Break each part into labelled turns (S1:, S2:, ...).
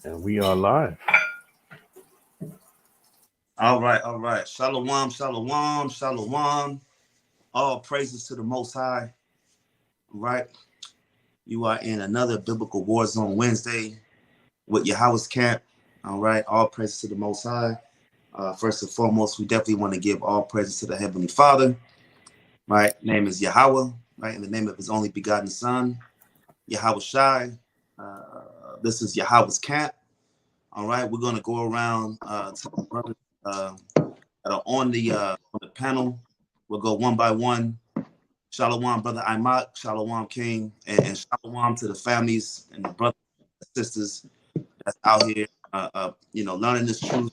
S1: And we are live.
S2: All right, all right. Shalom, shalom, shalom. All praises to the Most High. All right. You are in another biblical Warzone Wednesday with YAHAWAH'S camp. All right. All praises to the Most High. First and foremost, we definitely want to give all praises to the Heavenly Father. Right. Name is Yahweh. Right. In the name of His only begotten Son, Yahweh Shai. This is YAHAWAH'S camp. All right. We're going to go around to the brothers that are on the panel. We'll go one by one. Shalom, brother Imak, Shalom King, and Shalom to the families and the brothers and sisters that's out here, learning this truth,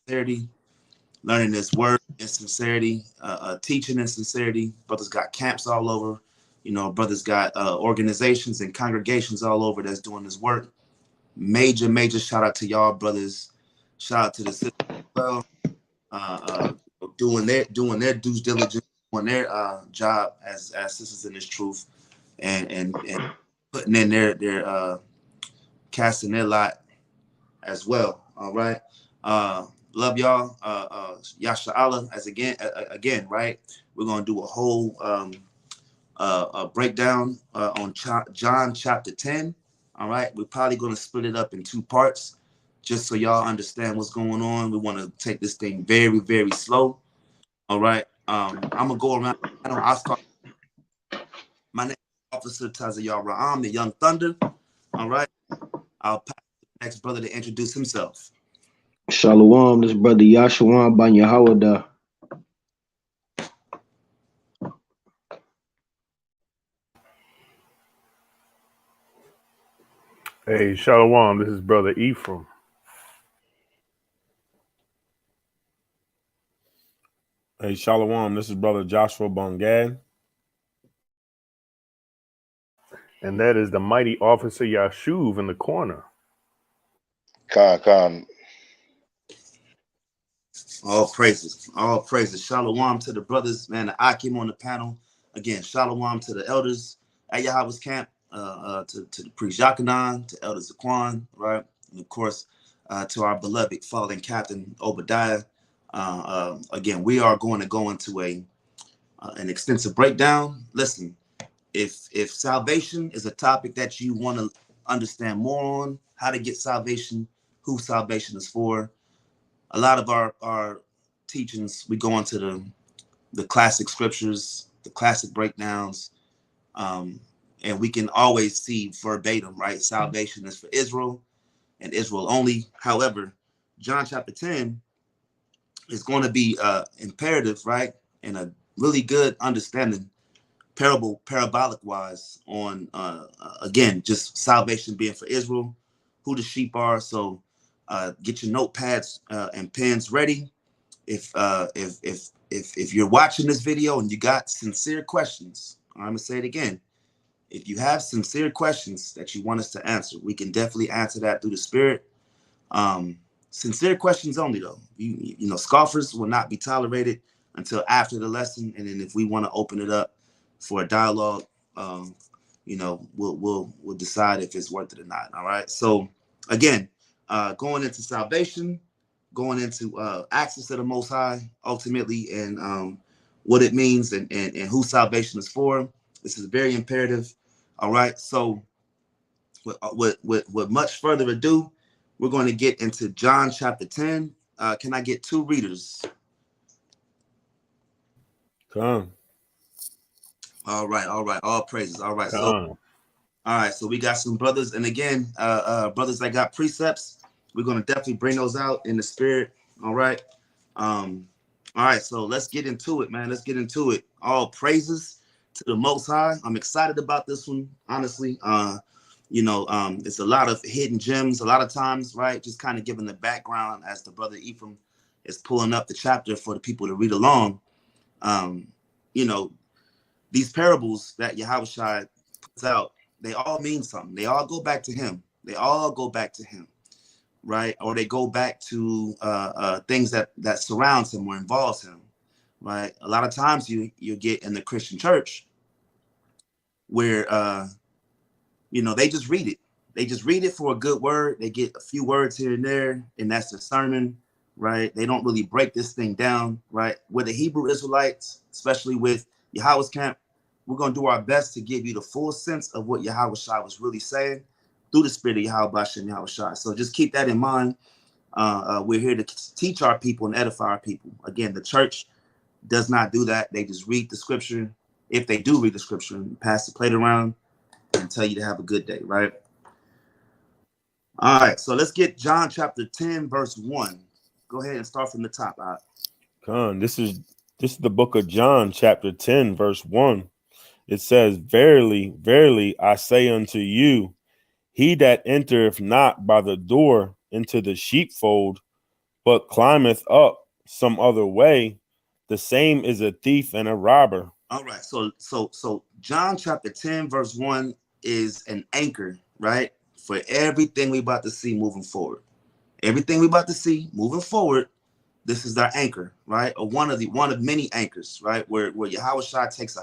S2: sincerity, learning this word in sincerity, teaching in sincerity. Brothers got camps all over, brothers got organizations and congregations all over that's doing this work. Major shout out to y'all, brothers. Shout out to the sisters as well. Doing their due diligence, doing their job as sisters in this truth, and putting in their casting their lot as well. All right. Love y'all. Yasha Allah as again, right? We're gonna do a whole breakdown on John chapter 10. All right. We're probably gonna split it up in two parts just so y'all understand what's going on. We want to take this thing very, very slow. All right. I'm gonna go around. I'll start. My name is Officer Tazayara. I'm the Young Thunder. All right. I'll pass to the next brother to introduce himself.
S3: Shalom, this brother Yahshua ban Yahawah.
S1: Hey, Shalom. This is Brother Ephraim.
S4: Hey, Shalom. This is Brother Joshua Bongad.
S1: And that is the mighty Officer Yashuv in the corner.
S5: Khan.
S2: All praises. All praises. Shalom to the brothers, man. The Akim on the panel. Again, shalom to the elders at Yahweh's camp, to the priest Yakanan, to Elder Zaquan, right? And of course, to our beloved fallen captain Obadiah. Again, we are going to go into an extensive breakdown. Listen, if salvation is a topic that you want to understand more on, how to get salvation, who salvation is for, a lot of our teachings, we go into the classic scriptures, the classic breakdowns, and we can always see verbatim, right? Salvation is for Israel and Israel only. However, John chapter 10 is going to be imperative, right? And a really good understanding, parabolic wise, on again, just salvation being for Israel, who the sheep are. So get your notepads and pens ready. If you're watching this video and you got sincere questions, I'm gonna say it again. If you have sincere questions that you want us to answer, we can definitely answer that through the Spirit. Sincere questions only, though. You know, scoffers will not be tolerated until after the lesson, and then if we want to open it up for a dialogue, we'll decide if it's worth it or not. All right. So again, going into salvation, going into access to the Most High, ultimately, and what it means and who salvation is for. This is very imperative. All right. So with much further ado, we're going to get into John chapter 10. Can I get two readers?
S4: Come.
S2: All right. All praises. All right. So we got some brothers, and again, brothers that got precepts. We're going to definitely bring those out in the Spirit. All right. All right. So let's get into it, man. Let's get into it. All praises to the Most High. I'm excited about this one, honestly. It's a lot of hidden gems a lot of times, right? Just kind of giving the background as the brother Ephraim is pulling up the chapter for the people to read along. These parables that Yahawashi puts out, they all mean something. They all go back to him. Right? Or they go back to things that surrounds him or involves him, right? A lot of times you get in the Christian church where they just read it. They just read it for a good word. They get a few words here and there, and that's the sermon, right? They don't really break this thing down, right? With the Hebrew Israelites, especially with YAHAWAH'S camp, we're going to do our best to give you the full sense of what YAHWH was really saying through the spirit of Yahweh Shem YAHWH. So just keep that in mind. We're here to teach our people and edify our people. Again, the church does not do that. They just read the scripture. If they do read the scripture, and pass the plate around and tell you to have a good day, right? All right, so let's get John chapter 10, verse 1. Go ahead and start from the top.
S4: This is the book of John, chapter 10, verse 1. It says, "Verily, verily, I say unto you, he that entereth not by the door into the sheepfold, but climbeth up some other way, the same is a thief and a robber."
S2: All right, so John chapter 10, verse 1 is an anchor, right, for everything we about to see moving forward. Everything we about to see moving forward, this is our anchor, right? Or one of many anchors, right? Where YAHWH takes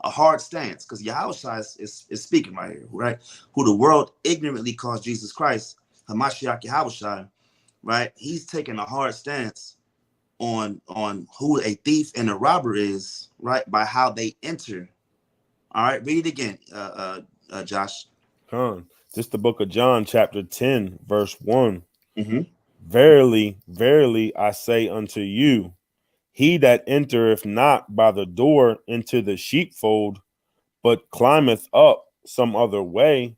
S2: a hard stance, because YAHWH is speaking right here, right? Who the world ignorantly calls Jesus Christ, Hamashiach YAHWH, right? He's taking a hard stance on who a thief and a robber is, right? By how they enter. All right, read it again, Josh.
S4: This is the book of John, chapter 10, verse 1.
S2: Mm-hmm.
S4: "Verily, verily, I say unto you, he that entereth not by the door into the sheepfold, but climbeth up some other way,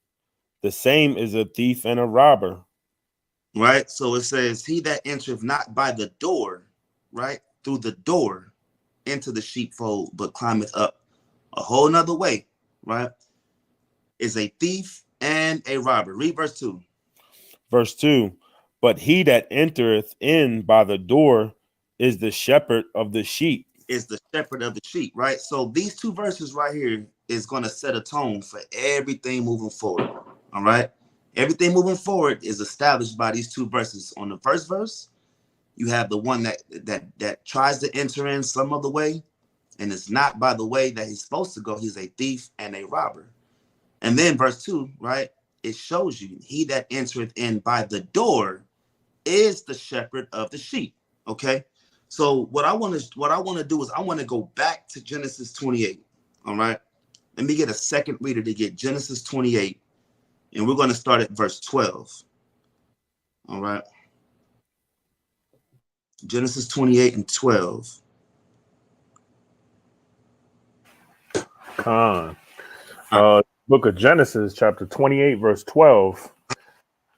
S4: the same is a thief and a robber."
S2: Right, so it says, "He that entereth not by the door," right, through the door into the sheepfold, but climbeth up a whole nother way, right, is a thief and a robber. Read verse 2.
S4: Verse 2, "But he that entereth in by the door is the shepherd of the sheep."
S2: Is the shepherd of the sheep, right? So these two verses right here is going to set a tone for everything moving forward. All right, everything moving forward is established by these two verses. On the first verse, you have the one that tries to enter in some other way, and it's not by the way that he's supposed to go. He's a thief and a robber. And then verse 2, right, it shows you, he that entereth in by the door is the shepherd of the sheep. Okay, so what I want to do is I want to go back to Genesis 28. All right, let me get a second reader to get Genesis 28, and we're going to start at verse 12. All right, Genesis 28 and 12.
S1: Book of Genesis, chapter 28, verse 12.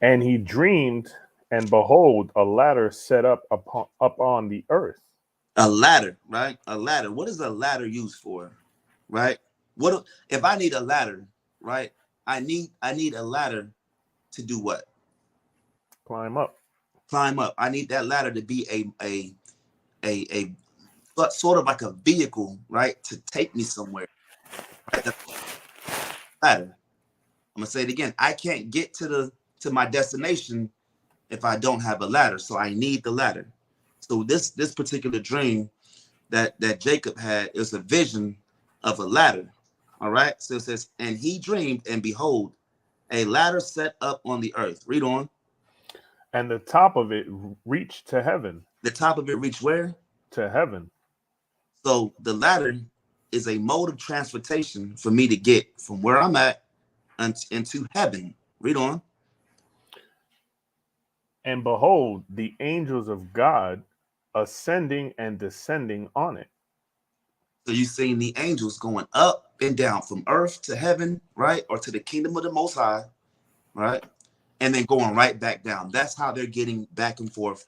S1: "And he dreamed, and behold, a ladder set up on the earth."
S2: A ladder, right? A ladder. What is a ladder used for, right? What if I need a ladder, right? I need a ladder to do what?
S1: Climb up.
S2: Climb up. I need that ladder to be a but sort of like a vehicle, right, to take me somewhere. Right? Ladder. I'm gonna say it again. I can't get to my destination if I don't have a ladder. So I need the ladder. So this particular dream that Jacob had is a vision of a ladder. All right. So it says, "And he dreamed, and behold, a ladder set up on the earth." Read on.
S1: "And the top of it reached to heaven."
S2: The top of it reached where?
S1: To heaven.
S2: So the ladder is a mode of transportation for me to get from where I'm at into heaven. Read on.
S1: "And behold, the angels of God ascending and descending on it."
S2: So you've seen the angels going up and down from earth to heaven, right? Or to the kingdom of the Most High, right? And then going right back down. That's how they're getting back and forth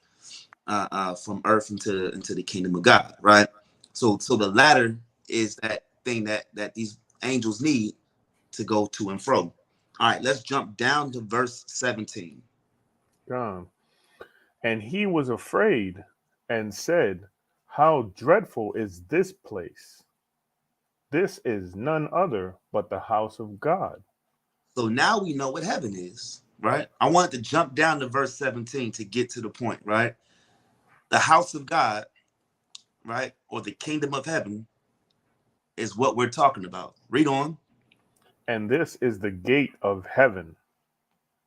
S2: from earth into the kingdom of God, right? So the ladder is that thing that these angels need to go to and fro. All right, let's jump down to verse 17.
S1: "And he was afraid and said, How dreadful is this place! This is none other but the house of God."
S2: So now we know what heaven is, right? I wanted to jump down to verse 17 to get to the point, right? The house of God, right? Or the kingdom of heaven is what we're talking about. Read on.
S1: "And this is the gate of heaven."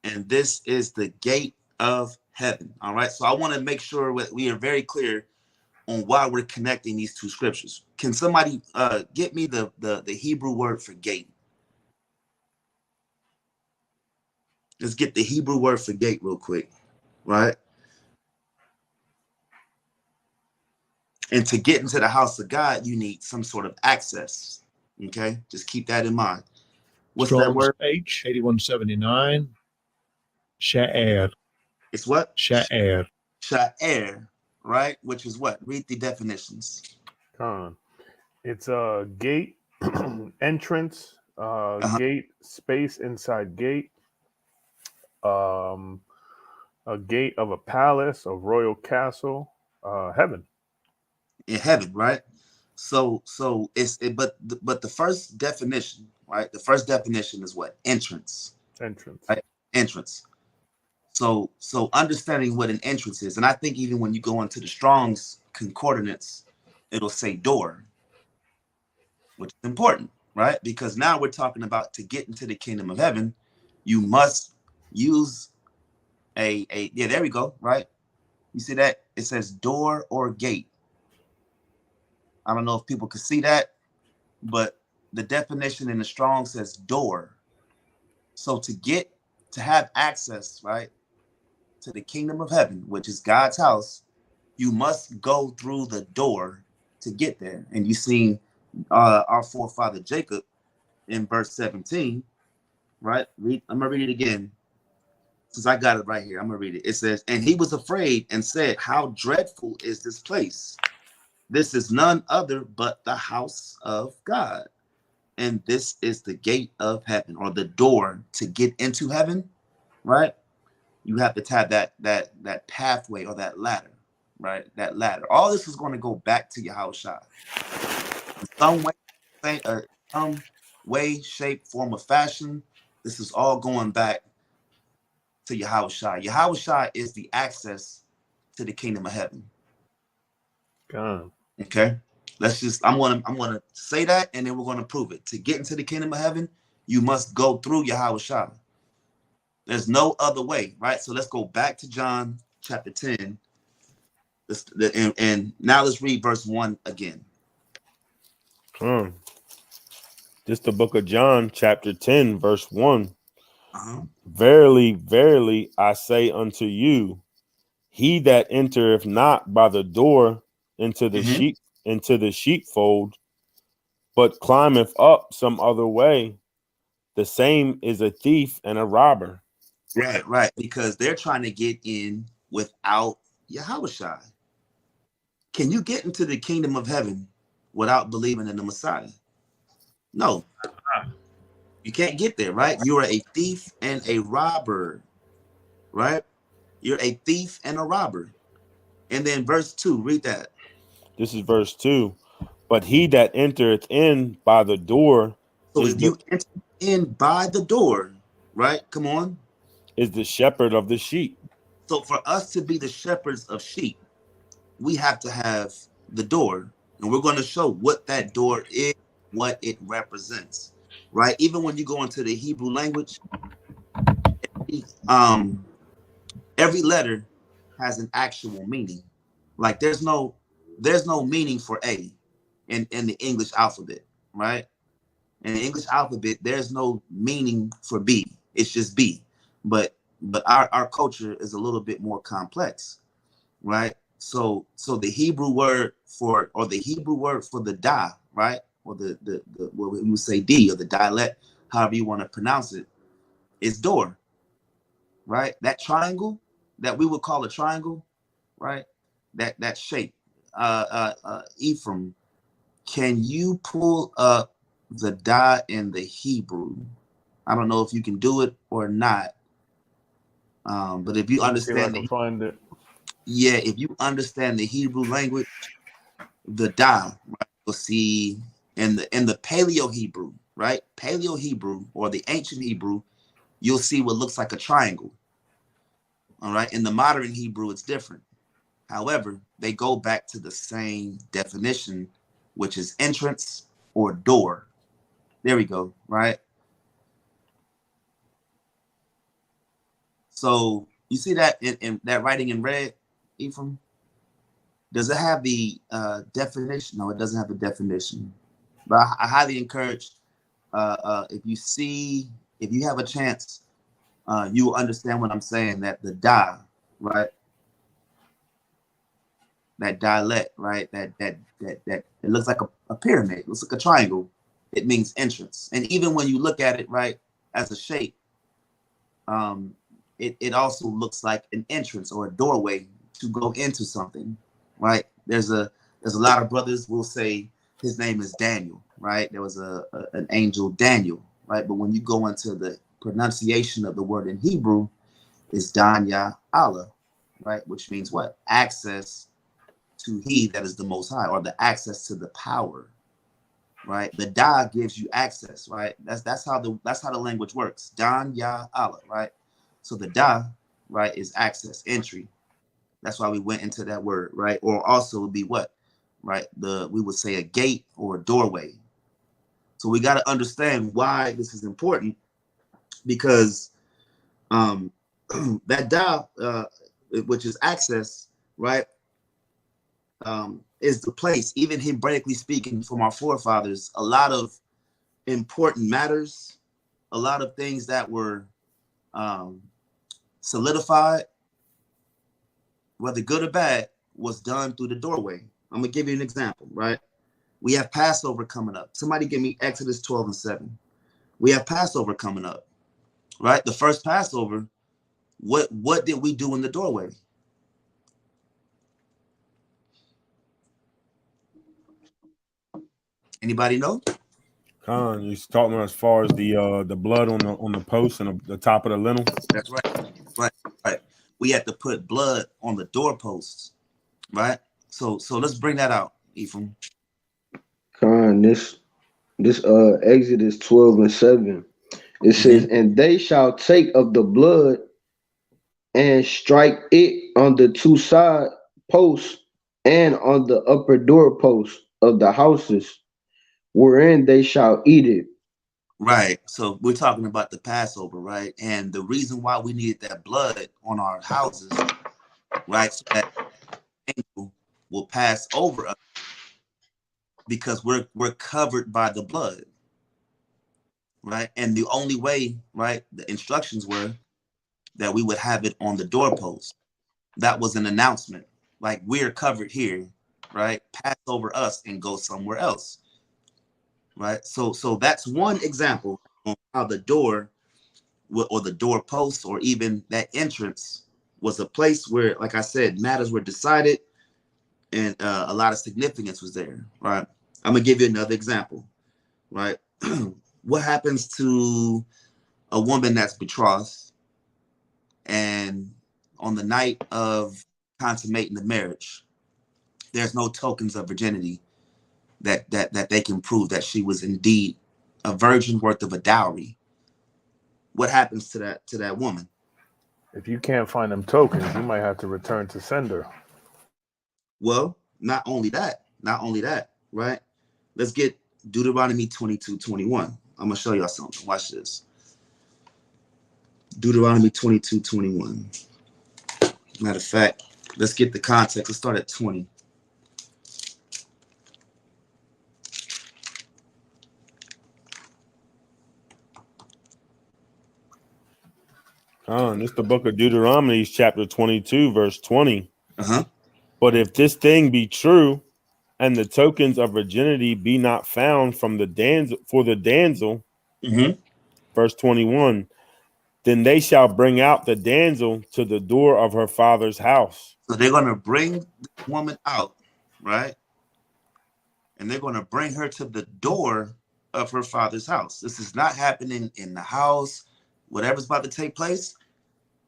S2: and this is the gate of heaven. All right. So I want to make sure we are very clear on why we're connecting these two scriptures. Can somebody get me the Hebrew word for gate? Let's get the Hebrew word for gate real quick, right? And to get into the house of God, you need some sort of access. Okay, just keep that in mind. What's that
S5: Strong's
S2: word?
S5: H8179. Sha'er.
S2: It's what?
S5: Sha'er.
S2: Sha'er, right? Which is what? Read the definitions.
S1: It's a gate, entrance, gate, space inside gate, a gate of a palace, a royal castle, heaven.
S2: In heaven, right? So but the first definition, right? The first definition is what? Entrance.
S1: Entrance.
S2: Right? Entrance. So understanding what an entrance is, and I think even when you go into the Strong's concordance, it'll say door, which is important, right? Because now we're talking about to get into the kingdom of heaven, you must use a yeah, there we go, right? You see that? It says door or gate. I don't know if people can see that, but the definition in the Strong says door. So to have access, right, to the kingdom of heaven, which is God's house, you must go through the door to get there. And you see our forefather Jacob in verse 17, right? I'm gonna read it again, since I got it right here. I'm gonna read it. It says, and he was afraid and said, how dreadful is this place? This is none other but the house of God. And this is the gate of heaven, or the door to get into heaven, right? You have to have that pathway or that ladder, right? That ladder. All this is going to go back to Yahawashi. In some way, shape, form, or fashion, this is all going back to Yahawashi. Yahawashi is the access to the kingdom of heaven.
S1: God.
S2: Okay. I'm gonna say that, and then we're gonna prove it. To get into the kingdom of heaven, you must go through Yahawashi. There's no other way, right? So let's go back to John chapter 10. And now let's read verse 1 again.
S4: This the book of John, chapter 10, verse 1.
S2: Verily,
S4: verily, I say unto you, he that entereth not by the door into the sheepfold, but climbeth up some other way, the same is a thief and a robber.
S2: Right. Because they're trying to get in without Yahawashi. Can you get into the kingdom of heaven without believing in the Messiah? No. You can't get there, right? You are a thief and a robber, right? You're a thief and a robber. And then verse 2, read that.
S4: This is verse 2. But he that entereth in by the door.
S2: So if you enter in by the door, right? Come on.
S4: Is the shepherd of the sheep.
S2: So for us to be the shepherds of sheep, we have to have the door. And we're going to show what that door is, what it represents, right? Even when you go into the Hebrew language, every letter has an actual meaning. Like there's no meaning for A in the English alphabet, right? In the English alphabet, there's no meaning for B. It's just B. But our culture is a little bit more complex, right? So the Hebrew word for the da, right? Or the what we would say D, or the dialect, however you want to pronounce it, is door, right? That triangle that we would call a triangle, right? That shape. Ephraim, can you pull up the da in the Hebrew? I don't know if you can do it or not. But if you understand
S1: find it.
S2: Yeah, if you understand the Hebrew language, the da, right, you'll see in the Paleo Hebrew, right? Paleo Hebrew, or the ancient Hebrew, you'll see what looks like a triangle. All right. In the modern Hebrew, it's different. However, they go back to the same definition, which is entrance or door. There we go, right? So you see that in that writing in red, Ephraim? Does it have the definition? No, it doesn't have the definition. But I highly encourage if you have a chance, you will understand what I'm saying. That the da, right? That dialect, right? That it looks like a pyramid. It looks like a triangle. It means entrance. And even when you look at it, right, as a shape, it also looks like an entrance or a doorway to go into something, right? There's a lot of brothers will say his name is Daniel, right? There was an angel Daniel, right? But when you go into the pronunciation of the word in Hebrew, is Dan Yah Allah, right? Which means what? Access to he that is the most high, or the access to the power, right? The da gives you access, right? That's how the language works. Dan Yah Allah, right? So the da, right, is access, entry. That's why we went into that word, right? Or also would be what, right? We would say a gate or a doorway. So we got to understand why this is important, because that da, which is access, right, is the place. Even Hebraically speaking, from our forefathers, a lot of important matters, a lot of things that were solidified, whether good or bad, was done through the doorway. I'm gonna give you an example, right? We have Passover coming up. Somebody give me Exodus 12:7. We have Passover coming up, right? The first Passover, what did we do in the doorway? Anybody know?
S4: Khan, you talking as far as the blood on the post and the top of the lintel?
S2: That's right. We had to put blood on the doorposts, right? So let's bring that out, Ephraim.
S3: Con, this Exodus 12:7. It says, and they shall take of the blood and strike it on the two side posts and on the upper doorposts of the houses, wherein they shall eat it.
S2: Right. So we're talking about the Passover, right? And the reason why we needed that blood on our houses, right, so that angel will pass over us, because we're covered by the blood, right? And the only way, right, the instructions were that we would have it on the doorpost. That was an announcement, like, we're covered here, right? Pass over us and go somewhere else, right? So that's one example on how the door or the doorpost or even that entrance was a place where, like I said, matters were decided and a lot of significance was there, right? I'm gonna give you another example, right? What happens to a woman that's betrothed and on the night of consummating the marriage, there's no tokens of virginity that they can prove that she was indeed a virgin worth of a dowry? What happens to that woman?
S1: If you can't find them tokens, you might have to return to sender.
S2: Well, not only that, right? Let's get Deuteronomy 22:21. I'm gonna show y'all something. Watch this. Deuteronomy 22:21. Matter of fact, let's get the context. Let's start at 20.
S4: It's the book of Deuteronomy, chapter 22, verse 20.
S2: Uh-huh.
S4: But if this thing be true, and the tokens of virginity be not found from the damsel, verse 21, then they shall bring out the damsel to the door of her father's house.
S2: So they're gonna bring the woman out, right? And they're gonna bring her to the door of her father's house. This is not happening in the house. Whatever's about to take place,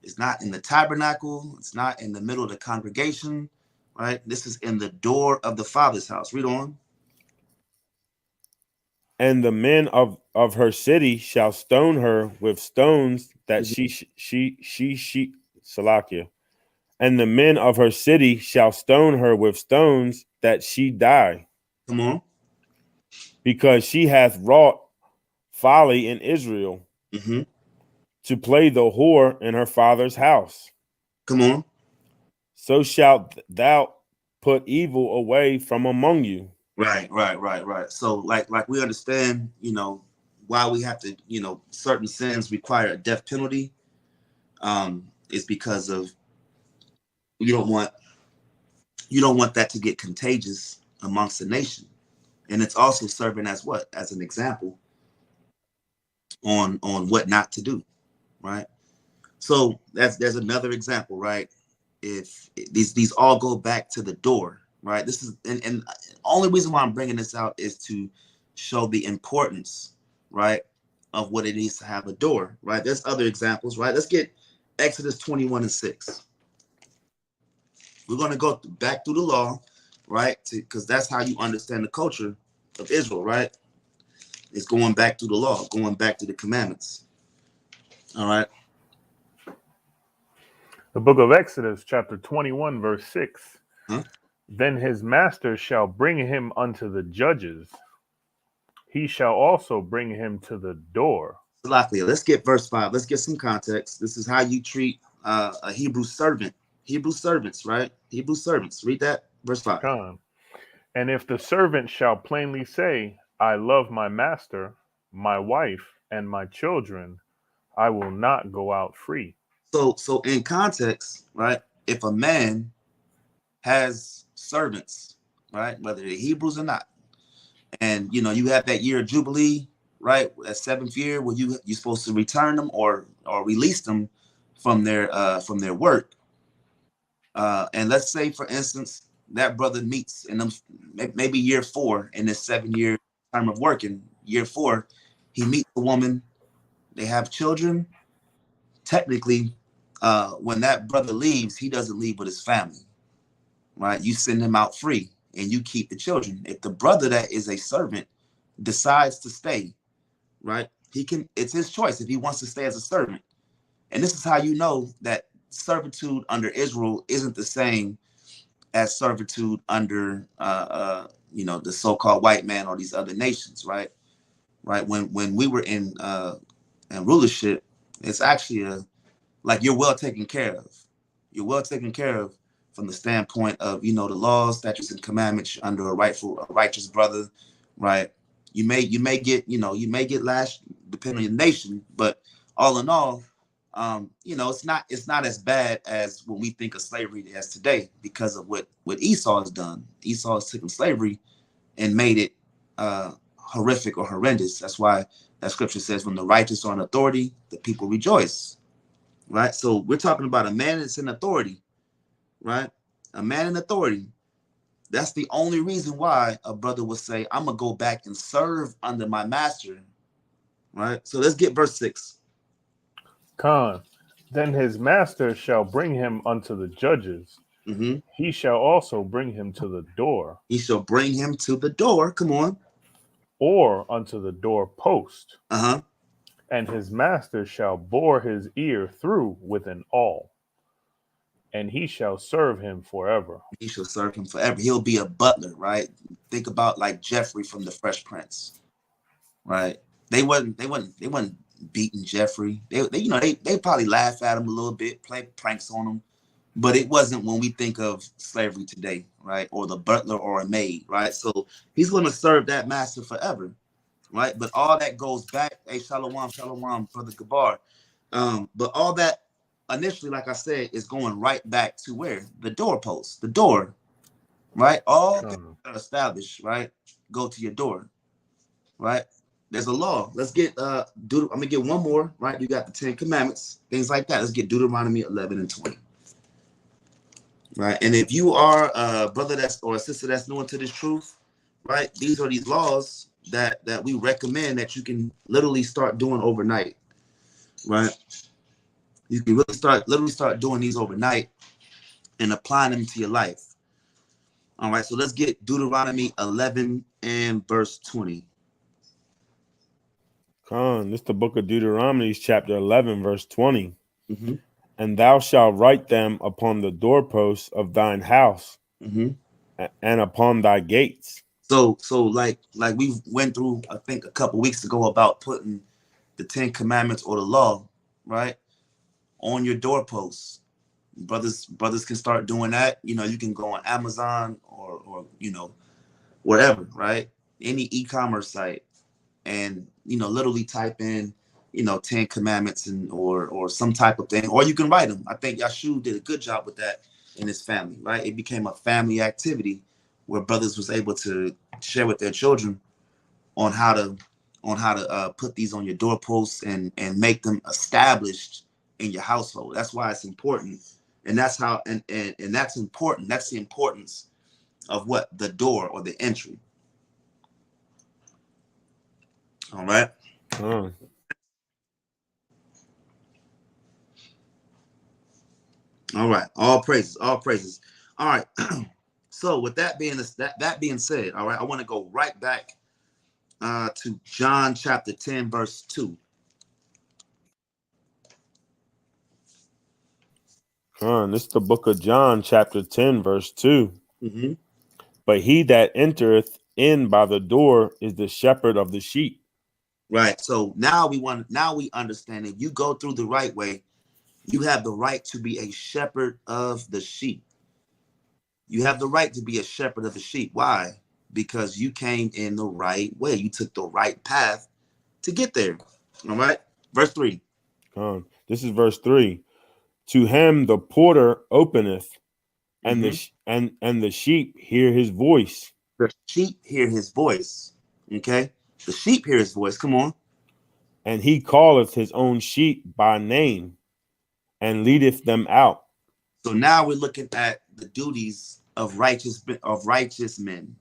S2: it's not in the tabernacle. It's not in the middle of the congregation, right? This is in the door of the father's house. Read on.
S4: And the men of her city shall stone her with stones that she Salakia. And the men of her city shall stone her with stones that she die.
S2: Come on.
S4: Because she hath wrought folly in Israel. to play the whore in her father's house.
S2: Come on.
S4: So shalt thou put evil away from among you.
S2: Right. So like we understand, why we have to, certain sins require a death penalty. Is because of you don't want that to get contagious amongst the nation. And it's also serving as what? As an example on what not to do, right? So there's another example, right? If these all go back to the door, right? This is and the only reason why I'm bringing this out is to show the importance, right, of what it is to have a door, right? There's other examples, right? Let's get Exodus 21:6. We're going to go back through the law, right? Because that's how you understand the culture of Israel, right? It's going back to the law, going back to the commandments. All right.
S1: The book of Exodus, chapter 21, verse 6.
S2: Huh?
S1: Then his master shall bring him unto the judges. He shall also bring him to the door.
S2: Let's get verse 5. Let's get some context. This is how you treat a Hebrew servant. Hebrew servants, right? Hebrew servants. Read that, verse 5.
S1: Come. And if the servant shall plainly say, I love my master, my wife, and my children, I will not go out free.
S2: So in context, right? If a man has servants, right, whether they're Hebrews or not, and you have that year of Jubilee, right, that 7th year where you're supposed to return them or release them from their work. And let's say, for instance, that brother meets in them maybe year 4 in this 7-year term of working. Year 4, he meets a woman. They have children. Technically, when that brother leaves, he doesn't leave with his family, right? You send him out free and you keep the children. If the brother that is a servant decides to stay, right, it's his choice if he wants to stay as a servant. And this is how you know that servitude under Israel isn't the same as servitude under the so-called white man or these other nations, right? When we were in rulership, it's actually like you're well taken care of. You're well taken care of from the standpoint of the laws, statutes, and commandments under a righteous brother, right? You may get lashed depending on your nation, but all in all, it's not as bad as when we think of slavery as today because of what Esau has done. Esau has taken slavery and made it horrific or horrendous. That's why that scripture says, when the righteous are in authority, the people rejoice, right? So we're talking about a man that's in authority, right? A man in authority. That's the only reason why a brother would say, I'm going to go back and serve under my master, right? So let's get verse 6.
S1: Come. Then his master shall bring him unto the judges.
S2: Mm-hmm.
S1: He shall also bring him to the door.
S2: He shall bring him to the door. Come on.
S1: Or unto the door post.
S2: Uh-huh.
S1: And his master shall bore his ear through with an awl. And he shall serve him forever.
S2: He shall serve him forever. He'll be a butler, right? Think about like Jeffrey from the Fresh Prince, right? They wasn't beating Jeffrey. They probably laugh at him a little bit, play pranks on him, but it wasn't when we think of slavery today, right? Or the butler or a maid, right? So he's going to serve that master forever, right? But all that goes back. Hey, shalom, brother Gabar. But all that initially, like I said, is going right back to where? The doorpost, the door, right? All that are established, right? Go to your door, right? There's a law. Let's get I'm gonna get one more, right? You got the 10 Commandments, things like that. Let's get Deuteronomy 11 and 20. Right. And if you are a brother or a sister that's new into this truth, right? These are these laws that we recommend that you can literally start doing overnight. Right. You can literally start doing these overnight and applying them to your life. All right. So let's get Deuteronomy 11 and verse 20.
S4: This is the book of Deuteronomy, chapter 11, verse 20.
S2: Mm-hmm.
S4: And thou shalt write them upon the doorposts of thine house,
S2: mm-hmm.
S4: and upon thy gates.
S2: So like we went through, I think a couple weeks ago, about putting the 10 Commandments or the law right, on your doorposts. Brothers can start doing that. You know, you can go on Amazon or you know, wherever, right? Any e-commerce site, and you know, literally type in, you know, 10 commandments and or some type of thing, or you can write them. I think Yahshua did a good job with that in his family, right? It became a family activity where brothers was able to share with their children on how to put these on your doorposts and make them established in your household. That's why it's important, and that's how and that's important. That's the importance of what the door or the entry. All right. All right. All praises. All praises. All right. So with that being said, all right, I want to go right back to John chapter 10, verse 2.
S4: This is the book of John, chapter 10, verse 2.
S2: Mm-hmm.
S4: But he that entereth in by the door is the shepherd of the sheep.
S2: Right. So now we understand if you go through the right way, you have the right to be a shepherd of the sheep. You have the right to be a shepherd of the sheep. Why? Because you came in the right way. You took the right path to get there. All right. Verse 3.
S4: This is verse 3. To him the porter openeth, and the sheep hear his voice.
S2: The sheep hear his voice. Okay. The sheep hear his voice. Come on.
S4: And he calleth his own sheep by name and leadeth them out.
S2: So now we're looking at the duties of righteous men,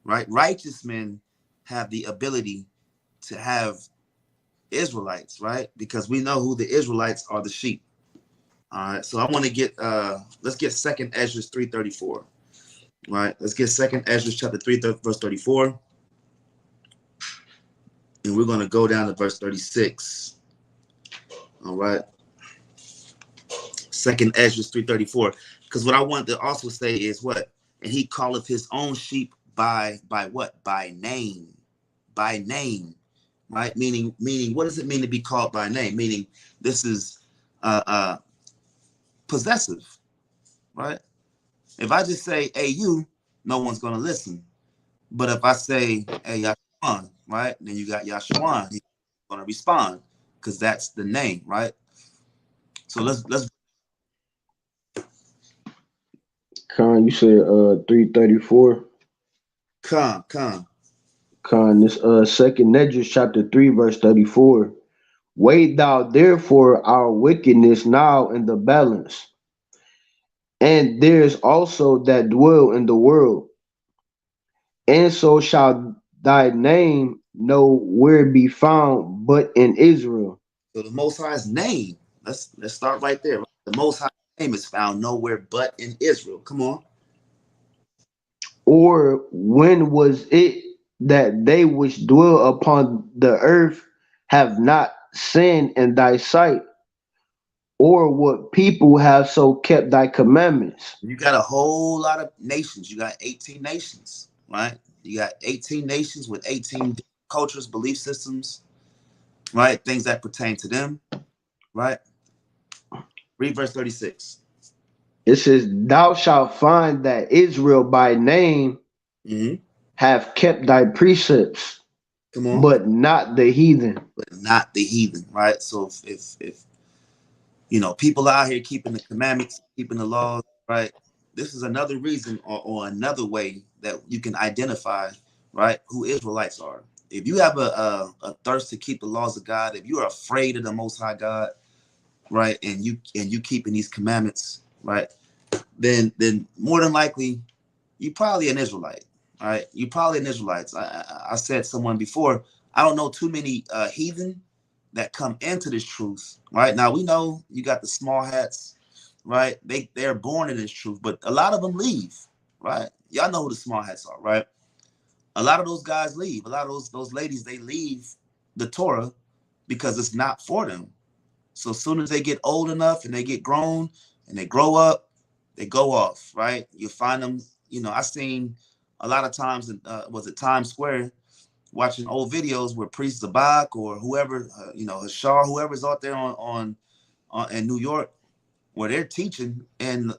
S2: right? Righteous men have the ability to have Israelites, right? Because we know who the Israelites are, the sheep. All right. So I want to get let's get 2nd Ezra 3:34. Right. Let's get 2nd Ezra chapter 3 verse 34. And we're going to go down to verse 36. All right. 2nd Ezra 3:34. Because what I want to also say is what? And he calleth his own sheep by what? By name. By name. Right? Meaning, what does it mean to be called by name? Meaning this is possessive. Right? If I just say, hey, you, no one's going to listen. But if I say, hey, Yahshua, right? Then you got Yahshua. He's going to respond because that's the name, right? So let's.
S3: Khan, you said 334.
S2: Khan.
S3: This 2nd Ezra chapter 3 verse 34. Weigh thou therefore our wickedness now in the balance, and there is also that dwell in the world, and so shall thy name nowhere be found but in Israel.
S2: So the Most High's name. Let's start right there. The Most High's name is found nowhere but in Israel. Come on.
S3: Or when was it that they which dwell upon the earth have not sinned in thy sight? Or what people have so kept thy commandments?
S2: You got a whole lot of nations. You got 18 nations, right? You got 18 nations with 18 cultures, belief systems, right? Things that pertain to them, right? Read verse 36.
S3: It says, thou shalt find that Israel by name have kept thy precepts,
S2: come on,
S3: but not the heathen.
S2: But not the heathen, right? So if you know, people out here keeping the commandments, keeping the laws, right? This is another reason or another way that you can identify, right, who Israelites are. If you have a thirst to keep the laws of God, if you are afraid of the Most High God, right, and you keeping these commandments, right, then more than likely you probably an Israelite, right? You probably an Israelite. I said someone before, I don't know too many heathen that come into this truth, right? Now we know you got the small hats, right? They're born in this truth, but a lot of them leave, right? Y'all know who the small hats are, right? A lot of those guys leave. A lot of those ladies, they leave the Torah because it's not for them. So as soon as they get old enough and they get grown and they grow up, they go off, right? You find them, you know, I seen a lot of times in was it Times Square, watching old videos where Priest Zabak or whoever, Hashar, whoever's out there on in New York, where they're teaching, and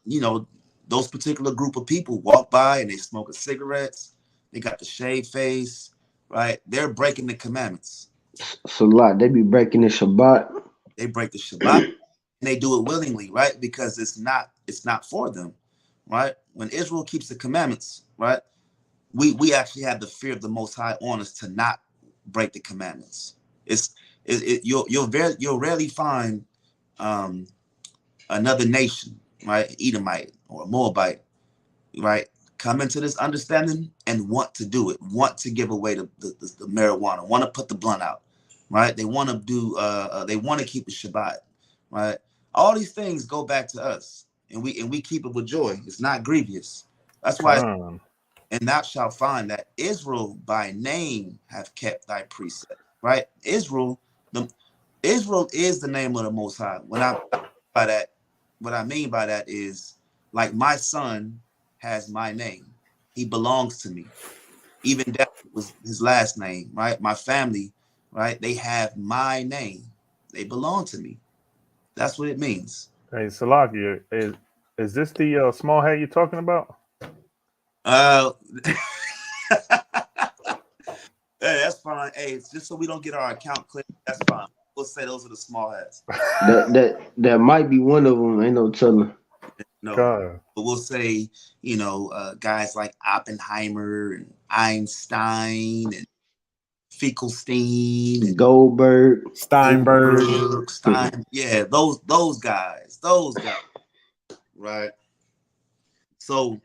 S2: those particular group of people walk by and they smoking cigarettes, they got the shaved face, right? They're breaking the commandments.
S3: It's a lot. They be breaking the Shabbat.
S2: They break the Shabbat, and they do it willingly, right? Because it's not for them, right? When Israel keeps the commandments, right? We actually have the fear of the Most High on us to not break the commandments. You'll rarely find another nation, right, Edomite or Moabite, right, come into this understanding and want to do it, want to give away the marijuana, want to put the blunt out, right? They want to do, they want to keep the Shabbat, right? All these things go back to us, and we keep it with joy. It's not grievous. That's why. And thou shalt find that Israel by name have kept thy precept, right? Israel is the name of the Most High. What I mean by that is, like, my son has my name. He belongs to me. Even that was his last name, right? My family, right? They have my name. They belong to me. That's what it means.
S1: Hey, Salakia, is this the small hat you're talking about?
S2: Hey, that's fine. Hey, it's just so we don't get our account clipped. That's fine. We'll say those are the small hats.
S3: That might be one of them. Ain't no telling.
S2: No,
S1: God.
S2: but we'll say, guys like Oppenheimer and Einstein and Finkelstein and
S3: Goldberg,
S4: Steinberg.
S2: yeah, those guys, right? So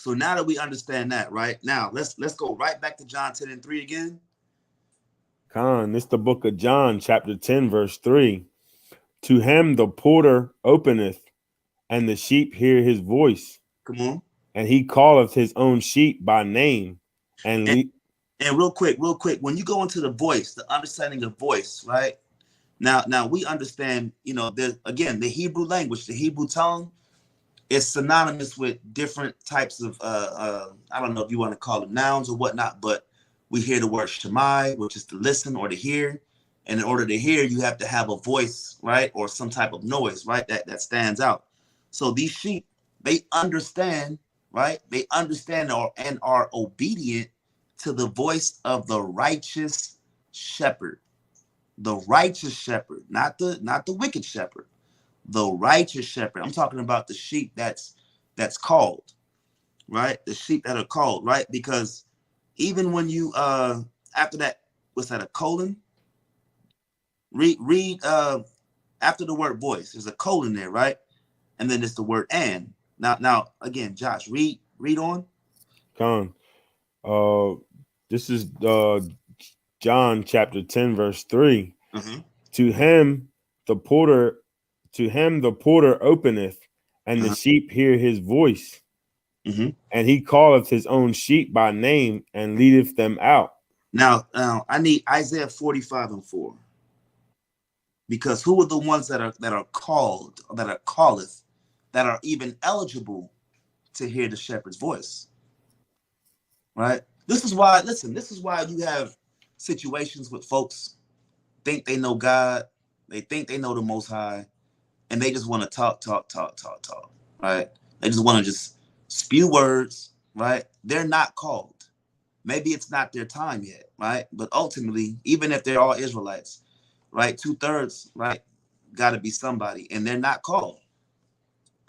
S2: now that we understand that, right, now let's go right back to John 10:3 again.
S4: Khan, this is the book of John, chapter 10, verse 3. To him the porter openeth, and the sheep hear his voice.
S2: Come on.
S4: And he calleth his own sheep by name. And
S2: real quick, when you go into the voice, the understanding of voice, right? Now we understand, there's, again, the Hebrew language, the Hebrew tongue is synonymous with different types of, I don't know if you want to call it nouns or whatnot, but we hear the word shemai, which is to listen or to hear. And in order to hear, you have to have a voice, right? Or some type of noise, right? That stands out. So these sheep, they understand, right? They understand and are obedient to the voice of the righteous shepherd. The righteous shepherd, not the wicked shepherd. The righteous shepherd. I'm talking about the sheep that's called, right? The sheep that are called, right? Because even when you after that, what's that, a colon? Read after the word voice, there's a colon there, right? And then there's the word and. Now again, Josh, read on.
S4: Khan, this is John chapter 10, verse 3.
S2: Mm-hmm.
S4: To him the porter openeth, and the sheep hear his voice.
S2: Mm-hmm.
S4: And he calleth his own sheep by name and leadeth them out.
S2: Now I need Isaiah 45:4. Because who are the ones that are called, that are even eligible to hear the shepherd's voice? Right? This is why you have situations with folks think they know God, they think they know the Most High, and they just want to talk, right? They just want to just spew words, right? They're not called. Maybe it's not their time yet, right? But ultimately, even if they're all Israelites, right, 2/3, right, got to be somebody, and they're not called.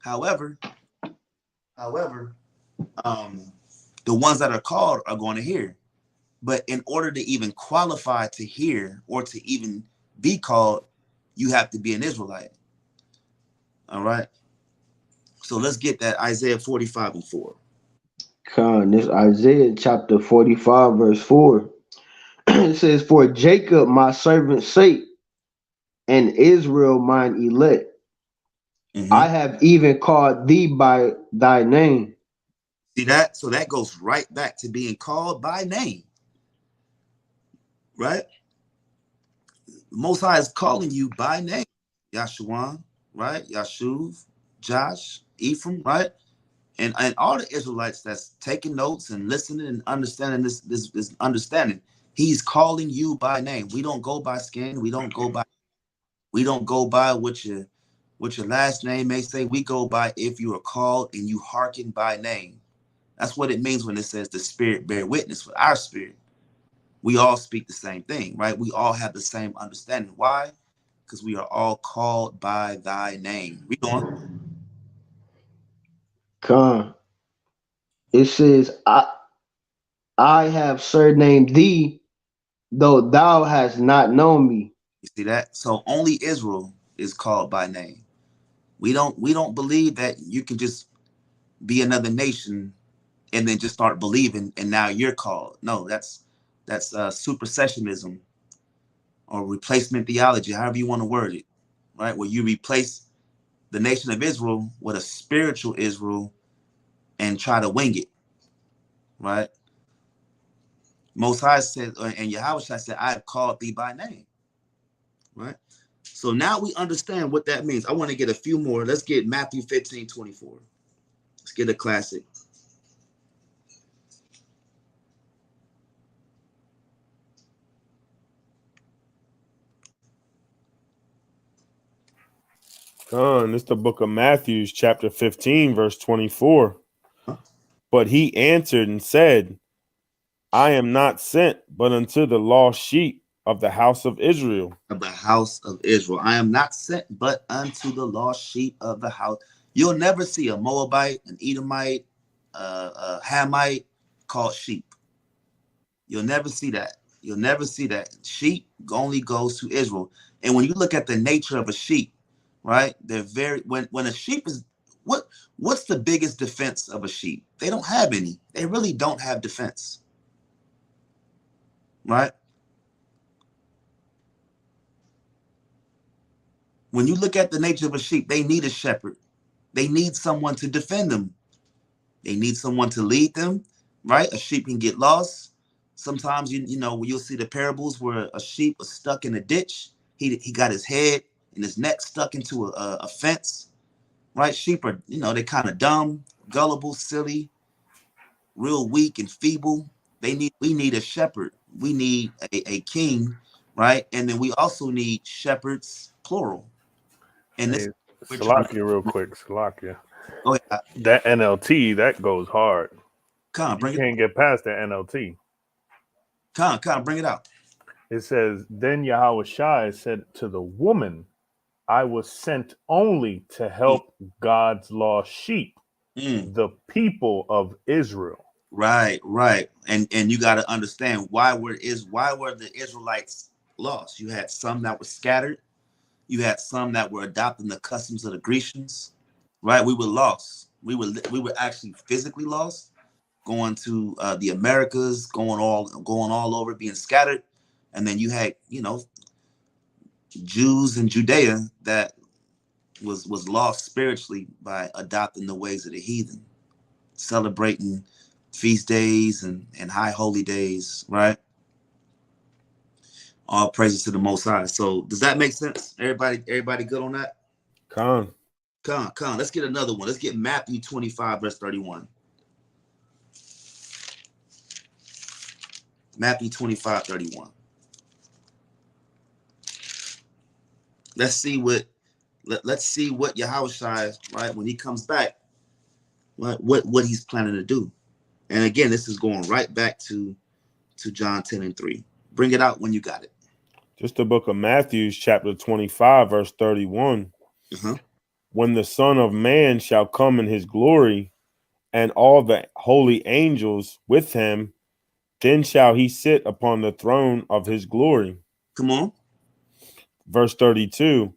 S2: However, the ones that are called are going to hear. But in order to even qualify to hear or to even be called, you have to be an Israelite. All right. So let's get that Isaiah 45:4.
S3: Khan, this Isaiah chapter 45, verse 4. It says, for Jacob my servant's sake, and Israel mine elect, I have even called thee by thy name.
S2: See that? So that goes right back to being called by name. Right? Most High is calling you by name. Yahshua, right? Yashuv, Josh, Ephraim, right? And all the Israelites that's taking notes and listening and understanding this understanding, He's calling you by name. We don't go by skin. We don't go by what your last name may say. We go by if you are called and you hearken by name. That's what it means when it says the Spirit bear witness with our spirit. We all speak the same thing, right? We all have the same understanding. Why? Because we are all called by thy name. Read on.
S3: Con. It says, I have surnamed thee, though thou hast not known me.
S2: You see that? So only Israel is called by name. We don't believe that you can just be another nation and then just start believing and now you're called. No, that's supersessionism or replacement theology, however you want to word it, right? Where you replace the nation of Israel with a spiritual Israel and try to wing it, right? Most High said, and Yahawashi said, I have called thee by name, right? So now we understand what that means. I want to get a few more. Let's get Matthew 15:24. Let's get a classic.
S4: It's the book of Matthew, chapter 15, verse 24.
S2: Huh?
S4: But he answered and said, I am not sent but unto the lost sheep of the house of Israel.
S2: Of the house of Israel. I am not sent but unto the lost sheep of the house. You'll never see a Moabite, an Edomite, a Hamite called sheep. You'll never see that. You'll never see that. Sheep only goes to Israel. And when you look at the nature of a sheep, right? They're very when a sheep is what's the biggest defense of a sheep? They don't have any. They really don't have defense. Right? When you look at the nature of a sheep, they need a shepherd. They need someone to defend them. They need someone to lead them, right? A sheep can get lost. Sometimes you know you'll see the parables where a sheep was stuck in a ditch. He got his head and his neck stuck into a fence, right? Sheep are, they kind of dumb, gullible, silly, real weak and feeble. We need a shepherd. We need a king, right? And then we also need shepherds, plural. And this
S1: Salakia real quick. Salakia.
S2: Go ahead.
S1: That NLT, that goes hard.
S2: Bring
S1: you can't get past that NLT.
S2: Bring it out.
S1: It says, then Yahawashi said to the woman, I was sent only to help God's lost sheep, the people of Israel.
S2: Right. And you got to understand why were the Israelites lost? You had some that were scattered. You had some that were adopting the customs of the Grecians. Right. We were lost. We were actually physically lost, going to the Americas, going all over, being scattered. And then you had, Jews in Judea that was lost spiritually by adopting the ways of the heathen, celebrating feast days and high holy days, right? All praises to the Most High. So does that make sense? Everybody good on that?
S4: Con.
S2: Let's get another one. Let's get Matthew 25, verse 31. Matthew 25, 31. Let's see what Yahawashi, right, when he comes back, what he's planning to do. And again, this is going right back to John 10 and 3. Bring it out when you got it.
S4: Just the book of Matthew, chapter 25, verse 31. When the Son of Man shall come in his glory, and all the holy angels with him, then shall he sit upon the throne of his glory.
S2: Come on.
S4: Verse 32.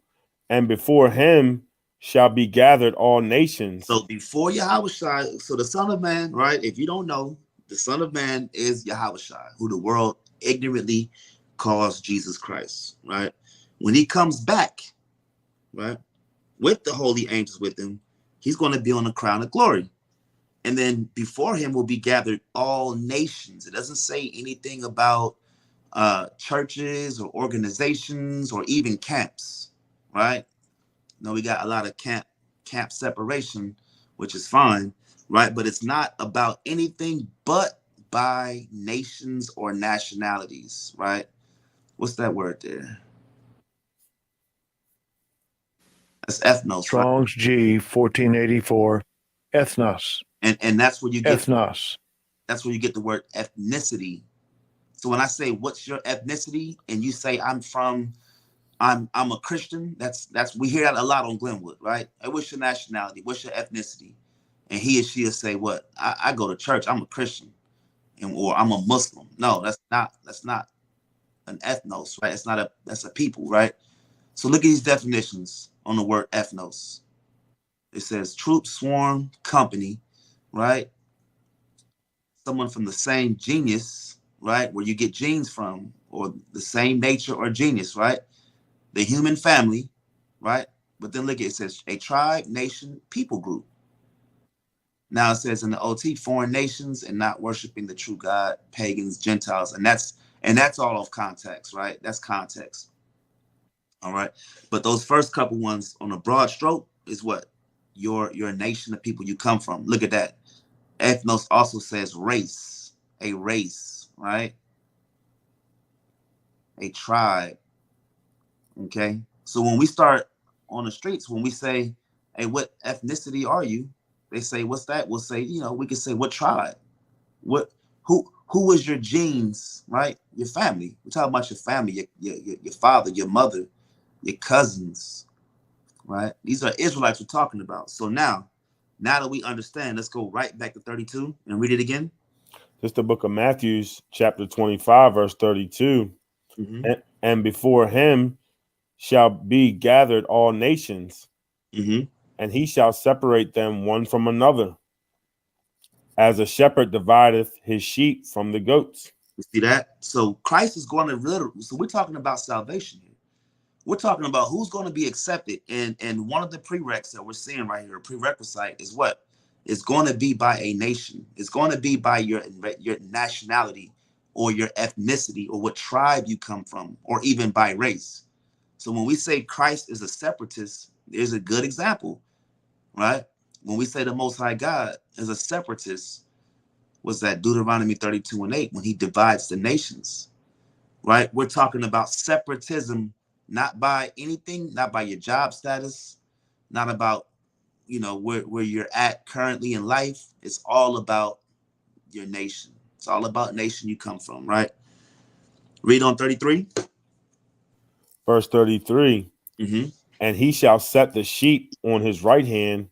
S4: And before him shall be gathered all nations.
S2: So before Yahawashi, so the Son of Man, right? If you don't know, the Son of Man is Yahawashi, who the world ignorantly calls Jesus Christ, right? When he comes back, right, with the holy angels with him, he's going to be on the crown of glory. And then before him will be gathered all nations. It doesn't say anything about churches or organizations or even camps, right? No, we got a lot of camp separation, which is fine, right? But it's not about anything but by nations or nationalities, right? What's that word there? That's ethnos, right?
S5: Strong's G 1484. Ethnos.
S2: And that's where you get
S5: Ethnos.
S2: that's where you get the word ethnicity. So when I say what's your ethnicity, and you say I'm a Christian, that's we hear that a lot on Glenwood, right? Hey, what's your nationality? What's your ethnicity? And he or she will say, what? I go to church, I'm a Christian, or I'm a Muslim. No, that's not an ethnos, right? That's a people, right? So look at these definitions on the word ethnos. It says troop, swarm, company, right? Someone from the same genius, right? Where you get genes from, or the same nature or genius, right? The human family, right? But then look at it says a tribe, nation, people group. Now it says in the OT, foreign nations and not worshiping the true God, pagans, Gentiles, and that's all off context, right? That's context. All right. But those first couple ones on a broad stroke is what? Your nation, the people you come from. Look at that. Ethnos also says race, a race, right? A tribe. Okay. So when we start on the streets, when we say, hey, what ethnicity are you? They say, what's that? We'll say, we can say, what tribe? Who was your genes, right? Your family. We're talking about your family, your father, your mother, your cousins, right? These are Israelites we're talking about. So now that we understand, let's go right back to 32 and read it again.
S4: It's the book of Matthew, chapter 25, verse 32.
S2: Mm-hmm.
S4: And before him shall be gathered all nations,
S2: Mm-hmm.
S4: and he shall separate them one from another, as a shepherd divideth his sheep from the goats.
S2: You see that? So Christ is going to so we're talking about salvation here. We're talking about who's going to be accepted. And one of the prereqs that we're seeing right here, a prerequisite, is what? It's going to be by a nation. It's going to be by your nationality or your ethnicity or what tribe you come from, or even by race. So when we say Christ is a separatist, there's a good example, right? When we say the Most High God is a separatist, was that Deuteronomy 32:8, when he divides the nations, right? We're talking about separatism, not by anything, not by your job status, not about, where you're at currently in life. It's all about your nation. It's all about nation you come from, right? Read on 33.
S4: Verse 33.
S2: Mm-hmm.
S4: And he shall set the sheep on his right hand,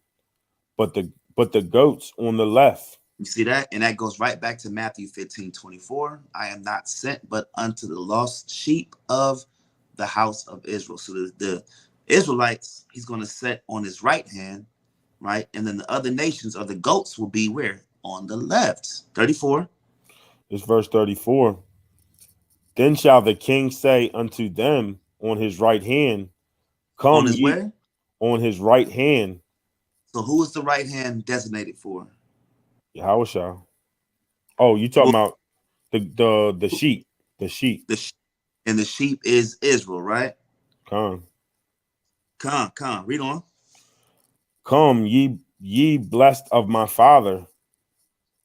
S4: but the goats on the left.
S2: You see that? And that goes right back to Matthew 15:24. I am not sent but unto the lost sheep of the house of Israel. So the Israelites, he's going to set on his right hand, right? And then the other nations, or the goats, will be where? On the left. 34.
S4: It's verse 34. Then shall the king say unto them on his right hand, Come
S2: On his
S4: ye
S2: where?
S4: on his right hand.
S2: So who is the right hand designated for?
S4: YAHAWAH'S. Oh, you talking about the sheep. The sheep.
S2: And the sheep is Israel, right?
S4: Come.
S2: Read on.
S4: Come, ye blessed of my father,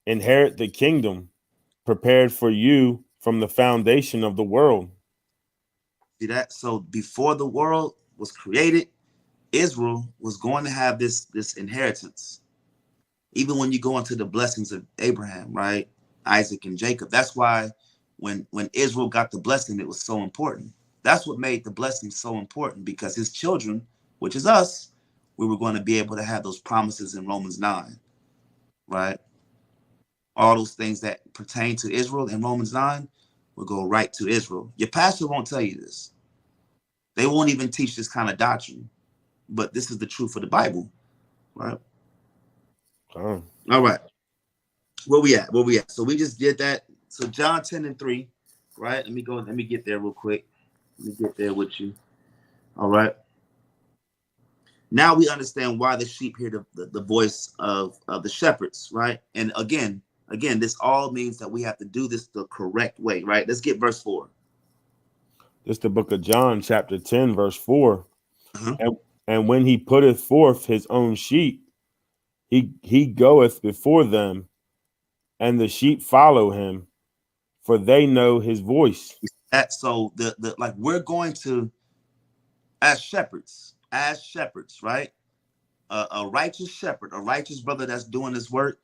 S4: inherit the kingdom prepared for you from the foundation of the world.
S2: See that? So before the world was created, Israel was going to have this inheritance. Even when you go into the blessings of Abraham, right? Isaac and Jacob. That's why when Israel got the blessing, it was so important. That's what made the blessing so important, because his children, which is us, we were going to be able to have those promises in Romans 9, right? All those things that pertain to Israel in Romans 9 will go right to Israel. Your pastor won't tell you this. They won't even teach this kind of doctrine, but this is the truth of the Bible, right?
S4: Come.
S2: All right. Where we at? So we just did that. So John 10:3, right? Let me get there real quick. Let me get there with you. All right. Now we understand why the sheep hear the voice of the shepherds, right? And again, this all means that we have to do this the correct way, right? Let's get verse 4.
S4: This is the book of John, chapter 10, verse 4.
S2: Uh-huh.
S4: And when he putteth forth his own sheep, he goeth before them, and the sheep follow him, for they know his voice.
S2: So the like we're going to, as shepherds, right? A righteous shepherd, a righteous brother that's doing this work,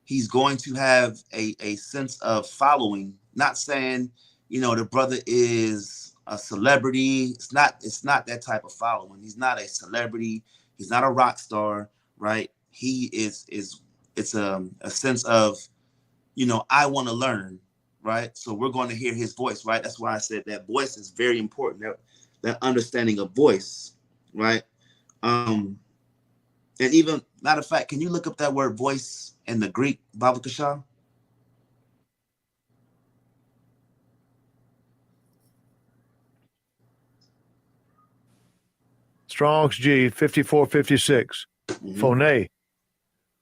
S2: he's going to have a sense of following. Not saying, the brother is a celebrity. It's not that type of following. He's not a celebrity. He's not a rock star, right? He is it's a sense of, I want to learn, right? So we're going to hear his voice, right? That's why I said that voice is very important. That understanding of voice, right? And even, matter of fact, can you look up that word voice in the Greek, Baba Kasha?
S5: Strong's G 5456. Phone.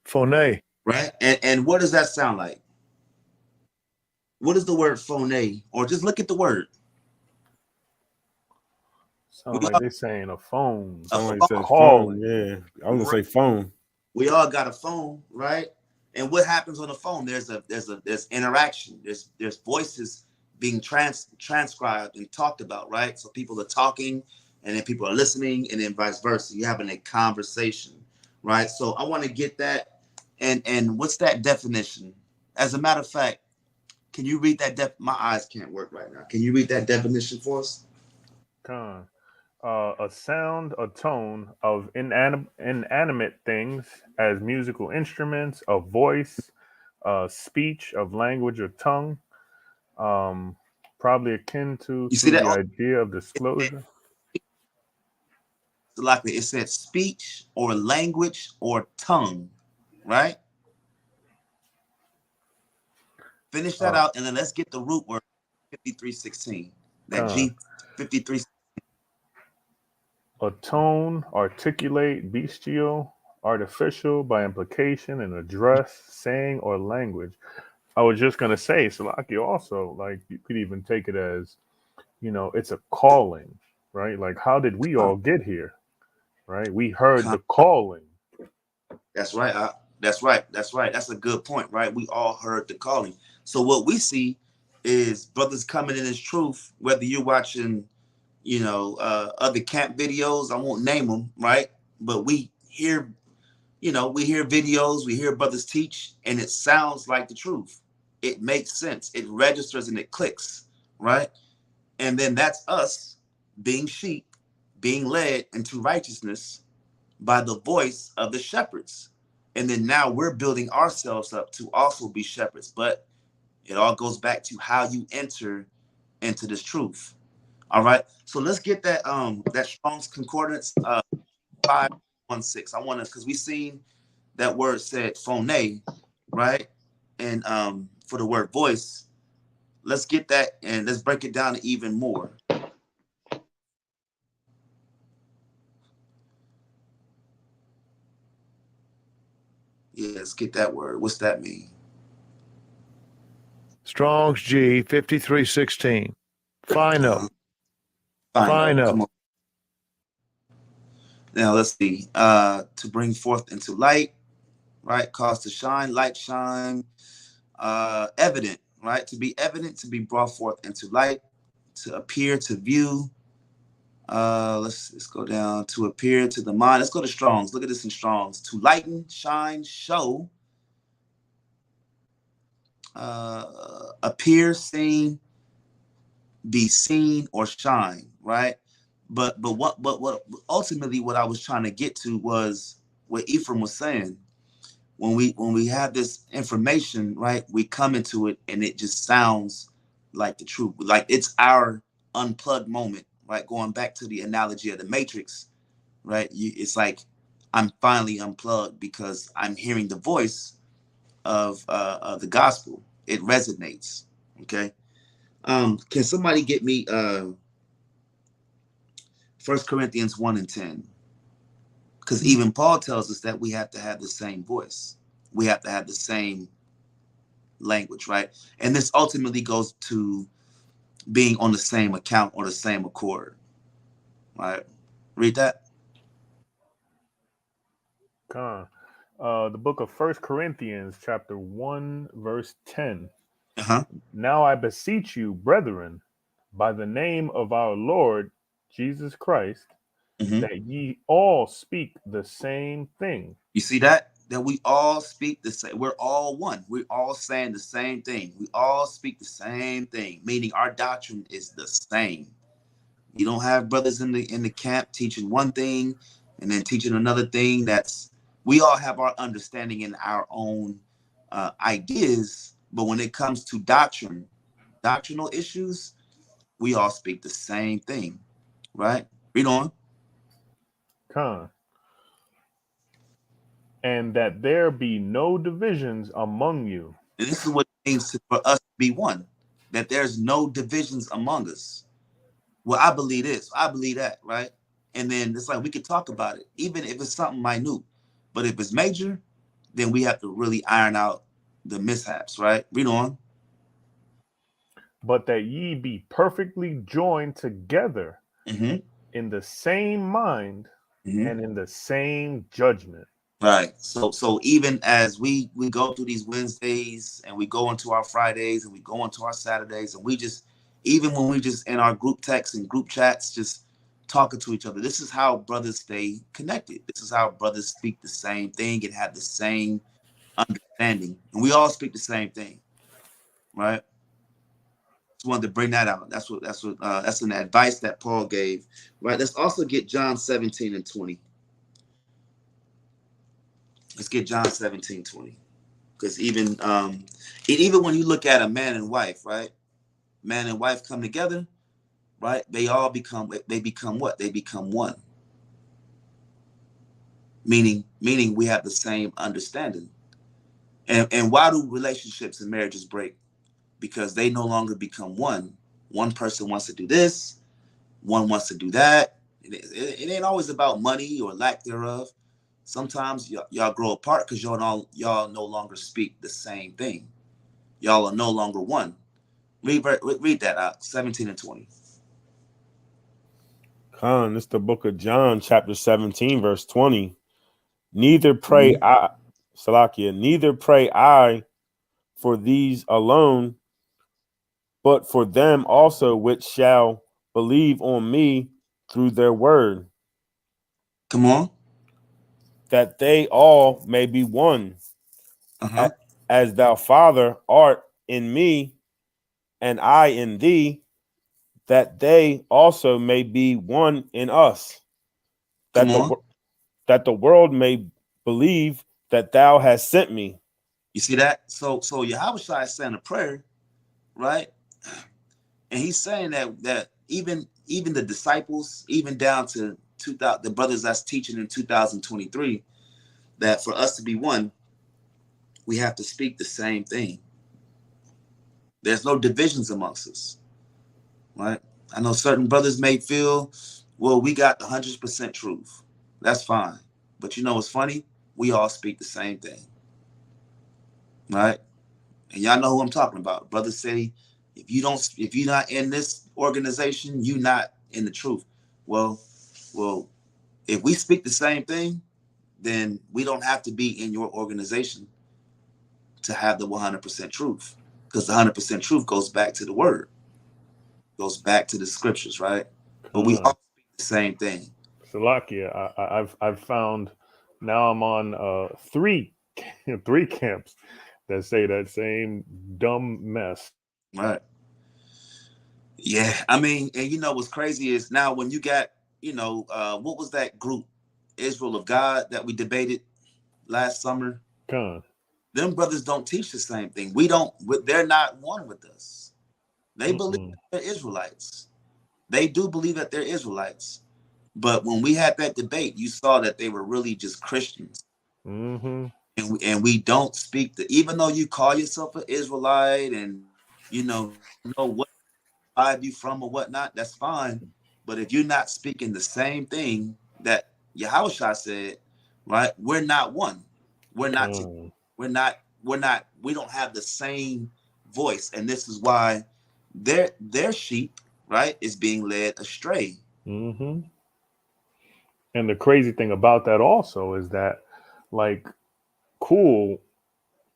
S5: Phone.
S2: Right? And what does that sound like? What is the word phone? Or just look at the word.
S1: Sounds like they're saying a phone.
S4: Somebody
S2: phone.
S4: says
S1: Calling.
S4: phone. Yeah, I was gonna say phone.
S2: We all got a phone, right? And what happens on the phone? There's interaction. There's voices being transcribed and talked about, right? So people are talking, and then people are listening, and then vice versa. You're having a conversation, right? So I want to get that. And what's that definition? As a matter of fact, can you read that? My eyes can't work right now. Can you read that definition for us?
S1: A sound, a tone of inanimate things as musical instruments, a voice, speech of language or tongue, probably akin to
S2: You see
S1: the
S2: that?
S1: idea of disclosure.
S2: Likely it said speech or language or tongue, right? Finish that out, and then let's get the root word 5316. That G 53.
S1: A tone, articulate, bestial, artificial by implication, an address, saying, or language. I was just gonna say, Salaki, also, like you could even take it as, it's a calling, right? Like, how did we all get here? Right? We heard the calling.
S2: That's right. That's right. That's a good point, right? We all heard the calling. So what we see is brothers coming in as truth, whether you're watching, other camp videos, I won't name them, right? But we hear, we hear videos, we hear brothers teach, and it sounds like the truth. It makes sense. It registers and it clicks, right? And then that's us being sheep, being led into righteousness by the voice of the shepherds. And then now we're building ourselves up to also be shepherds. But it all goes back to how you enter into this truth. All right. So let's get that Strong's Concordance 516. I want to, because we seen that word said phone, right? And for the word voice, let's get that and let's break it down even more. Yeah, let's get that word. What's that mean?
S5: Strong's G 5316. Final. Final.
S2: Now let's see. To bring forth into light, right? Cause to shine, light shine. Evident, right? To be evident, to be brought forth into light, to appear, to view. Let's go down. To appear to the mind. Let's go to Strong's. Look at this in Strong's. To lighten, shine, show. Appear, seen, be seen, or shine, right? But what ultimately what I was trying to get to was what Ephraim was saying. When we have this information, right, we come into it and it just sounds like the truth. Like it's our unplugged moment, right? Going back to the analogy of the Matrix, right? It's like I'm finally unplugged because I'm hearing the voice of the gospel. It resonates. Okay. Can somebody get me 1 Corinthians 1 and 10? Because even Paul tells us that we have to have the same voice. We have to have the same language, right? And this ultimately goes to being on the same account or the same accord, right? Read that.
S1: The book of First Corinthians, chapter 1, verse 10.
S2: Uh-huh.
S1: Now I beseech you, brethren, by the name of our Lord Jesus Christ,
S2: Mm-hmm.
S1: that ye all speak the same thing.
S2: You see that? That we all speak the same. We're all one. We're all saying the same thing. We all speak the same thing, meaning our doctrine is the same. You don't have brothers in the camp teaching one thing and then teaching another thing. We all have our understanding in our own ideas, but when it comes to doctrinal issues, we all speak the same thing, right? Read on.
S1: Con. And that there be no divisions among you.
S2: And this is what it means for us to be one, that there's no divisions among us. Well, I believe this, I believe that, right? And then it's like we could talk about it, even if it's something minute. But if it's major, then we have to really iron out the mishaps, right? Read on.
S1: But that ye be perfectly joined together
S2: Mm-hmm.
S1: in the same mind
S2: Mm-hmm.
S1: and in the same judgment.
S2: Right. So even as we go through these Wednesdays and we go into our Fridays and we go into our Saturdays and we just, even when we just in our group texts and group chats, just talking to each other, this is how brothers stay connected. This is how brothers speak the same thing and have the same understanding. And we all speak the same thing, right? Just wanted to bring that out. That's an advice that Paul gave, right? Let's also get John 17 and 20. Let's get John 17, 20. Because even when you look at a man and wife, right? Man and wife come together, right? They become what? They become one. Meaning we have the same understanding. And why do relationships and marriages break? Because they no longer become one. One person wants to do this, one wants to do that. It ain't always about money or lack thereof. Sometimes y'all grow apart because y'all no longer speak the same thing. Y'all are no longer one. Read that out, 17 and 20.
S4: Khan, it's the book of John, chapter 17, verse 20. Neither pray I, Salakia, neither pray I for these alone, but for them also which shall believe on me through their word,
S2: Come on.
S4: that they all may be one,
S2: Uh-huh.
S4: as thou, Father, art in me, and I in thee, that they also may be one in us,
S2: Come
S4: that
S2: on.
S4: the world may believe that thou hast sent me.
S2: You see that? So Yahawashi is saying a prayer, right? And he's saying that even the disciples, even down to 2000, the brothers that's teaching in 2023, that for us to be one, we have to speak the same thing. There's no divisions amongst us, right? I know certain brothers may feel, well, we got the 100% truth. That's fine. But you know what's funny? We all speak the same thing, right? And y'all know who I'm talking about. Brothers say, if you're not in this organization, you're not in the truth. Well, if we speak the same thing, then we don't have to be in your organization to have the 100% truth, because the 100% truth goes back to the word, goes back to the scriptures, right? But we all speak the same thing.
S1: Salakia, I've found now I'm on three camps that say that same dumb mess.
S2: Right. Yeah. I mean, and you know what's crazy is now when you got, what was that group, Israel of God, that we debated last summer?
S1: Con.
S2: Them brothers don't teach the same thing. They're not one with us. They believe they're Israelites. They do believe that they're Israelites. But when we had that debate, you saw that they were really just Christians.
S1: Mm-hmm.
S2: And we don't speak even though you call yourself an Israelite and know what tribe you from or whatnot, that's fine. But if you're not speaking the same thing that Yahushua said, right? We're not one. We're not.
S1: Con.
S2: We're not. We don't have the same voice, and this is why their sheep, right, is being led astray.
S1: Mm-hmm. And the crazy thing about that also is that, like, cool,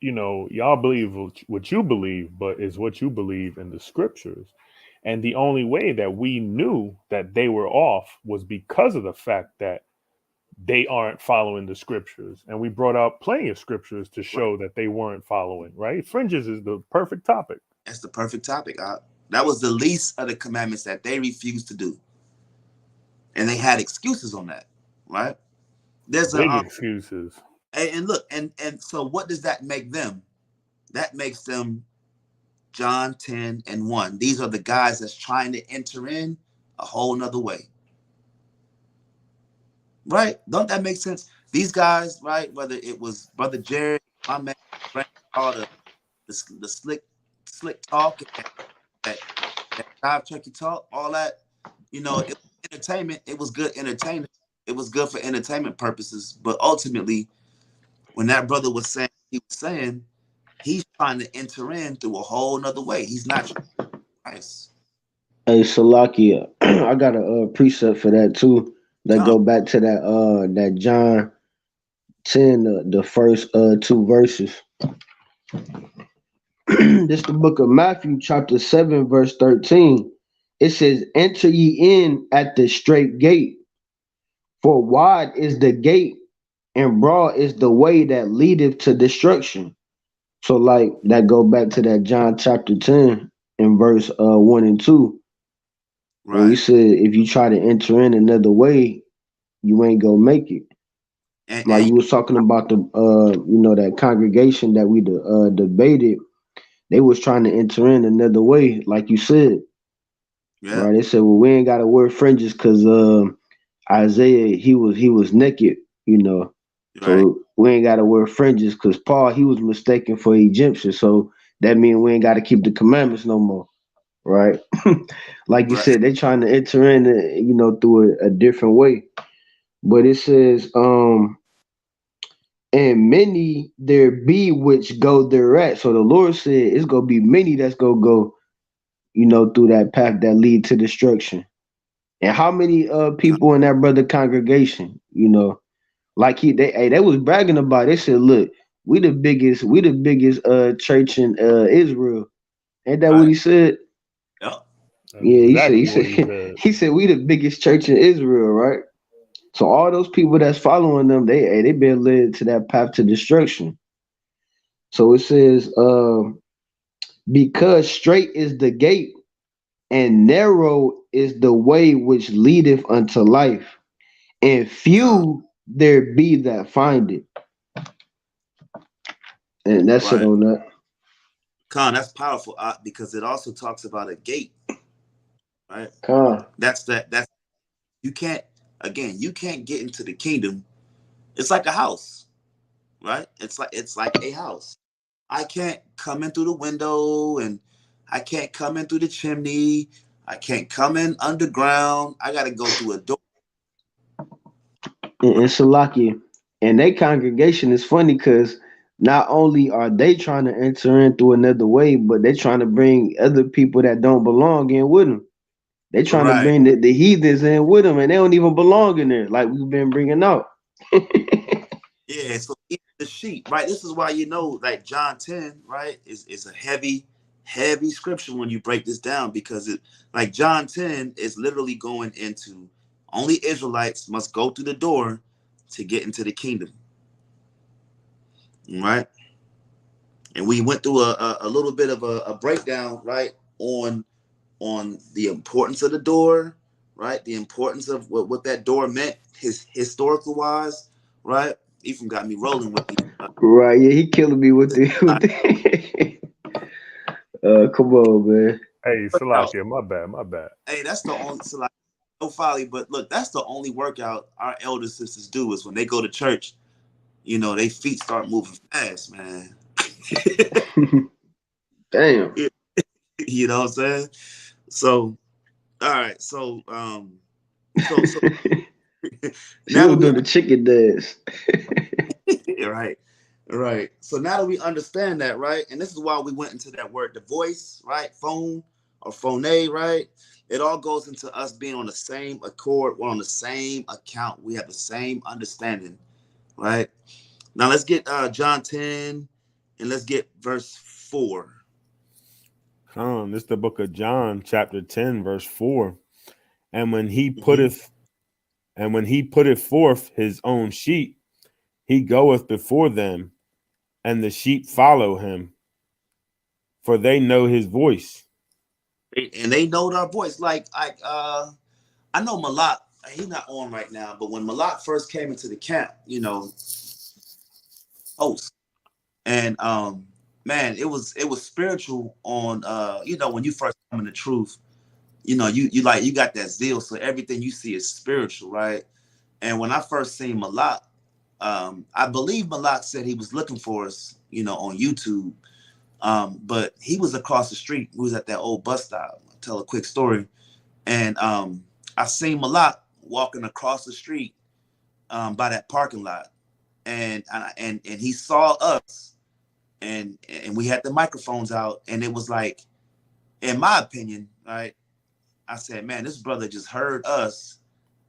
S1: y'all believe what you believe, but is what you believe in the scriptures. And the only way that we knew that they were off was because of the fact that they aren't following the scriptures. And we brought out plenty of scriptures to show that they weren't following, right? Fringes is the perfect topic.
S2: That's the perfect topic. That was the least of the commandments that they refused to do. And they had excuses on that, right? There's
S1: Big excuses.
S2: And look, and so what does that make them? That makes them John 10:1. These are the guys that's trying to enter in a whole nother way. Right? Don't that make sense? These guys, right? Whether it was Brother Jared, my man, all the slick talk, that dive turkey talk, all that, it was entertainment. It was good entertainment. It was good for entertainment purposes. But ultimately, when that brother was saying, he's trying to enter in through a whole nother way. He's not nice.
S3: Hey, Salakia, I got a precept for that too. That go back to that John 10, the first 2 verses. This is the book of Matthew, chapter 7, verse 13. It says, "Enter ye in at the straight gate, for wide is the gate, and broad is the way that leadeth to destruction." So, like, that go back to that John chapter 10 and verse 1 and 2. Right. When we said if you try to enter in another way, you ain't gonna make it. And you was talking about the that congregation that we debated. They was trying to enter in another way, like you said. Yeah. Right. They said, well, we ain't gotta wear fringes because Isaiah he was naked, Right. So we ain't gotta wear fringes because Paul he was mistaken for Egyptian. So that means we ain't gotta keep the commandments no more. Right. Like you said, they trying to enter in through a different way. But it says, and many there be which go thereat. So the Lord said it's gonna be many that's gonna go, through that path that lead to destruction. And how many people in that brother congregation, like they was bragging about it. They said, look, we the biggest church in Israel. Ain't that what he said?
S2: Yeah.
S3: Yeah, he said we the biggest church in Israel, right? So all those people that's following them, they been led to that path to destruction. So it says, because straight is the gate and narrow is the way which leadeth unto life, and few there be that find it. And that's it on that.
S2: Khan, that's powerful, because it also talks about a gate, right?
S3: Khan.
S2: That's you can't get into the kingdom. It's like a house, right? It's like a house. I can't come in through the window, and I can't come in through the chimney. I can't come in underground. I got to go through a door.
S3: And Salaki, and their congregation is funny because not only are they trying to enter in through another way, but they're trying to bring other people that don't belong in with them. They're trying to bring the heathens in with them, and they don't even belong in there, like we've been bringing out.
S2: Yeah, so the sheep, right? This is why like John 10, right, is a heavy scripture when you break this down, because it, like John 10 is literally going into only Israelites must go through the door to get into the kingdom, right? And we went through a little bit of a breakdown, right, on the importance of the door, right? The importance of what that door meant, historical wise, right? Ethan got me rolling with me.
S3: Right, yeah, he killing me with the come on, man.
S1: Hey, Salakia, my bad.
S2: Hey, that's the only no folly, but look, that's the only workout our elder sisters do is when they go to church, their feet start moving fast, man.
S3: Damn.
S2: You know what I'm saying? So, all right. So
S3: now we're doing the chicken dance.
S2: Right. So now that we understand that, right, and this is why we went into that word, the voice, right, phone or phone, right? It all goes into us being on the same accord. We're on the same account. We have the same understanding, right? Now let's get John 10 and let's get verse 4.
S4: This is the book of John, chapter 10, verse 4. And when he putteth forth his own sheep, he goeth before them, and the sheep follow him, for they know his voice.
S2: And they know our voice. Like I know Malak, he's not on right now, but when Malak first came into the camp, you know, host. And man, it was spiritual on you know, when you first come in the truth, you know, you like you got that zeal, so everything you see is spiritual, right? And when I first seen Malak, I believe Malak said he was looking for us, you know, on YouTube. But he was across the street. We was at that old bus stop. I'll tell a quick story. And I seen Malak walking across the street by that parking lot. And he saw us, and we had the microphones out, and it was like, in my opinion, right? I said, man, this brother just heard us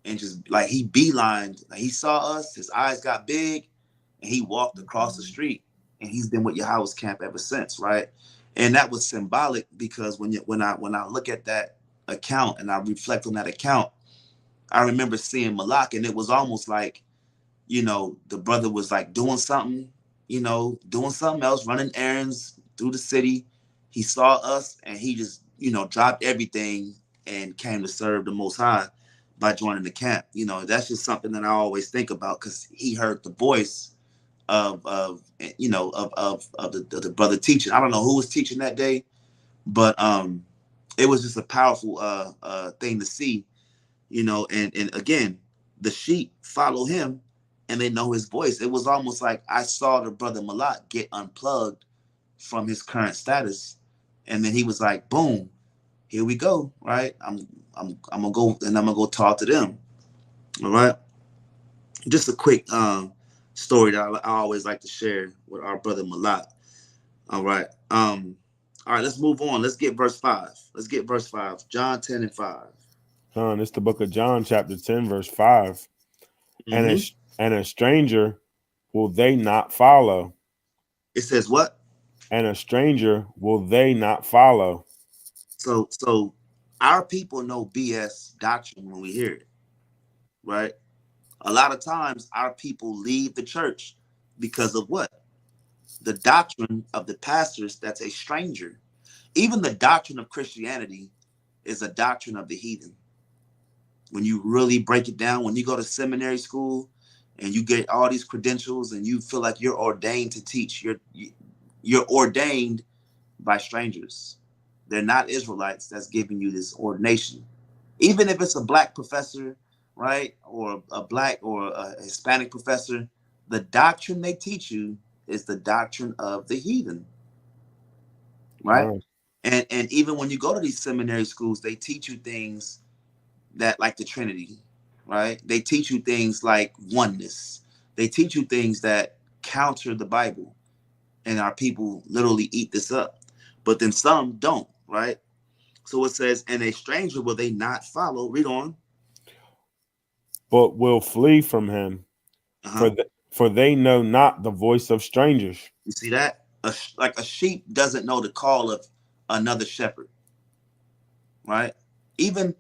S2: and just like he beelined. Like, he saw us, his eyes got big, and he walked across the street. And he's been with YAHAWAH'S camp ever since, right? And that was symbolic because when I look at that account and I reflect on that account, I remember seeing Malak, and it was almost like, you know, the brother was like doing something, you know, doing something else, running errands through the city. He saw us and he just, you know, dropped everything and came to serve the Most High by joining the camp. You know, that's just something that I always think about because he heard the voice of you know of the brother teaching. I don't know who was teaching that day, but it was just a powerful thing to see, you know, and again, the sheep follow him and they know his voice. It was almost like I saw the brother Malak get unplugged from his current status, and then he was like, boom, here we go, right? I'm gonna go and I'm gonna go talk to them. All right. Just a quick story that I always like to share with our brother Malak. All right. All right, let's move on. Let's get verse 5. Let's get verse 5. John 10 and 5.
S4: It's the book of John, chapter 10, verse 5. And a stranger will they not follow.
S2: It says what?
S4: And a stranger will they not follow.
S2: So our people know BS doctrine when we hear it, right? A lot of times our people leave the church because of what? The doctrine of the pastors that's a stranger. Even the doctrine of Christianity is a doctrine of the heathen. When you really break it down, when you go to seminary school and you get all these credentials and you feel like you're ordained to teach, you're ordained by strangers. They're not Israelites that's giving you this ordination. Even if it's a black professor, right, or a black or a Hispanic professor, the doctrine they teach you is the doctrine of the heathen, right? And even when you go to these seminary schools, they teach you things that like the Trinity, right? They teach you things like oneness. They teach you things that counter the Bible, and our people literally eat this up. But then some don't, right? So it says, and a stranger will they not follow. Read on.
S4: But will flee from him, for they know not the voice of strangers.
S2: You see that? Like a sheep doesn't know the call of another shepherd, right? Even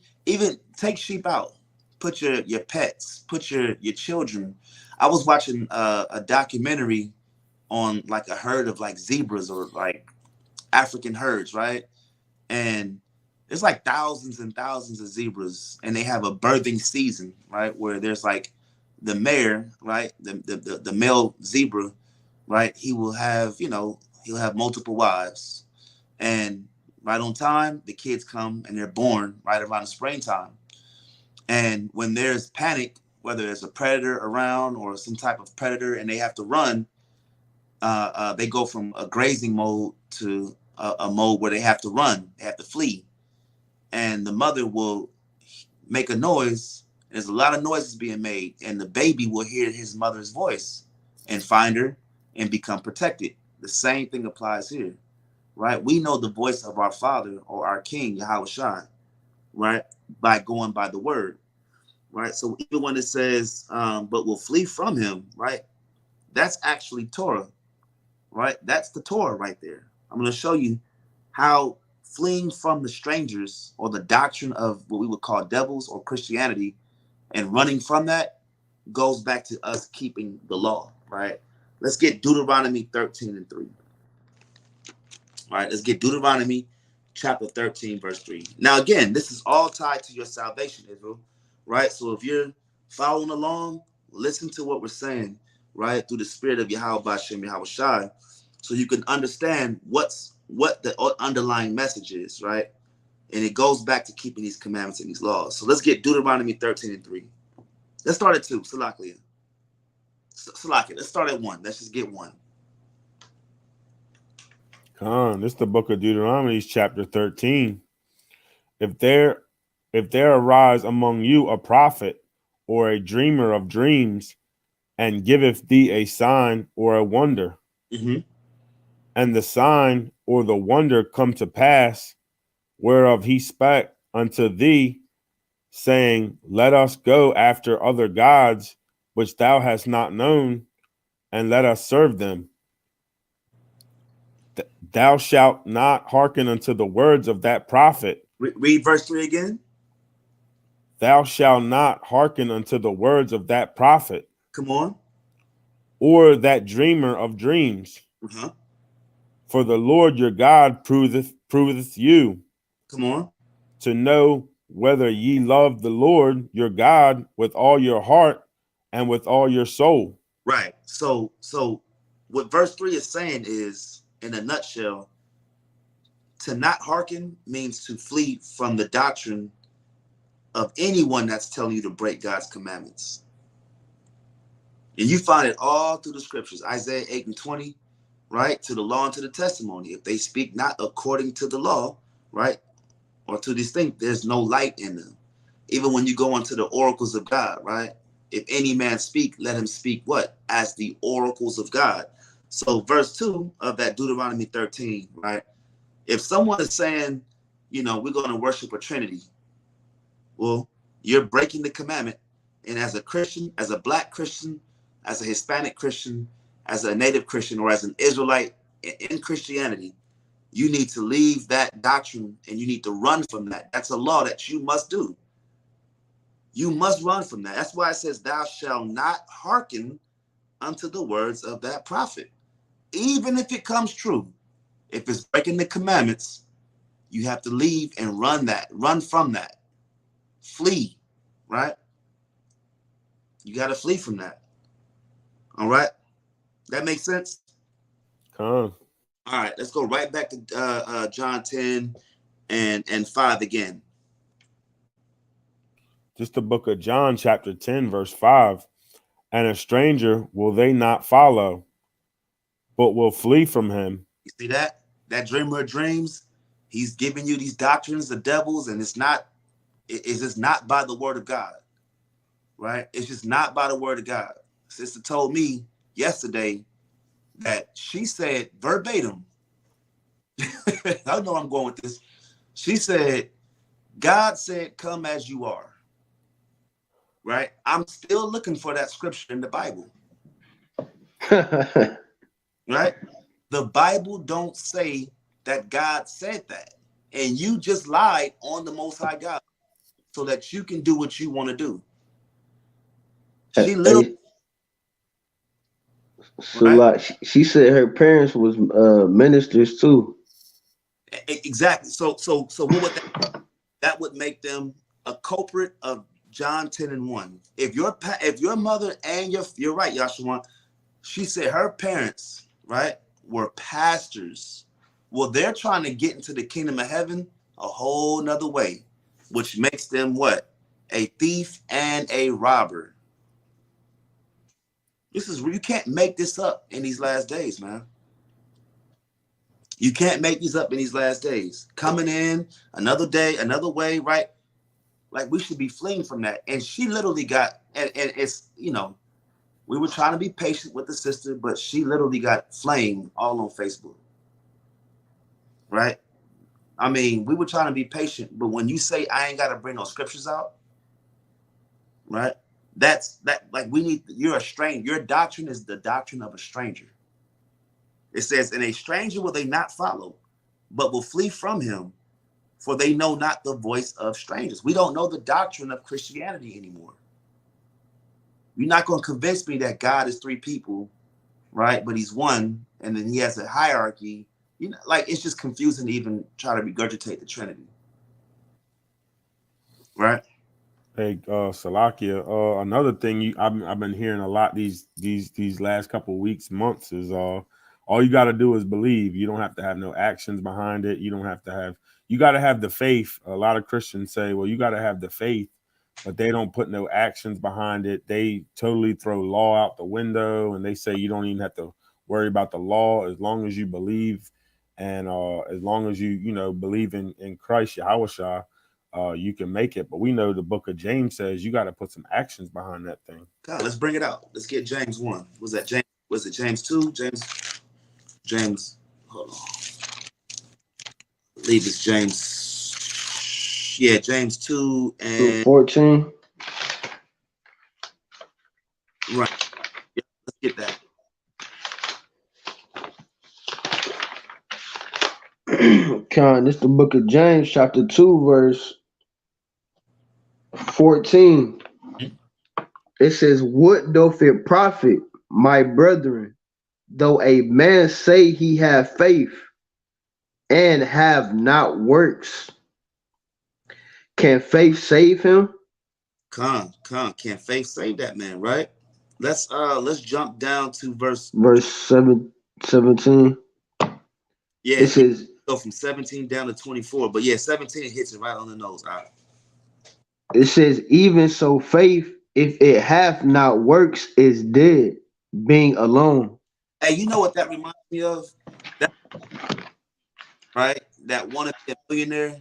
S2: take sheep out. Put your pets, put your children. I was watching a documentary on like a herd of like zebras or like African herds, right? And there's like thousands and thousands of zebras, and they have a birthing season, right? Where there's like the mare, right? The male zebra, right? He will have, you know, he'll have multiple wives. And right on time, the kids come and they're born right around the springtime. And when there's panic, whether there's a predator around or some type of predator and they have to run, they go from a grazing mode to a mode where they have to run, they have to flee. And the mother will make a noise. There's a lot of noises being made, and the baby will hear his mother's voice and find her and become protected. The same thing applies here, right? We know the voice of our Father or our King, Yahawashi, right? By going by the word, right? So even when it says, but will flee from him, right? that's actually Torah, right? That's the Torah right there. I'm going to show you how fleeing from the strangers, or the doctrine of what we would call devils or Christianity, and running from that goes back to us keeping the law, right? Let's get Deuteronomy 13:3. All right, let's get Deuteronomy chapter 13, verse 3. Now, again, this is all tied to your salvation, Israel, right? So if you're following along, listen to what we're saying, right, through the spirit of Yahweh Shem Yahawashi, so you can understand what the underlying message is, right? And it goes back to keeping these commandments and these laws. So let's get Deuteronomy 13:3. Let's start at 2, Salakia. Let's start at 1. Let's just get 1.
S4: This is the book of Deuteronomy, chapter 13. If there arise among you a prophet or a dreamer of dreams, and giveth thee a sign or a wonder, and the sign or the wonder come to pass, whereof he spake unto thee, saying, let us go after other gods which thou hast not known, and let us serve them. Thou shalt not hearken unto the words of that prophet.
S2: Read verse 3 again.
S4: Thou shalt not hearken unto the words of that prophet.
S2: Come on.
S4: Or that dreamer of dreams. For the Lord your God proveth you.
S2: Come on.
S4: To know whether ye love the Lord your God with all your heart and with all your soul.
S2: Right. So what verse 3 is saying is, in a nutshell, to not hearken means to flee from the doctrine of anyone that's telling you to break God's commandments. And you find it all through the scriptures, Isaiah 8:20, right? To the law and to the testimony. If they speak not according to the law, right, or to these things, there's no light in them. Even when you go into the oracles of God, right? If any man speak, let him speak what? As the oracles of God. So verse 2 of that Deuteronomy 13, right? If someone is saying, we're going to worship a Trinity, well, you're breaking the commandment. And as a Christian, as a Black Christian, as a Hispanic Christian, as a Native Christian, or as an Israelite in Christianity, you need to leave that doctrine and you need to run from that. That's a law that you must do. You must run from that. That's why it says, thou shalt not hearken unto the words of that prophet. Even if it comes true, if it's breaking the commandments, you have to leave and run from that. Flee, right? You got to flee from that. All right? That makes sense? All right, let's go right back to John 10 and 5 again.
S4: Just the book of John, chapter 10, verse 5. And a stranger will they not follow, but will flee from him.
S2: You see that? That dreamer of dreams, he's giving you these doctrines, the devils, and it's just not by the word of God, right? It's just not by the word of God. Sister told me yesterday that she said verbatim, I know I'm going with this. She said, God said, come as you are. Right? I'm still looking for that scripture in the Bible. Right? The Bible don't say that God said that. And you just lied on the Most High God so that you can do what you want to do. She literally...
S3: So right? Like she said her parents was ministers too.
S2: Exactly. So what would that would make them a culprit of John 10 and 1. If your mother and you're right, Yahshua, she said her parents, right, were pastors. Well, they're trying to get into the kingdom of heaven a whole nother way, which makes them what? A thief and a robber. You can't make this up in these last days, man. You can't make these up in these last days. Coming in another day, another way, right? Like, we should be fleeing from that. And she literally got, and it's, we were trying to be patient with the sister, but she literally got flamed all on Facebook. Right? I mean, we were trying to be patient, but when you say I ain't got to bring no scriptures out, right? Like we need, you're a stranger. Your doctrine is the doctrine of a stranger. It says, and a stranger will they not follow, but will flee from him, for they know not the voice of strangers. We don't know the doctrine of Christianity anymore. You're not going to convince me that God is three people, right? But he's one, and then he has a hierarchy. You know, like, it's just confusing to even try to regurgitate the Trinity, right?
S4: Hey, Salakia. Another thing I've been hearing a lot these last couple of weeks, months is all you got to do is believe. You don't have to have no actions behind it. You don't have to have. You got to have the faith. A lot of Christians say, well, you got to have the faith, but they don't put no actions behind it. They totally throw law out the window, and they say you don't even have to worry about the law as long as you believe, and as long as you believe in Christ Yahawashi. You can make it, but we know the book of James says you got to put some actions behind that thing.
S2: God, let's bring it out. Let's get James 1. Was that James? Was it James 2? James. Hold on. I believe it's James. Yeah, James 2 and
S3: 14.
S2: Right. Yeah, let's get that.
S3: Con, this is the book of James, chapter 2, verse 14. It says, what doth it profit, my brethren, though a man say he have faith and have not works? Can faith save him?
S2: Can faith save that man, right? Let's jump down to verse
S3: 17.
S2: Yeah,
S3: it says,
S2: go from 17 down to 24. But yeah, 17 hits it right on the nose. All right.
S3: It says, even so faith, if it hath not works, is dead, being alone.
S2: Hey, you know what that reminds me of? Right? That one of the millionaire,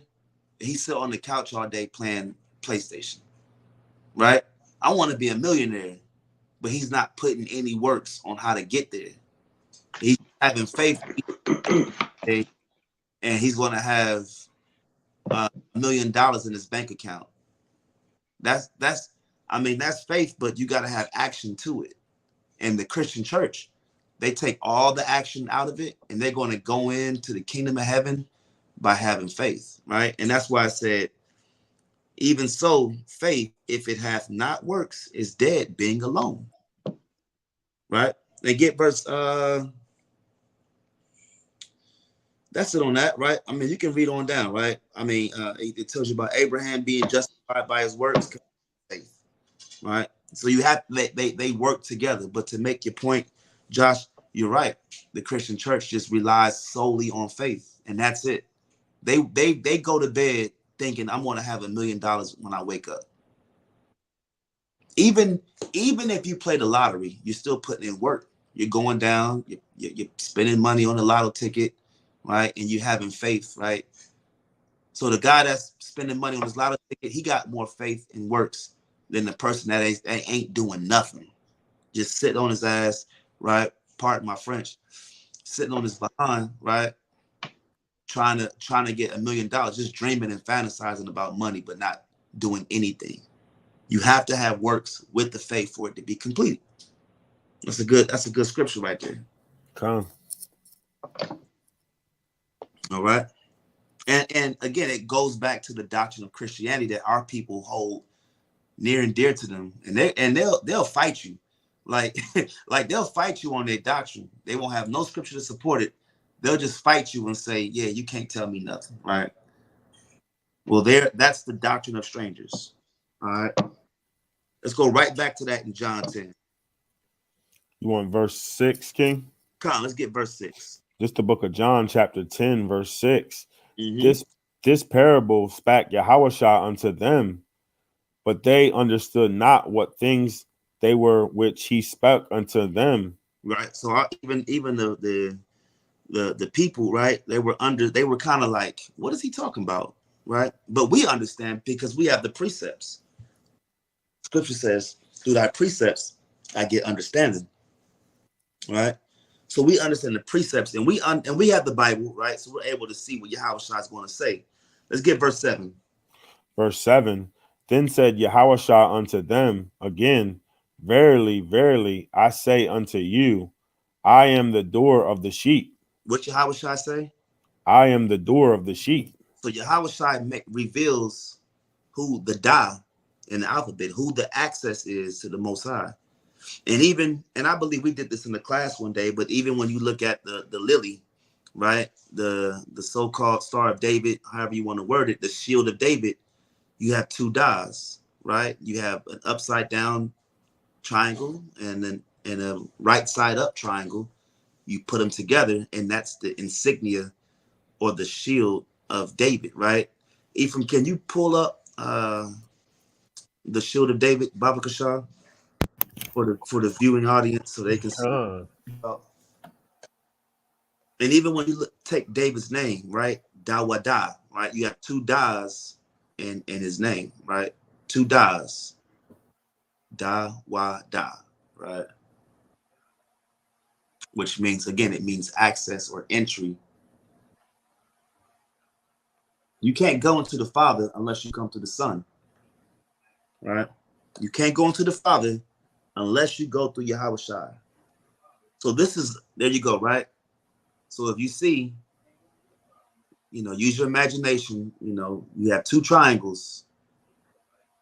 S2: he sit on the couch all day playing PlayStation. Right? I want to be a millionaire, but he's not putting any works on how to get there. He's having faith, and he's going to have $1 million in his bank account. That's faith, but you got to have action to it. And the Christian church, they take all the action out of it, and they're going to go into the kingdom of heaven by having faith, right? And that's why I said, even so, faith, if it hath not works, is dead, being alone, right? They get verse, that's it on that, right? I mean, you can read on down, right? I mean, it tells you about Abraham being justified by his works, faith, right? So you have, they work together. But to make your point, Josh, you're right. The Christian church just relies solely on faith, and that's it. They go to bed thinking, I'm going to have $1 million when I wake up. Even if you play the lottery, you're still putting in work. You're going down, you're spending money on the lotto ticket, right? And you having faith, right? So the guy that's spending money on his lotto ticket, he got more faith and works than the person that ain't doing nothing, just sitting on his ass, right? Pardon my French, sitting on his behind, right? Trying to get $1 million, just dreaming and fantasizing about money, but not doing anything. You have to have works with the faith for it to be completed. That's a good scripture right there.
S4: Come.
S2: All right. And again, it goes back to the doctrine of Christianity that our people hold near and dear to them, and they'll fight you, like they'll fight you on their doctrine. They won't have no scripture to support it. They'll just fight you and say, yeah, you can't tell me nothing, right? Well, that's the doctrine of strangers. All right. Let's go right back to that in John 10.
S4: You want verse 6, King?
S2: Come on, let's get verse 6.
S4: This the book of John, chapter 10, verse 6.
S2: Mm-hmm.
S4: This parable spake Yahawashi unto them, but they understood not what things they were which he spoke unto them.
S2: Right. So even the people, right? They were kind of like, what is he talking about? Right. But we understand because we have the precepts. Scripture says, through thy precepts, I get understanding. Right. So we understand the precepts, and we have the Bible, right? So we're able to see what Yahawashi is going to say. Let's get verse 7.
S4: Verse 7. Then said Yahushua unto them again, Verily, verily, I say unto you, I am the door of the sheep.
S2: What Yahawashi say?
S4: I am the door of the sheep.
S2: So Yahawashi reveals who the Da in the alphabet, who the access is to the Most High. And I believe we did this in the class one day, but even when you look at the lily, right, the so-called Star of David, however you want to word it, the Shield of David, you have two Das, right? You have an upside down triangle and then a right side up triangle. You put them together, and that's the insignia or the shield of David, right? Ephraim, can you pull up the Shield of David, Baba Kashar, for the viewing audience so they can see? And even when you take David's name, right? Dawada, right? You have two Das in his name, right? Two Das. Dawada, right? Which means, again, it means access or entry. You can't go into the Father unless you come to the Son, right? You can't go into the Father unless you go through Yahawashi. So this is, there you go, right? So if you see, use your imagination, you have two triangles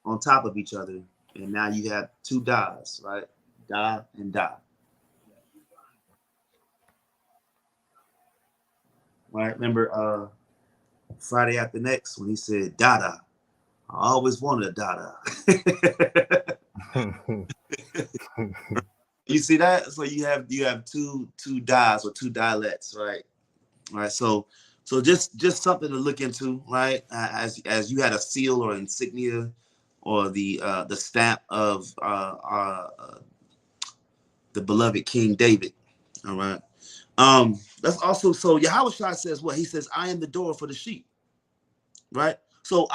S2: on top of each other, and now you have two Das, right? Da and Da. Right? Remember Friday After Next when he said Dada. I always wanted a Dada. You see that? So you have two Das or two dialects, right? Right. So just something to look into, right? As you had a seal or insignia or the stamp of the beloved King David. All right. That's also, so Yahawashi says what? He says, I am the door for the sheep. Right? So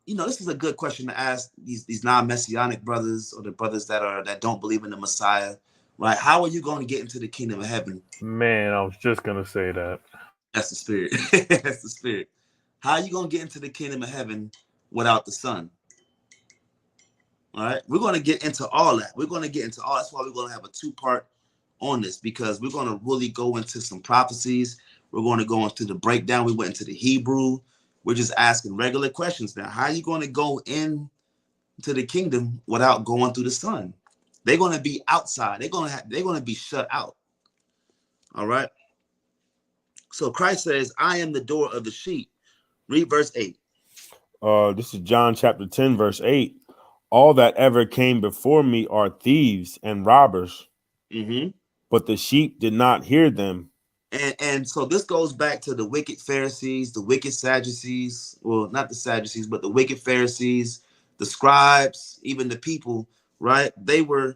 S2: this is a good question to ask these non-messianic brothers or the brothers that don't believe in the Messiah, right? How are you going to get into the kingdom of heaven?
S1: Man, I was just gonna say that.
S2: That's the spirit. That's the spirit. How are you going to get into the kingdom of heaven without the Son? All right. We're going to get into all that. That's why we're going to have a two-part on this, because we're going to really go into some prophecies. We're going to go into the breakdown. We went into the Hebrew. We're just asking regular questions now. How are you going to go into the kingdom without going through the Son? They're going to be outside. They're going to be shut out. All right. So Christ says, I am the door of the sheep. Read verse 8.
S4: This is John chapter 10, verse 8. All that ever came before me are thieves and robbers, but the sheep did not hear them.
S2: And so this goes back to the wicked Pharisees, the wicked Sadducees, well, not the Sadducees, but the wicked Pharisees, the scribes, even the people, right? They were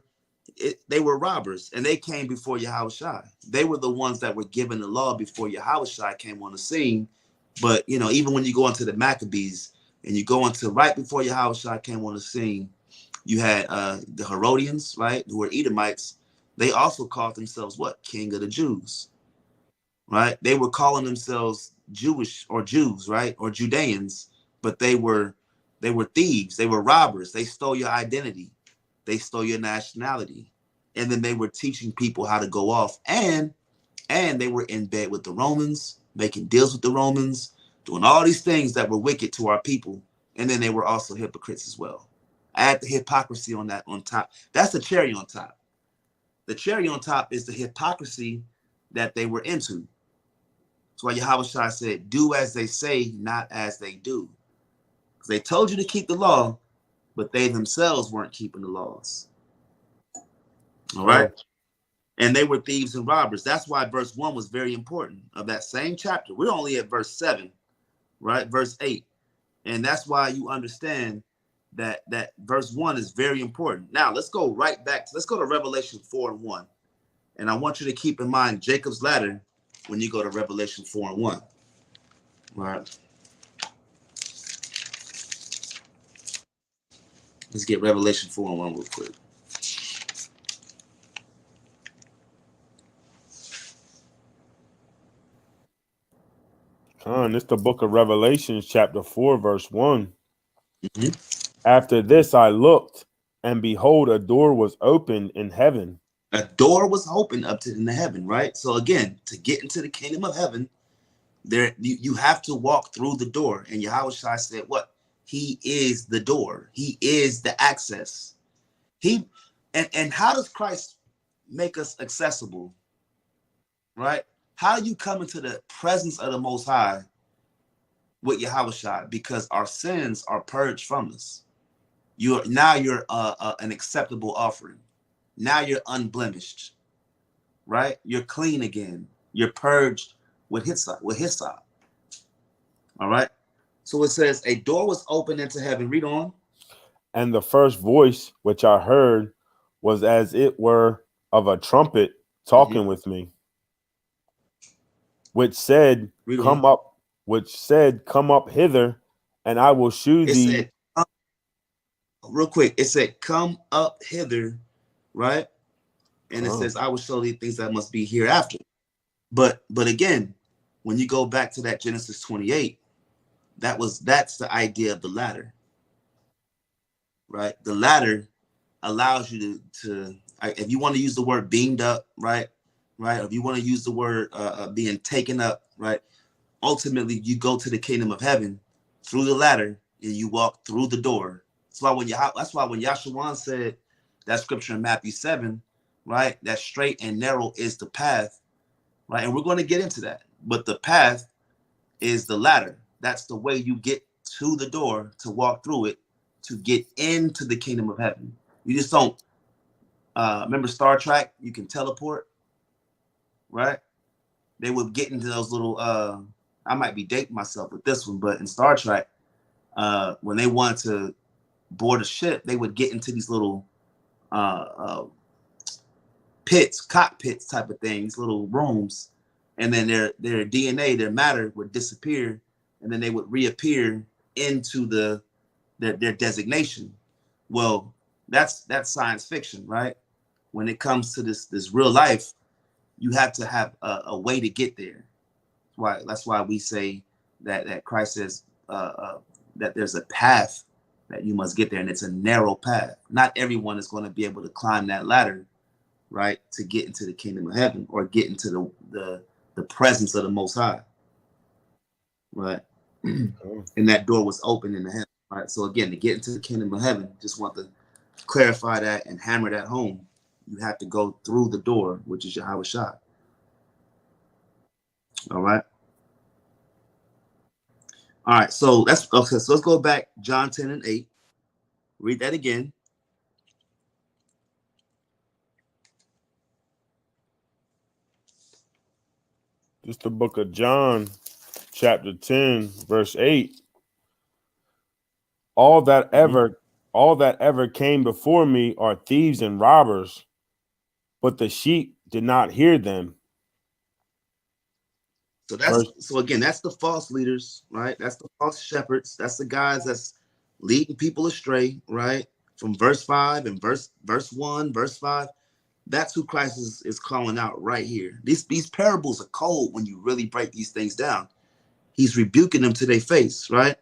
S2: robbers, and they came before Yahawashi. They were the ones that were given the law before Yahawashi came on the scene. But, even when you go into the Maccabees and you go into right before Yahawashi came on the scene, you had the Herodians, right, who were Edomites. They also called themselves what? King of the Jews. Right? They were calling themselves Jewish or Jews, right? Or Judeans, but they were thieves. They were robbers. They stole your identity. They stole your nationality. And then they were teaching people how to go off. And they were in bed with the Romans, making deals with the Romans, doing all these things that were wicked to our people. And then they were also hypocrites as well. Add the hypocrisy on top. That's the cherry on top. The cherry on top is the hypocrisy that they were into. That's why Yahawashi said, do as they say, not as they do. Because they told you to keep the law, but they themselves weren't keeping the laws. All right? And they were thieves and robbers. That's why verse 1 was very important of that same chapter. We're only at verse 7, right? Verse 8. And that's why you understand that verse 1 is very important. Now, let's go right back. Let's go to Revelation 4:1. And I want you to keep in mind Jacob's ladder when you go to Revelation 4:1. All right. Let's get Revelation 4:1 real quick.
S4: It's the book of Revelations, chapter 4, verse 1. After this I looked, and behold, a door was opened in heaven.
S2: A door was opened up to in the heaven, right? So again, to get into the kingdom of heaven, there you have to walk through the door. And Yahawashi said, what? He is the door. He is the access. And how does Christ make us accessible? Right? How do you come into the presence of the Most High with Yahawashi? Because our sins are purged from us. You're an acceptable offering. Now you're unblemished, right? You're clean again. You're purged with hyssop. All right. So it says a door was opened into heaven. Read on.
S4: And the first voice which I heard was as it were of a trumpet talking with me, which said, "Come up," "Come up hither, and I will shew thee."
S2: Real quick, it said, "Come up hither," right? And it says, "I will show thee things that must be hereafter." But again, when you go back to that Genesis 28, that's the idea of the ladder, right? The ladder allows you to if you want to use the word beamed up, right? If you want to use the word being taken up, right? Ultimately, you go to the kingdom of heaven through the ladder and you walk through the door. That's why when Yahshua said that scripture in Matthew 7, right? That straight and narrow is the path, right? And we're going to get into that. But the path is the ladder. That's the way you get to the door, to walk through it, to get into the kingdom of heaven. You just don't remember Star Trek, you can teleport, right? They would get into those little I might be dating myself with this one, but in Star Trek, when they wanted to board a ship, they would get into these little cockpits type of things, little rooms, and then their DNA, their matter would disappear, and then they would reappear into their designation. Well, that's science fiction, right? When it comes to this real life, you have to have a way to get there. That's why we say that Christ says that there's a path that you must get there, and it's a narrow path. Not everyone is going to be able to climb that ladder, right, to get into the kingdom of heaven or get into the presence of the Most High, right? And that door was open in the heaven, right? So again, to get into the kingdom of heaven, just want to clarify that and hammer that home. You have to go through the door, which is Yahawashi. All right. All right. So let's go back. John 10 and 8. Read that again.
S4: Just the book of John, chapter 10, verse 8. All that ever came before me are thieves and robbers, but the sheep did not hear them.
S2: So again, that's the false leaders, right? That's the false shepherds. That's the guys that's leading people astray, right? From verse 5 and verse 1, verse 5. That's who Christ is calling out right here. These parables are cold when you really break these things down. He's rebuking them to their face, right?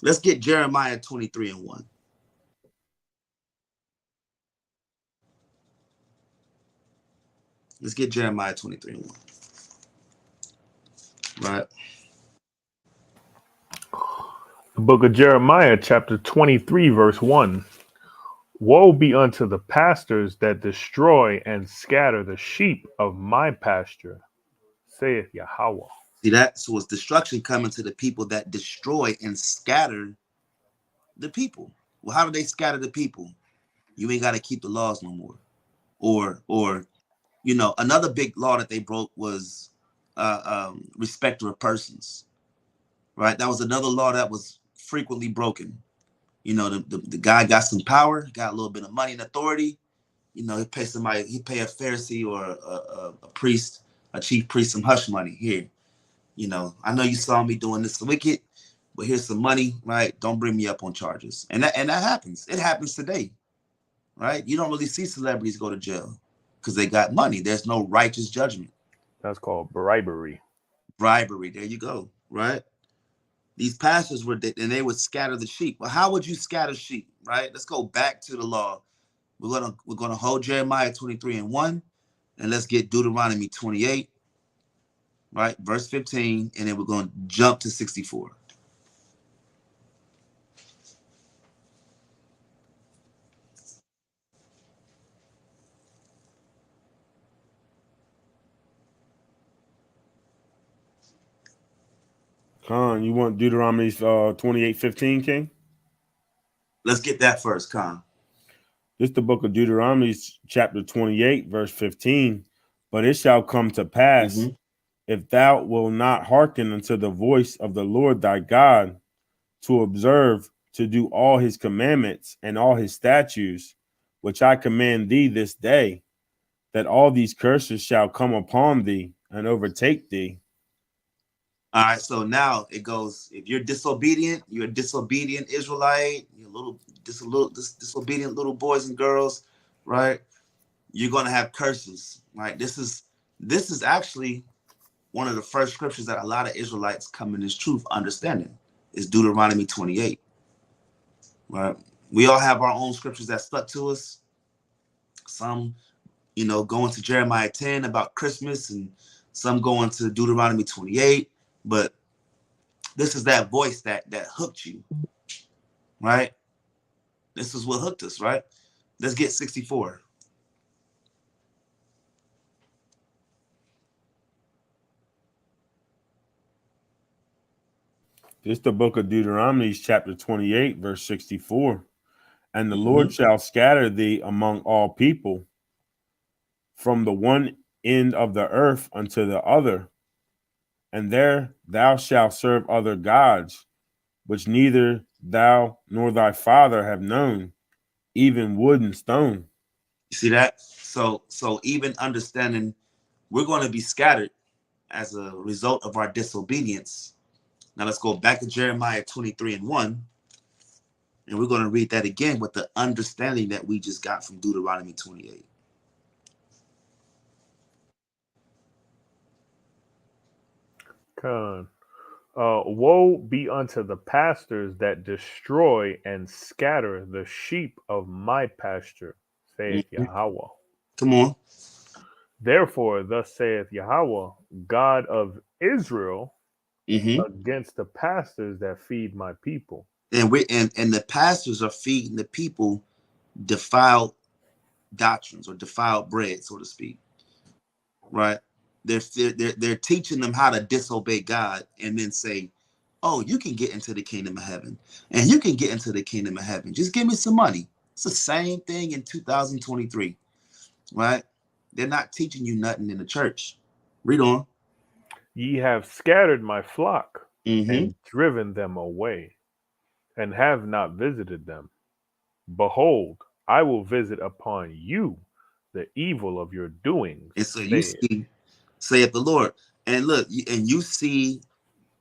S2: Let's get Jeremiah 23 and 1. Let's get Jeremiah 23 and 1. Right.
S1: The book of Jeremiah, chapter 23, verse 1. Woe be unto the pastors that destroy and scatter the sheep of my pasture, saith Yahweh.
S2: See that? So it's destruction coming to the people that destroy and scatter the people. Well, how do they scatter the people? You ain't got to keep the laws no more. Or another big law that they broke was respect of persons. Right? That was another law that was frequently broken. The guy got some power, got a little bit of money and authority. He pay a Pharisee or a priest, a chief priest, some hush money. Here, I know you saw me doing this wicked, but here's some money, right? Don't bring me up on charges. And that happens. It happens today, right? You don't really see celebrities go to jail because they got money. There's no righteous judgment.
S1: That's called bribery.
S2: Bribery. There you go, right? these pastors and they would scatter the sheep. Well, how would you scatter sheep, right? Let's go back to the law. We're gonna hold Jeremiah 23:1, and let's get Deuteronomy 28, right, verse 15, and then we're gonna jump to 64.
S4: Khan, you want Deuteronomy 28:15, King?
S2: Let's get that first, Khan.
S4: This is the book of Deuteronomy, chapter 28, verse 15. But it shall come to pass, if thou wilt not hearken unto the voice of the Lord thy God, to observe to do all his commandments and all his statutes, which I command thee this day, that all these curses shall come upon thee and overtake thee.
S2: All right, so now it goes, if you're disobedient, you're a disobedient Israelite, you're disobedient little boys and girls, right? You're gonna have curses, right? This is actually one of the first scriptures that a lot of Israelites come in this truth understanding is Deuteronomy 28. Right? We all have our own scriptures that stuck to us. Some, going to Jeremiah 10 about Christmas, and some going to Deuteronomy 28. But this is that voice that hooked you, right? This is what hooked us, right? Let's get 64.
S4: This is the book of Deuteronomy, chapter 28, verse 64. And the Lord shall scatter thee among all people, from the one end of the earth unto the other, and there thou shalt serve other gods, which neither thou nor thy father have known, even wood and stone.
S2: You see that? So even understanding we're going to be scattered as a result of our disobedience. Now let's go back to Jeremiah 23:1, and we're going to read that again with the understanding that we just got from Deuteronomy 28.
S1: Con. Woe be unto the pastors that destroy and scatter the sheep of my pasture, saith Yahweh.
S2: Come on.
S1: Therefore, thus saith Yahweh, God of Israel, against the pastors that feed my people.
S2: And the pastors are feeding the people defiled doctrines or defiled bread, so to speak. Right? They're teaching them how to disobey God and then say, oh, you can get into the kingdom of heaven, and you can get into the kingdom of heaven. Just give me some money. It's the same thing in 2023, right? They're not teaching you nothing in the church. Read on.
S1: Ye have scattered my flock and driven them away, and have not visited them. Behold, I will visit upon you the evil of your doings.
S2: And so you see, saith the Lord. And look, and you see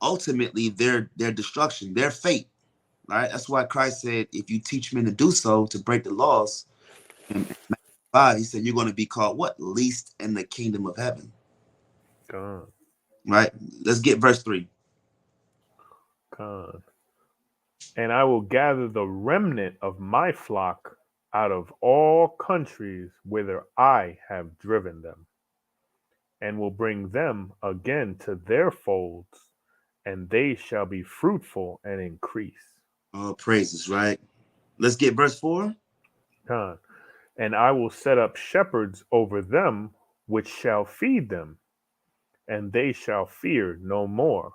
S2: ultimately their destruction, their fate. Right? That's why Christ said, if you teach men to do so, to break the laws, and he said, you're going to be called what? Least in the kingdom of heaven.
S1: God.
S2: Right? Let's get verse 3.
S1: God. And I will gather the remnant of my flock out of all countries whither I have driven them, and will bring them again to their folds, and they shall be fruitful and increase.
S2: All praises, right? Let's get verse 4.
S1: God. And I will set up shepherds over them, which shall feed them, and they shall fear no more,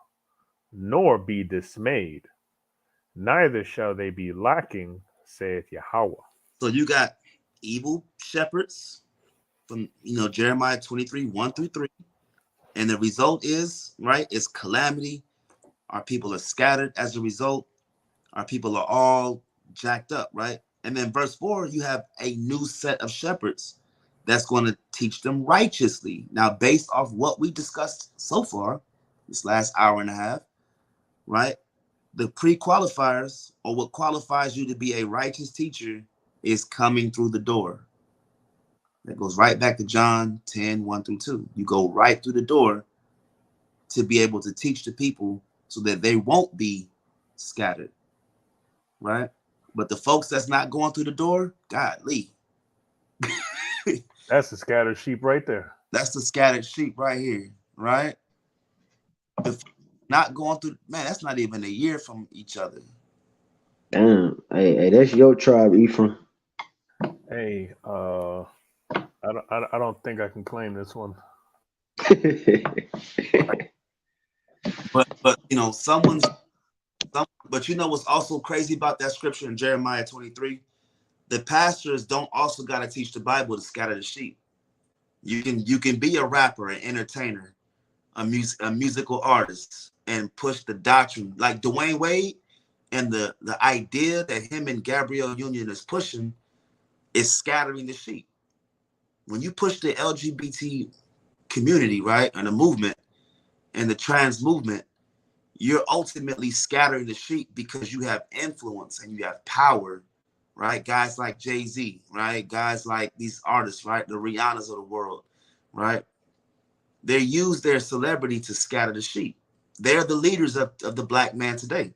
S1: nor be dismayed, neither shall they be lacking, saith Yahweh.
S2: So you got evil shepherds from Jeremiah 23:1-3, and the result is, right, it's calamity. Our people are scattered as a result. Our people are all jacked up, right? And then verse 4, you have a new set of shepherds that's going to teach them righteously. Now, based off what we discussed so far, this last hour and a half, right? The pre-qualifiers, or what qualifies you to be a righteous teacher, is coming through the door. That goes right back to John 10:1-2. You go right through the door to be able to teach the people so that they won't be scattered, right? But the folks that's not going through the door, godly.
S1: That's the scattered sheep right there.
S2: That's the scattered sheep right here, right? The not going through, man, that's not even a year from each other.
S3: Damn. Hey, that's your tribe, Ephraim.
S1: Hey, I don't think I can claim this one.
S2: But you know, but you know what's also crazy about that scripture in Jeremiah 23? The pastors don't also got to teach the Bible to scatter the sheep. You can be a rapper, an entertainer, a musical artist, and push the doctrine like Dwayne Wade, and the idea that him and Gabrielle Union is pushing is scattering the sheep. When you push the LGBT community, right, and the movement and the trans movement, you're ultimately scattering the sheep because you have influence and you have power, right? Guys like Jay-Z, right? Guys like these artists, right? The Rihannas of the world, right? They use their celebrity to scatter the sheep. They're the leaders of the black man today,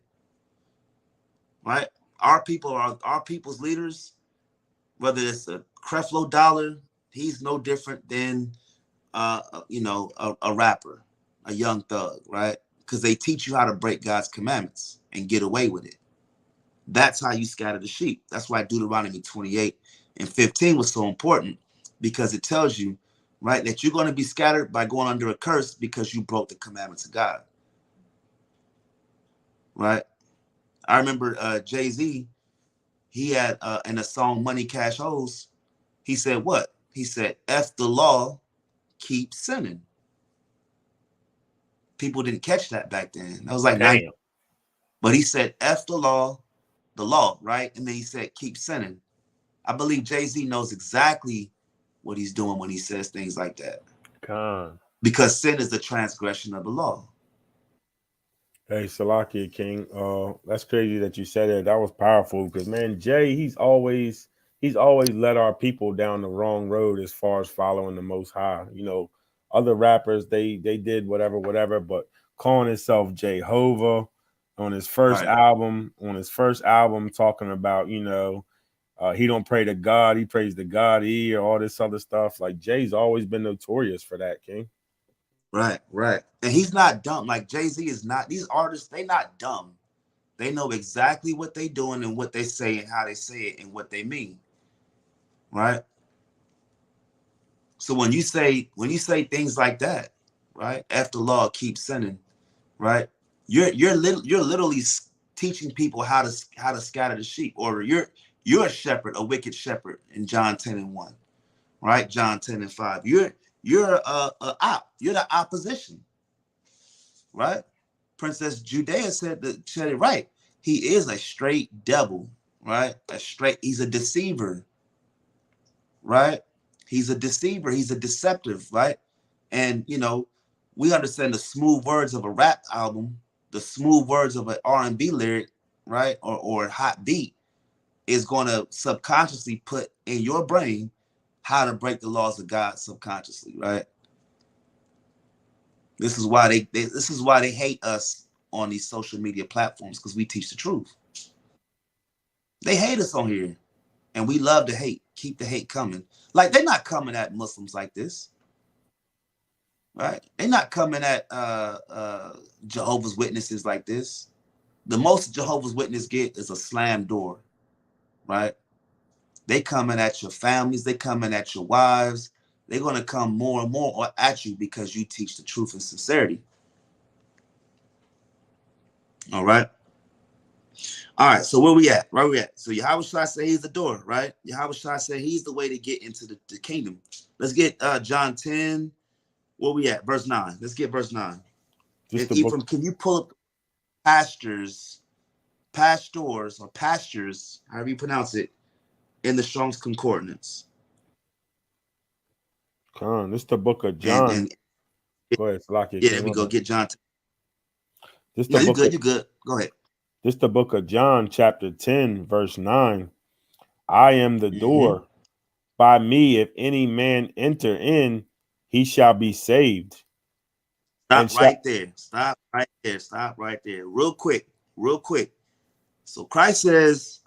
S2: right? Our people are our people's leaders, whether it's a Creflo Dollar, he's no different than, you know, a rapper, a young thug, right? Because they teach you how to break God's commandments and get away with it. That's how you scatter the sheep. That's why Deuteronomy 28:15 was so important, because it tells you, right, that you're going to be scattered by going under a curse because you broke the commandments of God, right? I remember Jay-Z, he had in a song Money Cash Hoes, he said what? He said, F the law, keep sinning. People didn't catch that back then. That was like 90. But he said, F the law, right? And then he said, keep sinning. I believe Jay-Z knows exactly what he's doing when he says things like that.
S1: God.
S2: Because sin is the transgression of the law.
S4: Hey, Salakia King, that's crazy that you said it. That was powerful because, man, Jay, he's always led our people down the wrong road as far as following the Most High. You know, other rappers, they did whatever, but calling himself Jehovah on his first album, talking about, you know, he don't pray to God, he prays to God, or all this other stuff. Like, Jay's always been notorious for that, King.
S2: Right. And he's not dumb. Like Jay-Z is not, these artists, they not dumb. They know exactly what they doing and what they say and how they say it and what they mean. Right. So when you say things like that, right, F the law, keep sinning, right, you're literally teaching people how to scatter the sheep, or you're a shepherd, a wicked shepherd in John 10:1, right? John 10:5. You're a op. You're the opposition, right? Princess Judea said it right. He is a straight devil, right? He's a deceiver, right? He's a deceiver. He's a deceptive, right? And, you know, we understand the smooth words of a rap album, the smooth words of an R&B lyric, right? Or a hot beat is going to subconsciously put in your brain how to break the laws of God subconsciously, right? This is why they hate us on these social media platforms, because we teach the truth. They hate us on here, and we love to hate. Keep the hate coming. Like, they're not coming at Muslims like this, right? They're not coming at Jehovah's Witnesses like this. The most Jehovah's Witness get is a slam door, right? They coming at your families. They coming at your wives. They're going to come more and more at you because you teach the truth and sincerity. All right. So where we at? So Yahawashi say he's the door, right? Yahawashi say he's the way to get into the kingdom. Let's get John 10. Where we at? Verse 9. Let's get verse 9. Ephraim, can you pull up pastors, or pastures, however you pronounce it, in the Strong's Concordance?
S4: This is the book of John.
S2: And
S4: go ahead, Salakia.
S2: Yeah, there we go. Get John 10.
S4: You're
S2: good. Go ahead.
S4: This is the book of John, chapter 10, verse 9. I am the door. By me, if any man enter in, he shall be saved.
S2: Stop right there. Real quick. real quick. So Christ says,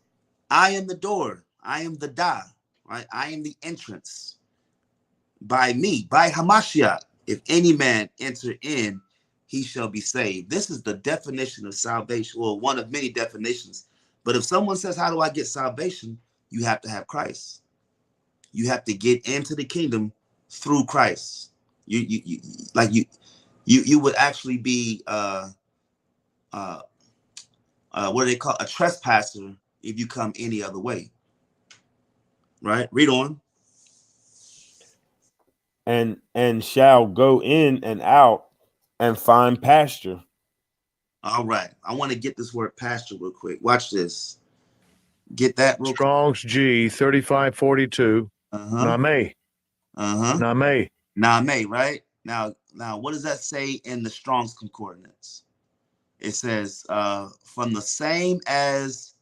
S2: I am the door. I am the da, right? I am the entrance. By me, by Hamashiach, if any man enter in, he shall be saved. This is the definition of salvation, well, one of many definitions. But if someone says, how do I get salvation? You have to have Christ. You have to get into the kingdom through Christ. You would actually be what do they call a trespasser if you come any other way. Right? Read on.
S4: And shall go in and out and find pasture.
S2: All right. I want to get this word pasture real quick. Watch this. Get that real
S5: Strong's G 3542.
S2: quick. Uh-huh.
S5: Name.
S2: Uh-huh.
S5: Name.
S2: Name, right? Now, what does that say in the Strong's Concordance? It says from the same as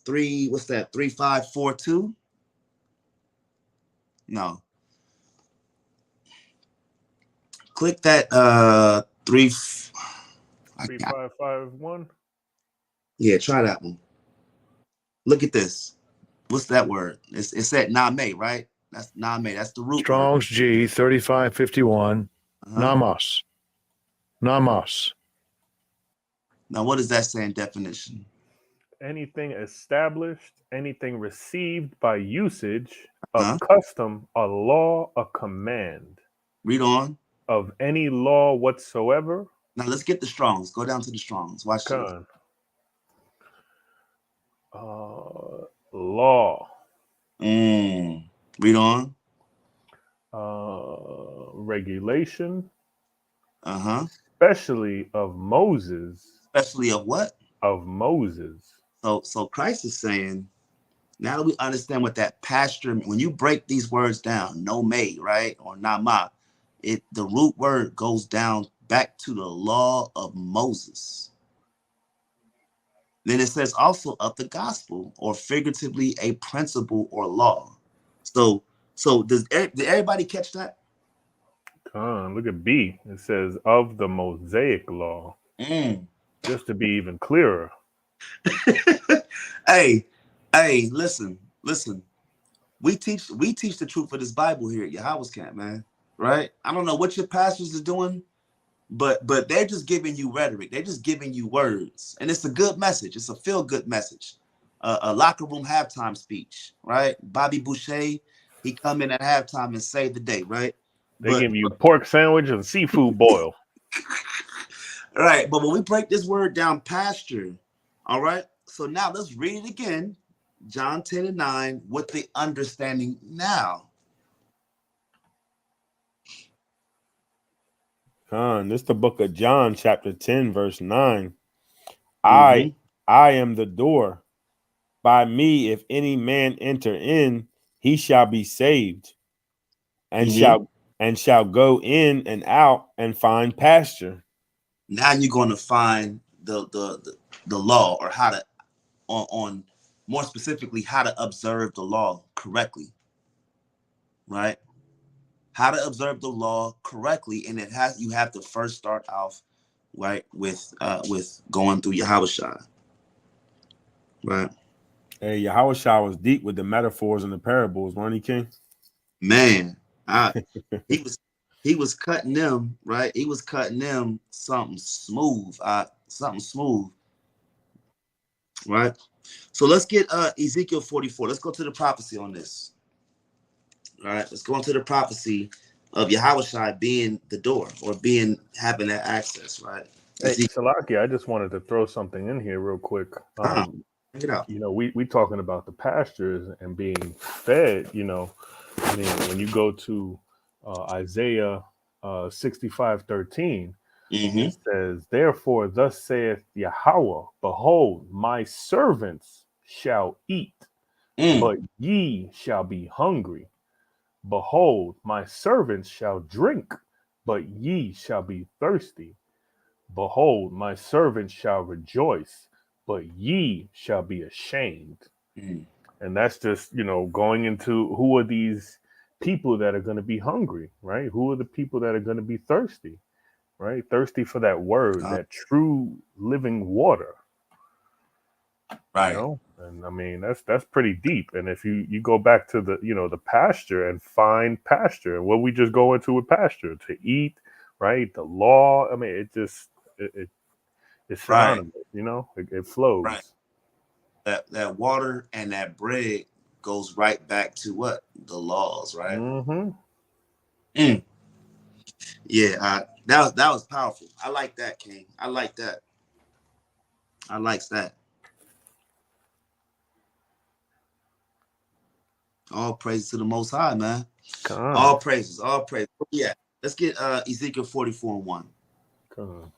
S2: 3542? No. Click that
S1: 3551.
S2: Yeah, try that one. Look at this. What's that word? It said name, right? That's name. That's the root
S5: Strong's
S2: word.
S5: G 3551. Namas. Namas.
S2: Now, what does that say in definition?
S1: Anything established, anything received by usage, a custom, a law, a command.
S2: Read on.
S1: Of any law whatsoever.
S2: Now let's get the Strongs. Go down to the Strongs. Watch this.
S1: Law.
S2: Read on.
S1: Regulation.
S2: Especially
S1: of Moses.
S2: Especially of what?
S1: Of Moses.
S2: So Christ is saying, now that we understand what that pasture, when you break these words down, no may, right? Or nama, the root word goes down back to the law of Moses. Then it says also of the gospel, or figuratively a principle or law. So did everybody catch that?
S1: Look at B. It says of the Mosaic law. Just to be even clearer.
S2: Hey, listen. We teach the truth of this Bible here at YAHAWAH'S camp, man. Right? I don't know what your pastors are doing, but they're just giving you rhetoric. They're just giving you words, and it's a good message. It's a feel-good message. A locker room halftime speech, right? Bobby Boucher, he come in at halftime and save the day, right?
S1: They give you pork sandwich and seafood boil.
S2: Right, but when we break this word down, pasture, all right? So now let's read it again, John 10:9, with the understanding now.
S4: This is the book of John, chapter 10, verse 9. I am the door. By me, if any man enter in, he shall be saved, and shall go in and out and find pasture.
S2: Now you're going to find the law, or how to, on more specifically, how to observe the law correctly, right? How to observe the law correctly, and you have to first start off right with going through YAHAWAH, right?
S4: Hey, YAHAWAH was deep with the metaphors and the parables, weren't he, King?
S2: Man, he was cutting them, right? He was cutting them something smooth, right? So let's get Ezekiel 44. Let's go to the prophecy on this. All right, let's go into the prophecy of YAHAWAH being the door, or having that access, right?
S1: Hey, Salaki, I just wanted to throw something in here real quick.
S2: Check it out.
S1: You know, we talking about the pastures and being fed. You know, I mean, when you go to Isaiah 65:13, it says, "Therefore, thus saith Yahweh, behold, my servants shall eat, but ye shall be hungry. Behold, my servants shall drink, but ye shall be thirsty. Behold, my servants shall rejoice, but ye shall be ashamed." And that's just, you know, going into who are these people that are going to be hungry, right? Who are the people that are going to be thirsty, right? Thirsty for that word, that true living water.
S2: Right.
S1: You know, and I mean that's pretty deep. And if you go back to the the pasture and find pasture, what we just go into with pasture to eat, right? The law. I mean, it's
S2: Right.
S1: synonymous. It
S2: Right.
S1: flows.
S2: That water and that bread goes right back to what? The laws, right?
S1: Mm-hmm.
S2: Mm. Yeah, that was powerful. I like that, King. I like that. I likes that. All praise to the Most High, man.
S1: Con,
S2: All praises, all praises. Yeah, let's get Ezekiel 44:1.
S1: con.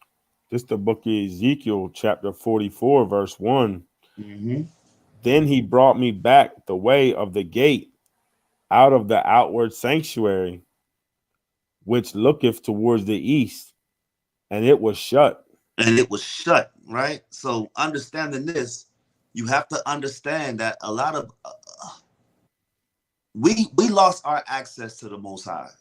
S4: This is the book of Ezekiel, chapter 44, verse 1.
S2: Mm-hmm.
S4: Then he brought me back the way of the gate out of the outward sanctuary, which looketh towards the east, and it was shut.
S2: And it was shut, right? So understanding this, you have to understand that a lot of we lost our access to the Most High.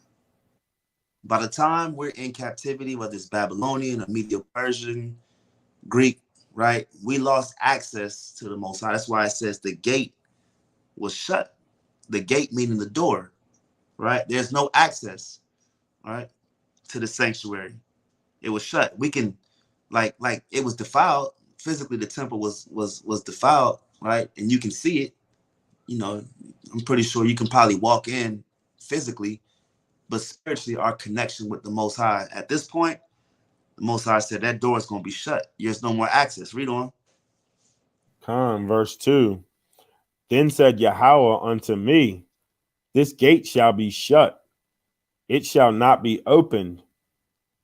S2: By the time we're in captivity, whether it's Babylonian or Medo-Persian, Greek, right? We lost access to the Most High. That's why it says the gate was shut. The gate meaning the door, right? There's no access, right, to the sanctuary. It was shut. We can, like it was defiled physically. The temple was defiled, right? And you can see it. I'm pretty sure you can probably walk in physically, but spiritually, our connection with the Most High at this point, the Most High said that door is going to be shut. There's no more access. Read on.
S4: Verse 2. Then said Yahweh unto me, this gate shall be shut, it shall not be opened,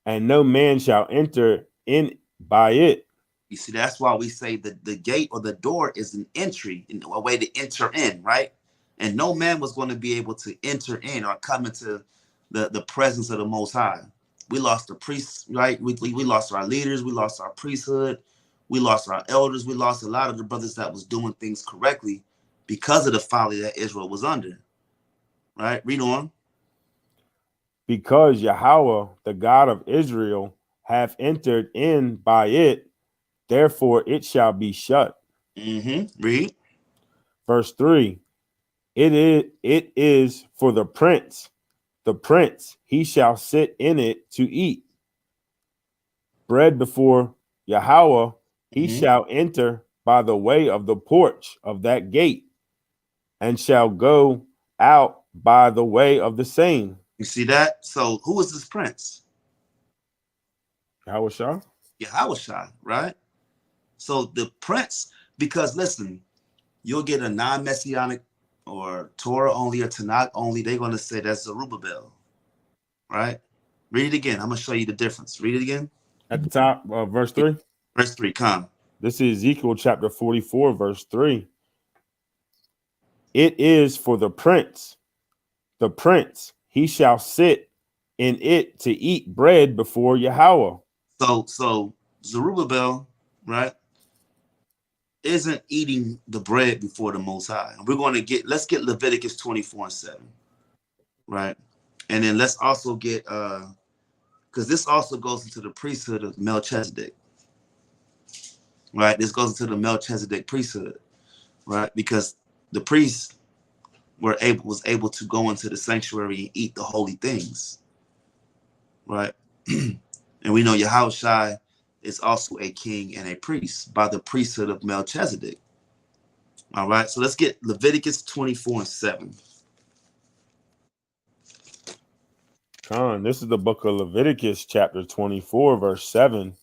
S4: and no man shall enter in by it.
S2: You see, that's why we say that the gate or the door is an entry, a way to enter in, right? And no man was going to be able to enter in or come into the presence of the Most High. We lost the priests, right? We lost our leaders. We lost our priesthood. We lost our elders. We lost a lot of the brothers that was doing things correctly because of the folly that Israel was under, right? Read on.
S4: Because Yahweh, the God of Israel, hath entered in by it, therefore it shall be shut.
S2: Mm-hmm. Read.
S4: Verse 3. It is for the prince. The prince, he shall sit in it to eat bread before Yahweh. He
S2: Mm-hmm.
S4: shall enter by the way of the porch of that gate, and shall go out by the way of the same.
S2: You see that? So who is this prince?
S4: Yahweh Shah?
S2: Yahawashi, right? So the prince, because listen, you'll get a non-messianic or Torah only or Tanakh only. They're going to say that's Zerubbabel, right? Read it again. I'm going to show you the difference. Read it again.
S4: At the top, verse 3.
S2: Verse 3, come.
S4: This is Ezekiel chapter 44, verse 3. It is for the prince. The prince, he shall sit in it to eat bread before Yahweh.
S2: So Zerubbabel, right, isn't eating the bread before the Most High. Let's get Leviticus 24:7, right? And then let's also get, because this also goes into the priesthood of Melchizedek, right? This goes into the Melchizedek priesthood, right? Because the priests was able to go into the sanctuary and eat the holy things, right? And we know Yahawashi is also a king and a priest by the priesthood of Melchizedek. All right, so let's get Leviticus 24:7.
S4: This is the book of Leviticus, chapter 24, verse 7.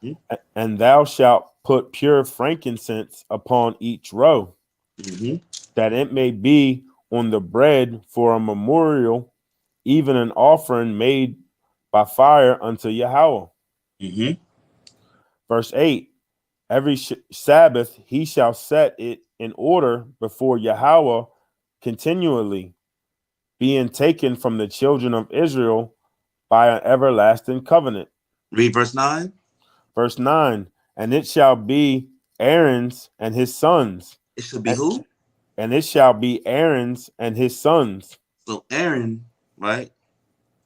S2: Mm-hmm.
S4: And thou shalt put pure frankincense upon each row,
S2: Mm-hmm.
S4: that it may be on the bread for a memorial, even an offering made by fire unto Yahweh.
S2: Mm-hmm.
S4: Verse 8. Every Sabbath he shall set it in order before Yahweh continually, being taken from the children of Israel by an everlasting covenant.
S2: Read verse 9.
S4: Verse 9. And it shall be Aaron's and his sons.
S2: It should be who?
S4: And it shall be Aaron's and his sons.
S2: So Aaron, right,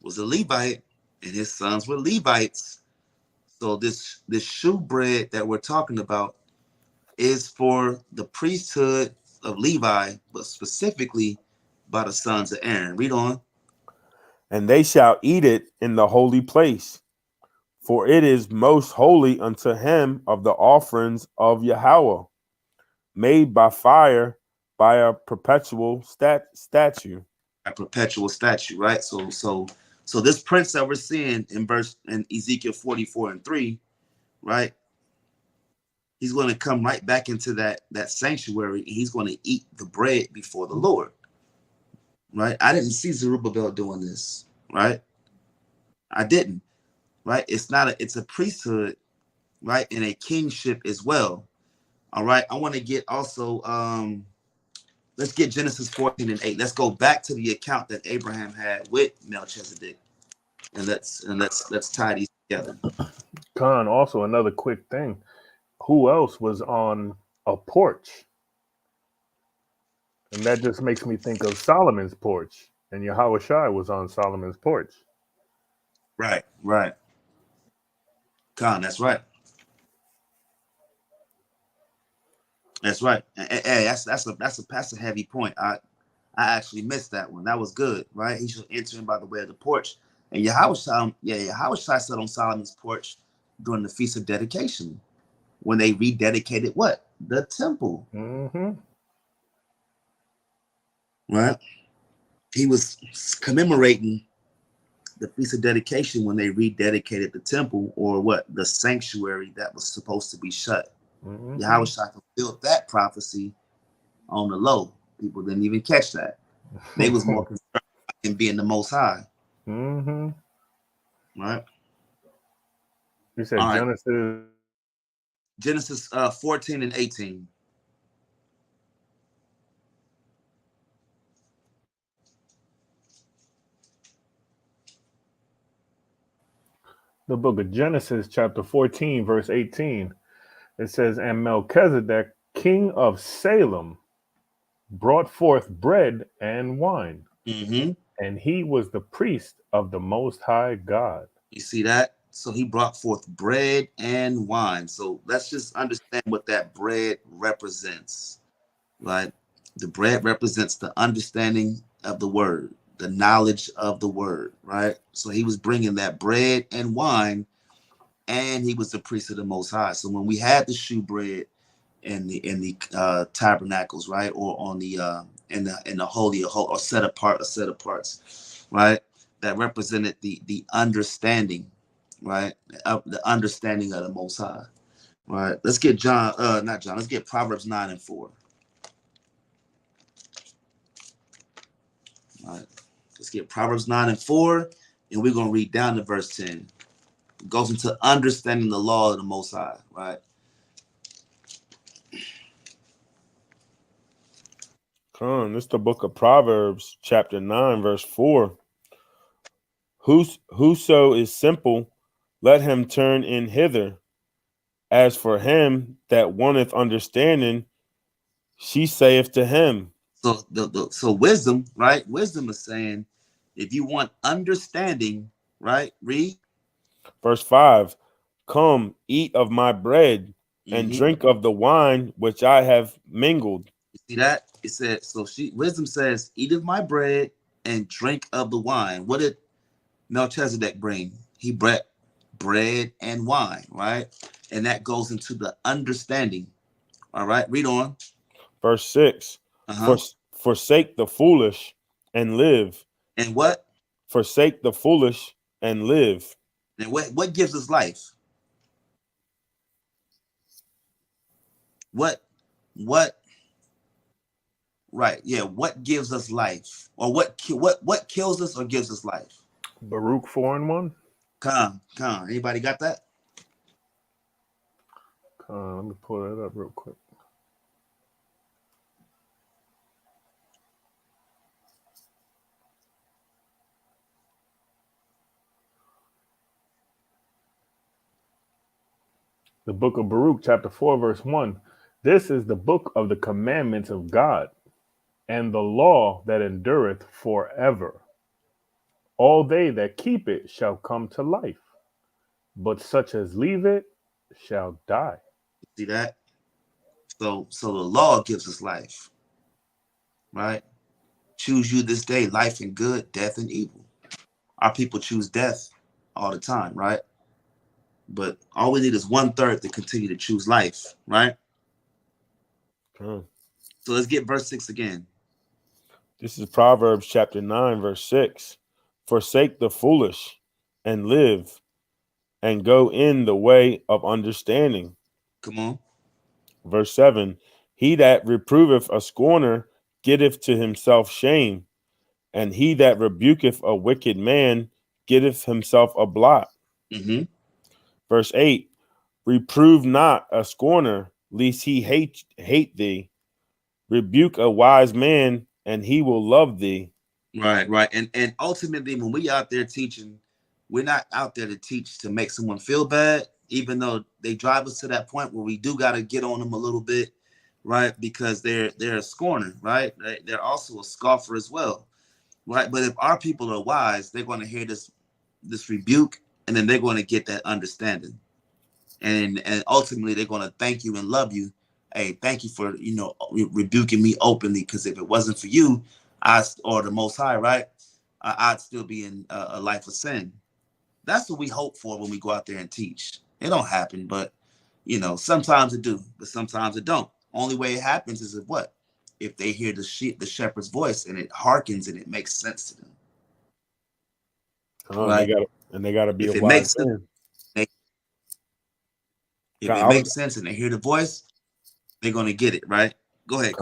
S2: was a Levite, and his sons were Levites. So this shewbread that we're talking about is for the priesthood of Levi, but specifically by the sons of Aaron. Read on.
S4: And they shall eat it in the holy place, for it is most holy unto him of the offerings of Yahweh, made by fire by a perpetual statue.
S2: A perpetual statue, right? So this prince that we're seeing in Ezekiel 44:3, right? He's going to come right back into that sanctuary, and he's going to eat the bread before the Lord, right? I didn't see Zerubbabel doing this, right? I didn't, right? It's a priesthood, right, and a kingship as well. All right. I want to get also let's get Genesis 14:8. Let's go back to the account that Abraham had with Melchizedek, and let's tie these together.
S1: Khan, also another quick thing. Who else was on a porch? And that just makes me think of Solomon's porch. And Yahawashi was on Solomon's porch.
S2: Right. Khan, that's right. That's right. Hey, that's a heavy point. I actually missed that one. That was good, right? He should enter in by the way of the porch. And Yahawashi sat on Solomon's porch during the Feast of Dedication when they rededicated what? The temple.
S1: Mm-hmm.
S2: Right? He was commemorating the Feast of Dedication when they rededicated the temple, or what? The sanctuary that was supposed to be shut.
S1: Mm-hmm.
S2: Yahawashi fulfilled that prophecy on the low. People didn't even catch that. They was more concerned in being the Most High.
S1: Mm-hmm.
S2: Right?
S1: You said
S2: All right.
S1: Genesis
S2: 14:18.
S1: the book of Genesis, chapter 14, verse 18. It says, and Melchizedek, king of Salem, brought forth bread and wine,
S2: Mm-hmm.
S1: and he was the priest of the Most High God.
S2: You see that? So he brought forth bread and wine. So let's just understand what that bread represents. Right? The bread represents the understanding of the word, the knowledge of the word, right? So he was bringing that bread and wine, and he was the priest of the Most High. So when we had the shewbread in the tabernacles, right, or on the in the holy or set aparts, right, that represented the understanding, right, the understanding of the Most High, right. Let's get let's get Proverbs 9:4. All right, let's get Proverbs 9:4, and we're gonna read down to verse 10. It goes into understanding the law of the Most High, right?
S4: Come, this is the book of Proverbs, chapter 9, verse 4. Whoso is simple, let him turn in hither. As for him that wanteth understanding, she saith to him.
S2: So so wisdom, right? Wisdom is saying, if you want understanding, right? Read.
S4: Verse 5. Come, eat of my bread, and
S2: Mm-hmm.
S4: drink of the wine which I have mingled.
S2: You see that? It said, so wisdom says, eat of my bread and drink of the wine. What did Melchizedek bring? He brought bread and wine, right? And that goes into the understanding. All right, read on.
S4: Verse 6. Forsake the foolish and live.
S2: And what?
S4: Forsake the foolish and live.
S2: And what gives us life? What? Right. Yeah. What gives us life, or what kills us or gives us life?
S1: Baruch 4:1.
S2: Come. Anybody got that?
S1: Let me pull that up real quick. The book of Baruch, chapter 4, verse 1. This is the book of the commandments of God, and the law that endureth forever. All they that keep it shall come to life, but such as leave it shall die.
S2: See that? So the law gives us life, right? Choose you this day, life and good, death and evil. Our people choose death all the time, right? But all we need is 1/3 to continue to choose life, right?
S4: Con.
S2: So let's get verse 6 again.
S4: This is Proverbs chapter 9, verse 6. Forsake the foolish and live, and go in the way of understanding.
S2: Come on.
S4: Verse 7. He that reproveth a scorner getteth to himself shame, and he that rebuketh a wicked man getteth himself a blot.
S2: Mm-hmm.
S4: Verse 8. Reprove not a scorner, lest he hate thee. Rebuke a wise man, and he will love thee.
S2: Right. And ultimately, when we out there teaching, we're not out there to teach to make someone feel bad, even though they drive us to that point where we do got to get on them a little bit, right? Because they're a scorner, right? They're also a scoffer as well, right? But if our people are wise, they're going to hear this rebuke, and then they're going to get that understanding, and ultimately they're going to thank you and love you. Hey, thank you for rebuking me openly, because if it wasn't for you, or the Most High, right, I'd still be in a life of sin. That's what we hope for when we go out there and teach. It don't happen, but sometimes it do, but sometimes it don't. Only way it happens is if they hear the shepherd's voice, and it hearkens and it makes sense to them. Right?
S4: They gotta be
S2: If
S4: a
S2: it
S4: wise
S2: makes sense,
S4: man.
S2: if it makes sense and they hear the voice, they're gonna get it, right? Go ahead.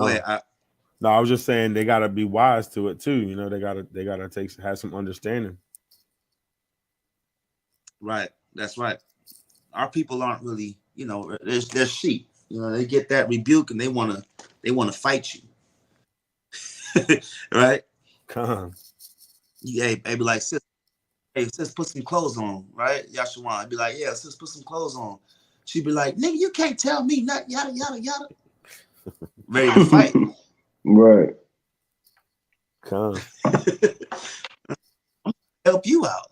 S4: No, I was just saying they gotta be wise to it too. They gotta have some understanding.
S2: Right. That's right. Our people aren't really, they're sheep. They get that rebuke and they wanna fight you. Right?
S4: Con.
S2: Yeah, they be like, sis, hey, sis, put some clothes on, right? Yashawan. I'd be like, yeah, sis, put some clothes on. She'd be like, nigga, you can't tell me nothing, yada, yada, yada. Ready to fight.
S3: Right.
S4: Con.
S2: Help you out.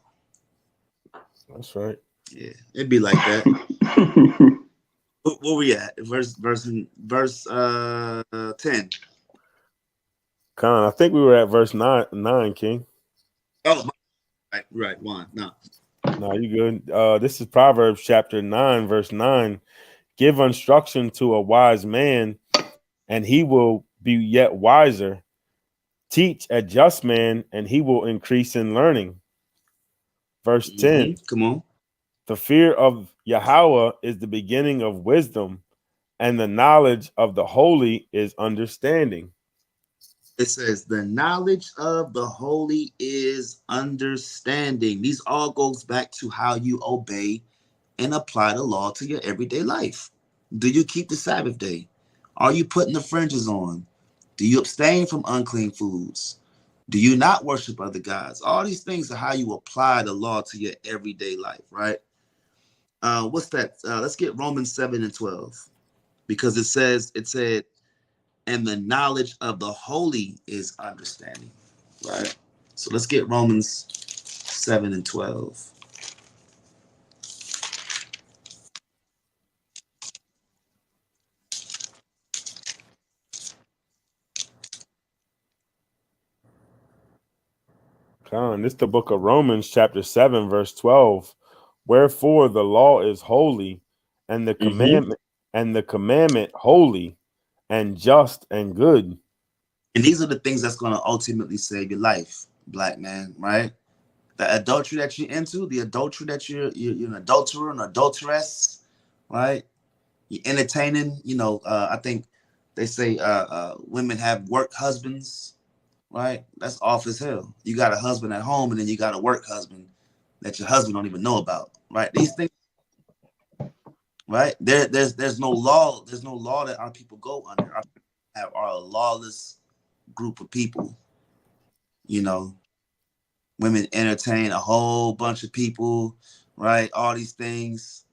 S4: That's right.
S2: Yeah, it'd be like that. Where we at? Verse 10.
S4: Con, I think we were at verse 9, King.
S2: Oh, right. One. No,
S4: you good. This is Proverbs chapter 9, verse 9. Give instruction to a wise man, and he will be yet wiser. Teach a just man, and he will increase in learning. Verse 10.
S2: Come on.
S4: The fear of Yahweh is the beginning of wisdom, and the knowledge of the holy is understanding.
S2: It says the knowledge of the holy is understanding. These all goes back to how you obey and apply the law to your everyday life. Do you keep the Sabbath day? Are you putting the fringes on? Do you abstain from unclean foods? Do you not worship other gods? All these things are how you apply the law to your everyday life, right? What's that? Let's get Romans 7:12, because it said, and the knowledge of the holy is understanding, right? So let's get Romans 7:12.
S4: This is the book of Romans, chapter 7, verse 12. Wherefore the law is holy, and the commandment holy, and just and good.
S2: And these are the things that's going to ultimately save your life, black man, right? The adultery that you're into, the adultery that you're an adulterer, an adulteress, right? You're entertaining, I think they say women have work husbands, right? That's off as hell. You got a husband at home, and then you got a work husband that your husband don't even know about, right? These things, right? There's no law. There's no law that our people go under. Our people are a lawless group of people. Women entertain a whole bunch of people, right? All these things,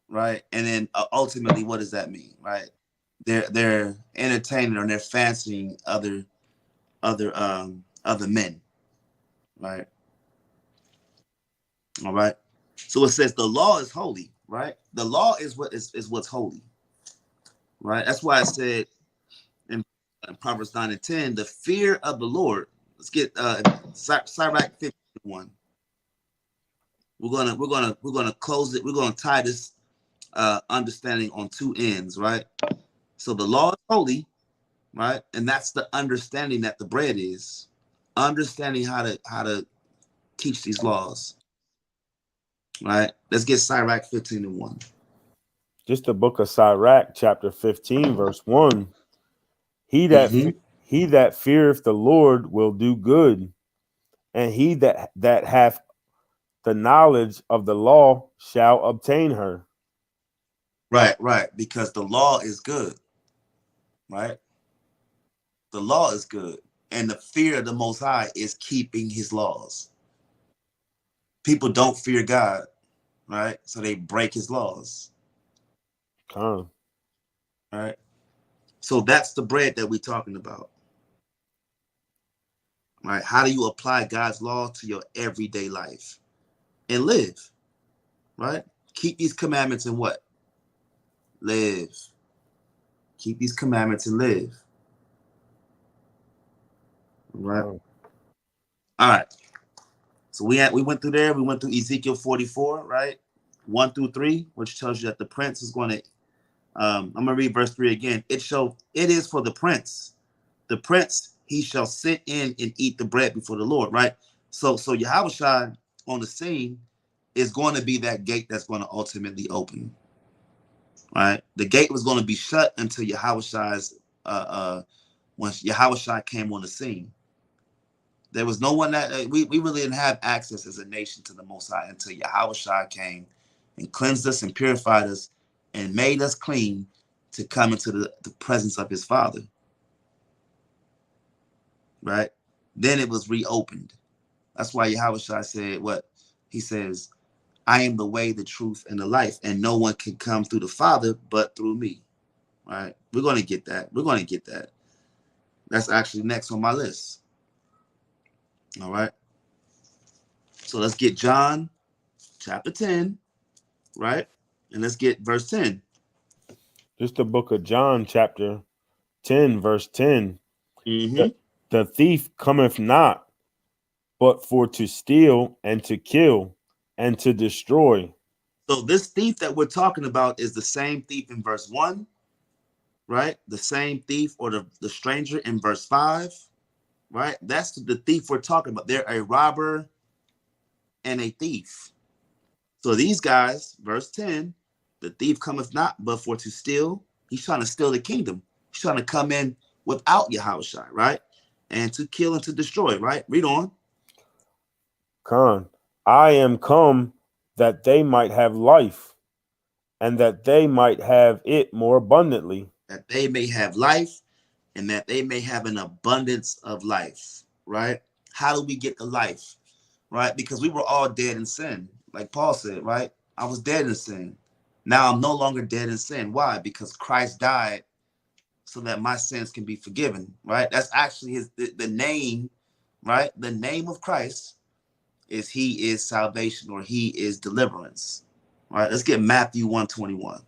S2: right? And then ultimately, what does that mean, right? They're entertaining, or they're fancying other men, right? All right. So it says the law is holy, right? The law is what's holy, right? That's why I said in Proverbs 9 and 10, the fear of the Lord. Let's get Sirach 51. We're gonna close it. We're gonna tie this understanding on two ends, right? So the law is holy, right? And that's the understanding that the bread is. Understanding how to teach these laws. Right? Let's get Sirach 15 and 1.
S4: Just the book of Sirach, chapter 15, verse 1. He that feareth the Lord will do good, and he that hath the knowledge of the law shall obtain her.
S2: Right. Because the law is good. Right? The law is good. And the fear of the Most High is keeping his laws. People don't fear God, right? So they break his laws. Right? So that's the bread that we're talking about. Right? How do you apply God's law to your everyday life and live? Right? Keep these commandments and what? Live. Keep these commandments and live. Right? All right. So we went through there. We went through Ezekiel 44, right? 1 through 3, which tells you that the prince is going to I'm gonna read verse 3 again. It is for the prince. The prince, he shall sit in and eat the bread before the Lord, right? So Yahawashi on the scene is going to be that gate that's going to ultimately open. Right? The gate was going to be shut until Yahawashi's once Yahawashi came on the scene. There was no one that we really didn't have access as a nation to the Most High until Yahawashi came and cleansed us and purified us and made us clean to come into the presence of his Father. Right? Then it was reopened. That's why Yahawashi said what? He says, I am the way, the truth, and the life, and no one can come through the Father but through me. Right? We're going to get that. We're going to get that. That's actually next on my list. All right. So let's get John chapter 10, right? And let's get verse 10.
S4: Just the book of John, chapter 10, verse 10. The thief cometh not, but for to steal and to kill and to destroy.
S2: So this thief that we're talking about is the same thief in verse 1, right? The same thief or the stranger in verse 5, right? That's the thief we're talking about. They're a robber and a thief. So these guys, verse 10, the thief cometh not but for to steal. He's trying to steal the kingdom. He's trying to come in without Yahawashi, right? And to kill and to destroy, right? Read on.
S4: I am come that they might have life, and that they might have it more abundantly.
S2: That they may have life, and that they may have an abundance of life, right? How do we get the life, right? Because we were all dead in sin. Like Paul said, right? I was dead in sin. Now I'm no longer dead in sin. Why? Because Christ died so that my sins can be forgiven, right? That's actually the name, right? The name of Christ is he is salvation, or he is deliverance. All right, let's get Matthew 1:21.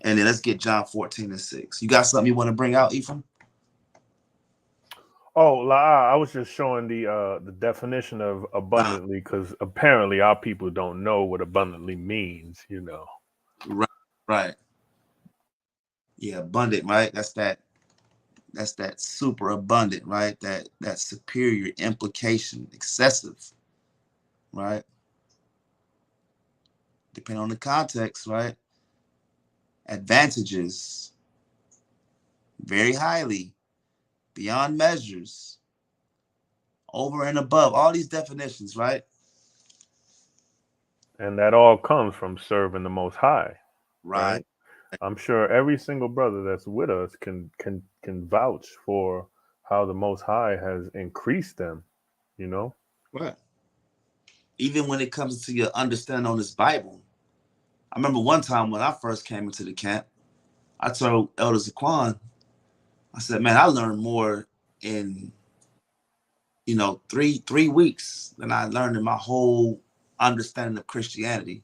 S2: And then let's get John 14:6. You got something you want to bring out, Ephraim?
S1: Oh, I was just showing the definition of abundantly, because apparently our people don't know what abundantly means, you know.
S2: Right. Yeah, abundant, right? That's that super abundant, right? That superior implication, excessive, right? Depending on the context, right? Advantages, very highly, beyond measures, over and above, all these definitions, right?
S1: And that all comes from serving the Most High,
S2: Right.
S1: I'm sure every single brother that's with us can vouch for how the Most High has increased them, you know?
S2: Right. Even when it comes to your understanding on this Bible, I remember one time when I first came into the camp, I told Elder Zaquan, I said, man, I learned more in, 3 weeks than I learned in my whole understanding of Christianity.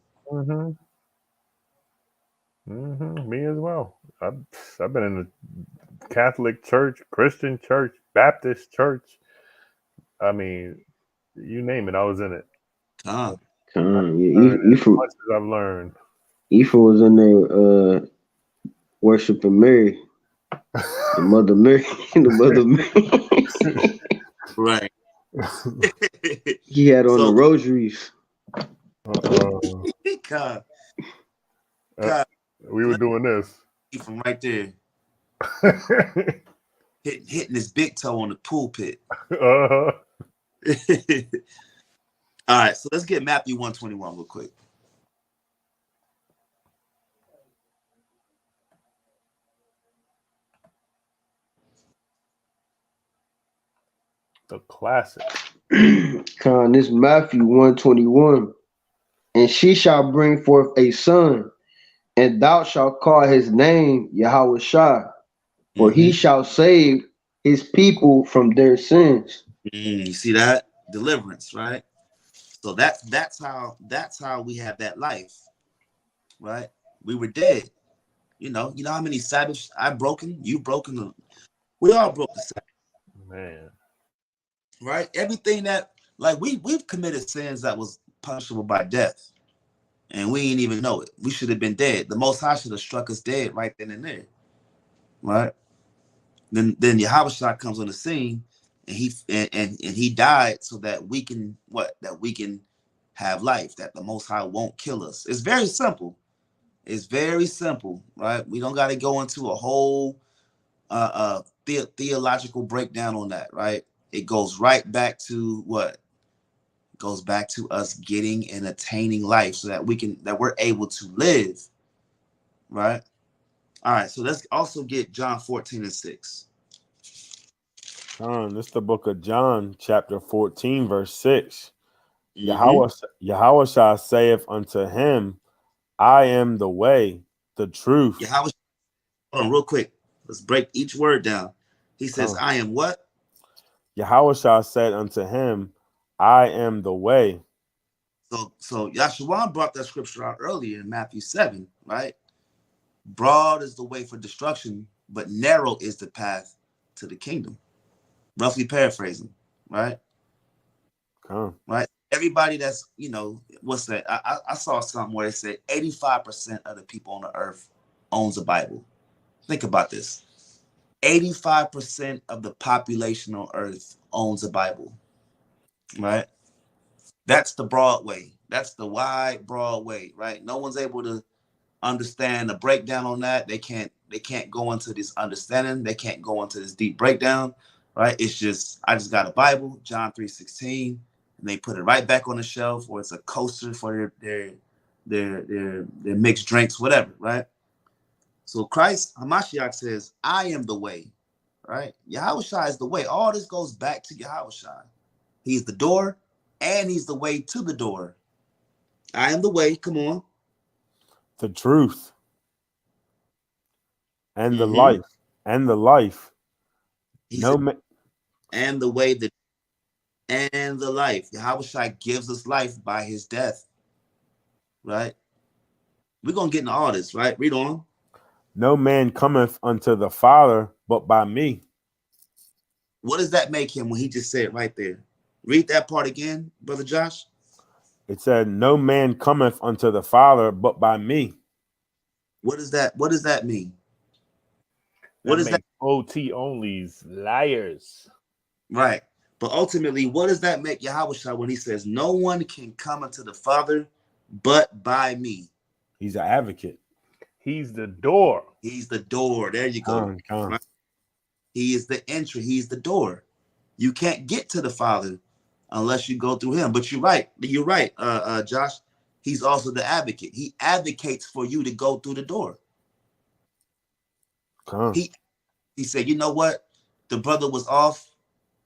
S1: Me as well. I've been in the Catholic Church, Christian Church, Baptist Church. I mean, you name it, I was in it.
S2: Con.
S3: Yeah,
S1: Learned as much as I've learned.
S3: Ephraim was in there worshiping Mary, the Mother Mary, the Mother Mary.
S2: Right.
S3: He had on the
S2: So,
S3: rosaries.
S2: God, God,
S1: We were doing this.
S2: from right there, hitting his big toe on the pulpit.
S1: uh-huh.
S2: All right, so let's get Matthew 121 real quick.
S1: The classic.
S3: Con, this Matthew 121. And she shall bring forth a son, and thou shalt call his name YAHAWAH'S, for he shall save his people from their sins.
S2: You see that? Deliverance, right? So that's how we have that life, right? We were dead. You know how many Sabbaths I've broken, you broken, we all broke the Sabbath.
S1: Man.
S2: Right? Everything that, like, we've committed sins that was punishable by death, and we ain't even know it. We should have been dead. The Most High should have struck us dead right then and there, right? Then Yahushua comes on the scene, and he died so that we can have life, that the Most High won't kill us. It's very simple. It's very simple, right? We don't got to go into a whole theological breakdown on that, right? It goes right back to what? It goes back to us getting and attaining life so that we're able to live, right? All right, so let's also get John 14:6.
S4: John, this is the book of John, chapter 14, verse 6. Yahweh saith unto him, I am the way, the truth.
S2: Yahweh, hold on real quick. Let's break each word down. He says, I am what?
S4: Yahweh said unto him, I am the way.
S2: So Yahshua brought that scripture out earlier in Matthew 7, right? Broad is the way for destruction, but narrow is the path to the kingdom. Roughly paraphrasing, right? Right. Everybody that's, what's that? I saw something where it said 85% of the people on the earth owns a Bible. Think about this. 85% of the population on earth owns a Bible, right? That's the broad way. That's the wide, broad way, right? No one's able to understand the breakdown on that. They can't go into this understanding. They can't go into this deep breakdown, right? It's just, I just got a Bible, John 3:16, and they put it right back on the shelf, or it's a coaster for their mixed drinks, whatever, right? So Christ, Hamashiach says, I am the way, right? Yahushua is the way. All this goes back to Yahushua. He's the door, and he's the way to the door. I am the way. Come on.
S4: The truth. And the life. And the life.
S2: And the way, and the life. Yahushua gives us life by his death, right? We're going to get into all this, right? Read on.
S4: No man cometh unto the Father but by me.
S2: What does that make him when he just said right there? Read that part again, Brother Josh.
S4: It said, no man cometh unto the Father but by me.
S2: What does that mean?
S1: What is that? OT onlys, liars.
S2: Right. But ultimately, what does that make Yahushua when he says, no one can come unto the Father but by me?
S4: He's an advocate.
S1: He's the door.
S2: He's the door. There you go. Right? He is the entry. He's the door. You can't get to the Father unless you go through him. But you're right. Josh. He's also the advocate. He advocates for you to go through the door. He said, you know what? The brother was off,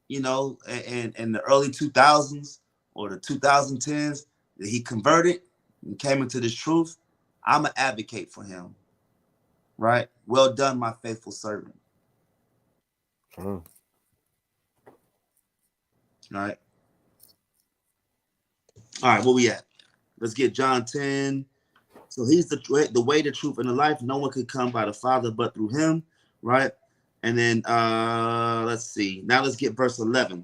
S2: in the early 2000s or the 2010s. That he converted and came into this truth. I'm an advocate for him. Right? Well done, my faithful servant. All right. All right, where we at? Let's get John 10. So he's the way, the truth, and the life. No one could come by the Father but through him, right? And then let's see. Now let's get verse 11.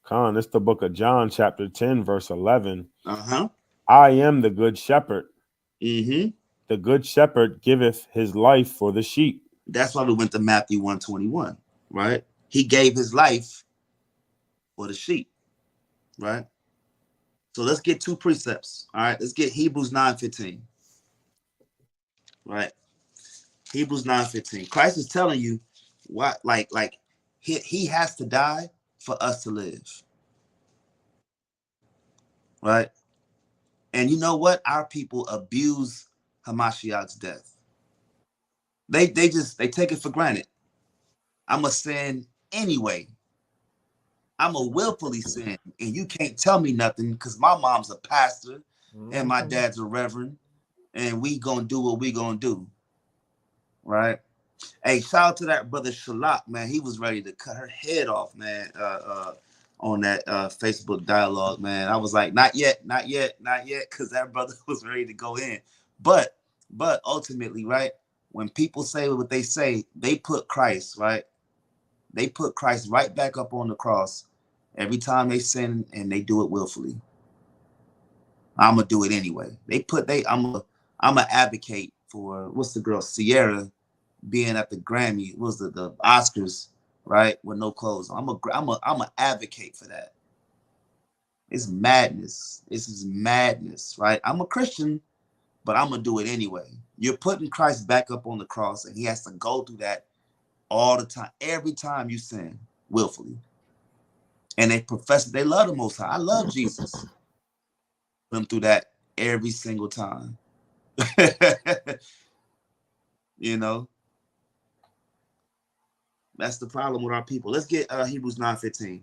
S4: Khan, it's the book of John, chapter 10, verse 11.
S2: Uh-huh.
S4: I am the good shepherd.
S2: Mm-hmm.
S4: The good shepherd giveth his life for the sheep.
S2: That's why we went to Matthew 1:21, right? He gave his life for the sheep, right? So let's get two precepts. All right, let's get Hebrews 9:15. Right? Hebrews 9:15. Christ is telling you what, like he has to die for us to live. Right? And you know what? Our people abuse Hamashiach's death. They take it for granted. I'm a sin anyway. I'm a willfully sin, and you can't tell me nothing because my mom's a pastor and my dad's a reverend, and we gonna do what we gonna do. Right? Hey, shout out to that brother Shalak, man. He was ready to cut her head off, man, on that Facebook dialogue, man. I was like, not yet, because that brother was ready to go in. But ultimately, right, when people say what they say, they put Christ, right? They put Christ right back up on the cross every time they sin, and they do it willfully. I'm gonna do it anyway. I'm a advocate for, what's the girl, Sierra, being at the Grammy, was the Oscars, right, with no clothes. I'm a advocate for that. It's madness. This is madness, right? I'm a Christian, but I'm gonna do it anyway. You're putting Christ back up on the cross, and he has to go through that all the time, every time you sin willfully. And they profess they love the Most High. I love Jesus. Put them through that every single time. You know. That's the problem with our people. Let's get Hebrews 9:15.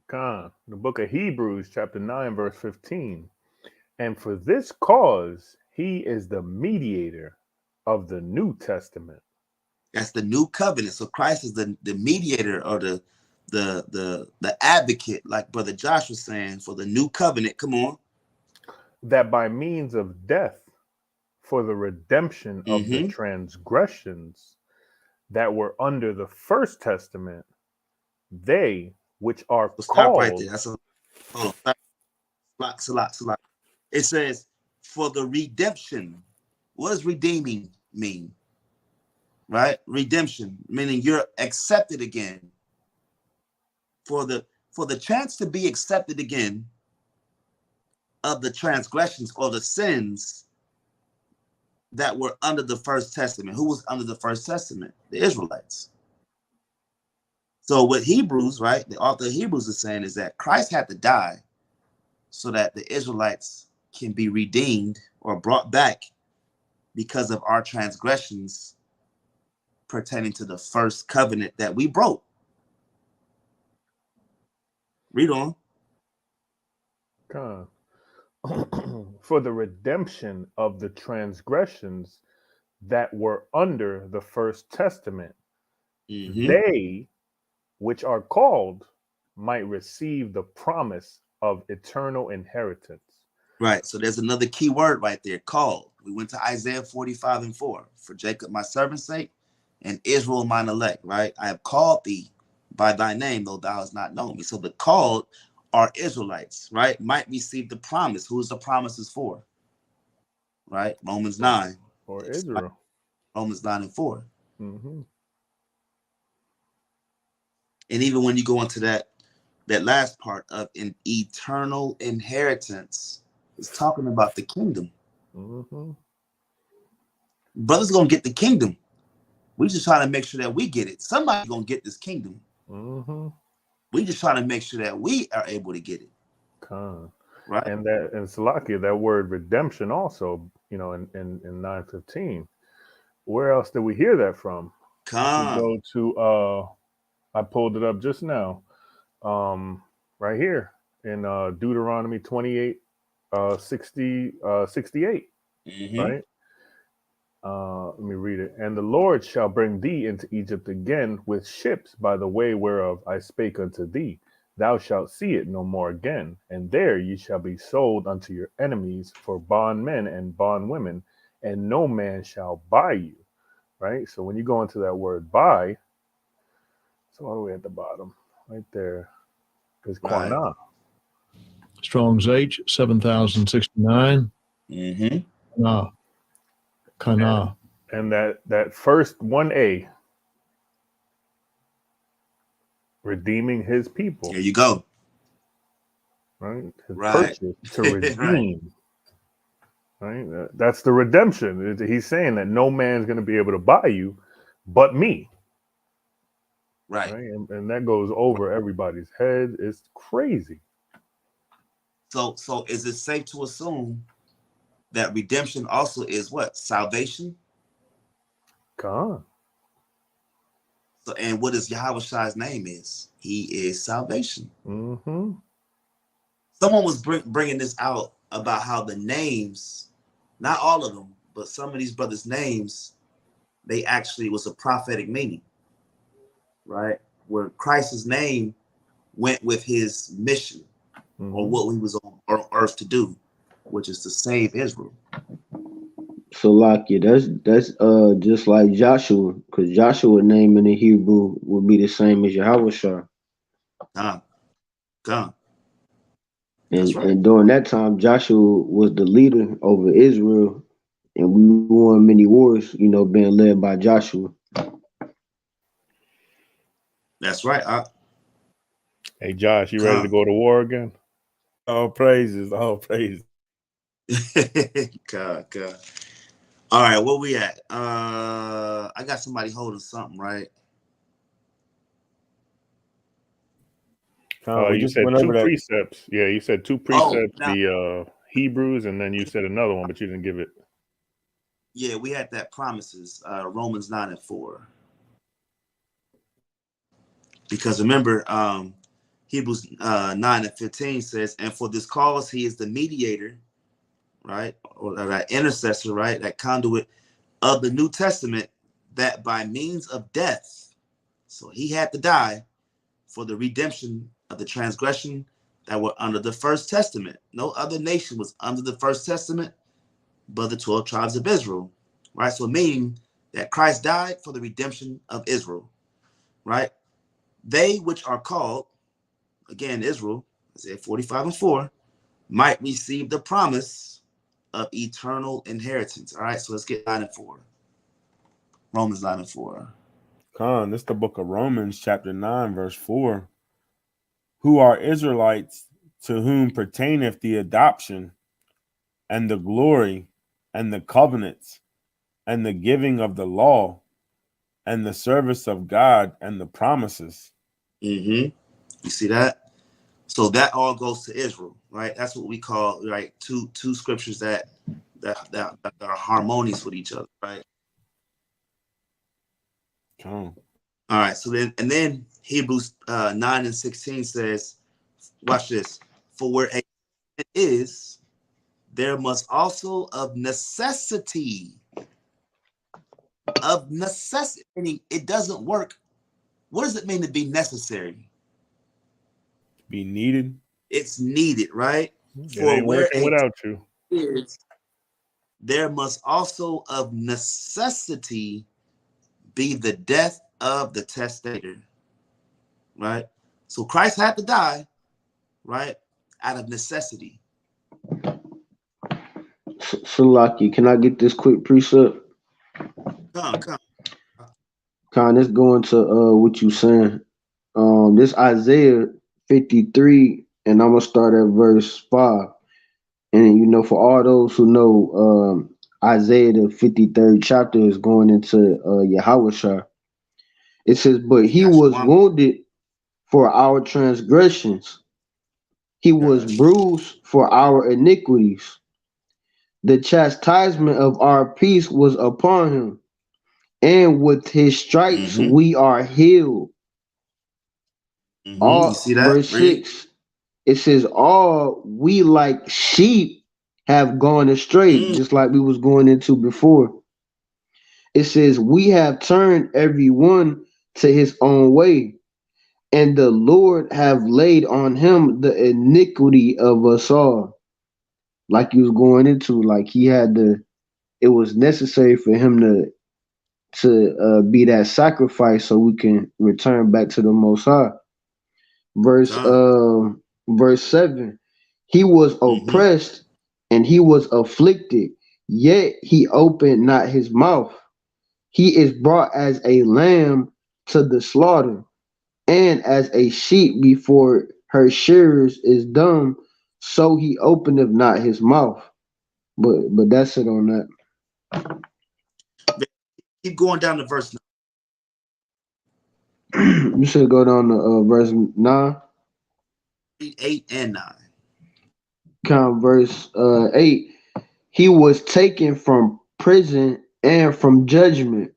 S1: Khan, the book of Hebrews, chapter 9, verse 15. And for this cause, he is the mediator of the New Testament.
S2: That's the new covenant. So Christ is the mediator, or the advocate, like Brother Josh was saying, for the new covenant. Come on.
S1: That by means of death, for the redemption of the transgressions that were under the first testament, they which are
S2: Stop right
S1: called.
S2: there. That's hold on. Salak. It says, for the redemption. What does redeeming mean? Right? Redemption, meaning you're accepted again. For the chance to be accepted again of the transgressions or the sins that were under the first testament. Who was under the first testament? The Israelites. So what Hebrews, right, the author of Hebrews is saying is that Christ had to die so that the Israelites can be redeemed or brought back because of our transgressions pertaining to the first covenant that we broke. Read on.
S1: For the redemption of the transgressions that were under the first testament, they which are called might receive the promise of eternal inheritance.
S2: Right. So there's another key word right there, called. We went to Isaiah 45:4. For Jacob my servant's sake, and Israel mine elect, right? I have called thee by thy name, though thou hast not known me. So the called are Israelites, right? Might receive the promise. Who is the promises for? Right? Romans 9.
S1: For Israel.
S2: Romans 9:4. And even when you go into that last part of an eternal inheritance, it's talking about the kingdom. Brothers gonna get the kingdom. We just trying to make sure that we get it. Somebody's gonna get this kingdom. We just trying to make sure that we are able to get it. Right.
S1: And Salakia, that word redemption also, you know, in 9:15. Where else did we hear that from? Go to I pulled it up just now. Right here in Deuteronomy 28, 68. Right? Let me read it. And the Lord shall bring thee into Egypt again with ships by the way whereof I spake unto thee, thou shalt see it no more again, and there ye shall be sold unto your enemies for bondmen and bondwomen, and no man shall buy you. Right? So when you go into that word buy, it's all the way at the bottom, right there, is
S2: Right.
S1: quana.
S5: Strong's H 7069. Kana. Kana.
S1: And that first 1A, redeeming his people.
S2: There you go.
S1: Right? His
S2: Right.
S1: purchase to
S2: Right.
S1: redeem. Right? That's the redemption. He's saying that no man's going to be able to buy you but me.
S2: Right.
S1: Right? And that goes over everybody's head. It's crazy.
S2: So is it safe to assume that redemption also is what? Salvation?
S1: Come on.
S2: So, and what is YAHAWAH'S name is? He is salvation.
S1: Mm-hmm.
S2: Someone was bringing this out about how the names, not all of them, but some of these brothers' names, they actually was a prophetic meaning, right? Where Christ's name went with his mission, or what he was on earth to do, which is to save Israel.
S3: So Lakia, that's just like Joshua, because Joshua name in the Hebrew would be the same as Yahawah.
S2: God.
S3: And
S2: Right.
S3: and during that time, Joshua was the leader over Israel, and we won many wars, being led by Joshua.
S2: That's right.
S1: Hey, Josh, you ready to go to war again?
S4: All praises, all praises.
S2: God. All right, where we at? I got somebody holding something, right?
S1: You said two precepts. Yeah, you said two precepts,
S2: now,
S1: the Hebrews, and then you said another one, but you didn't give it.
S2: Yeah, we had that promises, Romans 9:4. Because remember, Hebrews 9:15 says, and for this cause he is the mediator, right? Or that intercessor, right? That conduit of the New Testament, that by means of death, so he had to die for the redemption of the transgression that were under the first testament. No other nation was under the first testament but the 12 tribes of Israel, right? So meaning that Christ died for the redemption of Israel, right? They which are called, again, Israel, Isaiah 45:4, might receive the promise of eternal inheritance. All right, so let's get 9:4. Romans 9:4.
S4: Khan, this is the book of Romans, chapter 9, verse 4. Who are Israelites, to whom pertaineth the adoption and the glory and the covenants and the giving of the law and the service of God and the promises.
S2: You see that? So that all goes to Israel, right? That's what we call, right, two scriptures that are harmonious with each other, right?
S4: Oh.
S2: All right, so then Hebrews 9:16 says, watch this, for where a is, there must also of necessity, meaning it doesn't work. What does it mean to be necessary?
S4: Be needed.
S2: It's needed, right?
S1: It ain't working without you.
S2: Is, there must also of necessity be the death of the testator, right? So Christ had to die, right, out of necessity.
S3: So Lakia, can I get this quick precept?
S2: Come.
S3: Let's go into what you saying. This Isaiah 53, and I'm gonna start at verse 5. And for all those who know, Isaiah the 53rd chapter is going into Yahawah. It says, but he was wounded for our transgressions, he was bruised for our iniquities. The chastisement of our peace was upon him, and with his stripes we are healed.
S2: You see that?
S3: Verse 6, it says, all we like sheep have gone astray, just like we was going into before. It says, we have turned every one to his own way, and the Lord have laid on him the iniquity of us all. Like you was going into, like he had to. It was necessary for him to be that sacrifice, so we can return back to the Most High. Verse
S2: Con.
S3: verse 7. He was
S2: Mm-hmm.
S3: oppressed and he was afflicted, yet he opened not his mouth. He is brought as a lamb to the slaughter, and as a sheep before her shearers is dumb, so he openeth not his mouth. But that's it on that.
S2: Keep going down to verse
S3: You should go down to verse 9.
S2: 8 and 9.
S3: Count verse 8. He was taken from prison and from judgment.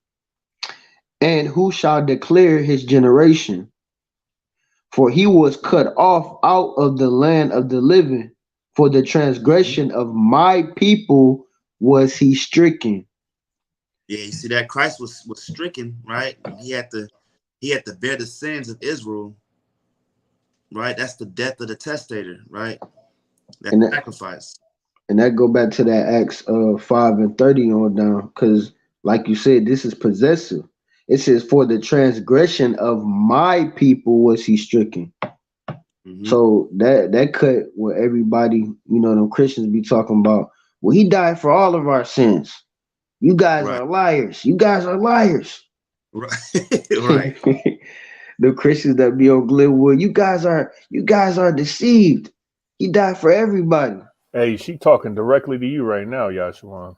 S3: And who shall declare his generation? For he was cut off out of the land of the living. For the transgression of my people was he stricken.
S2: Yeah, you see that Christ was stricken, right? He had to bear the sins of Israel, right? That's the death of the testator, right? That
S3: And that,
S2: sacrifice.
S3: and that go back to that Acts 5 and 30 on down. Because like you said, this is possessive. It says, for the transgression of my people was he stricken.
S2: Mm-hmm.
S3: So that cut where everybody, them Christians be talking about, well, he died for all of our sins. You guys
S2: Right.
S3: are liars. You guys are liars.
S2: Right. Right.
S3: The Christians that be on Glenwood, you guys are deceived. He died for everybody.
S1: Hey, she talking directly to you right now, Yahshua.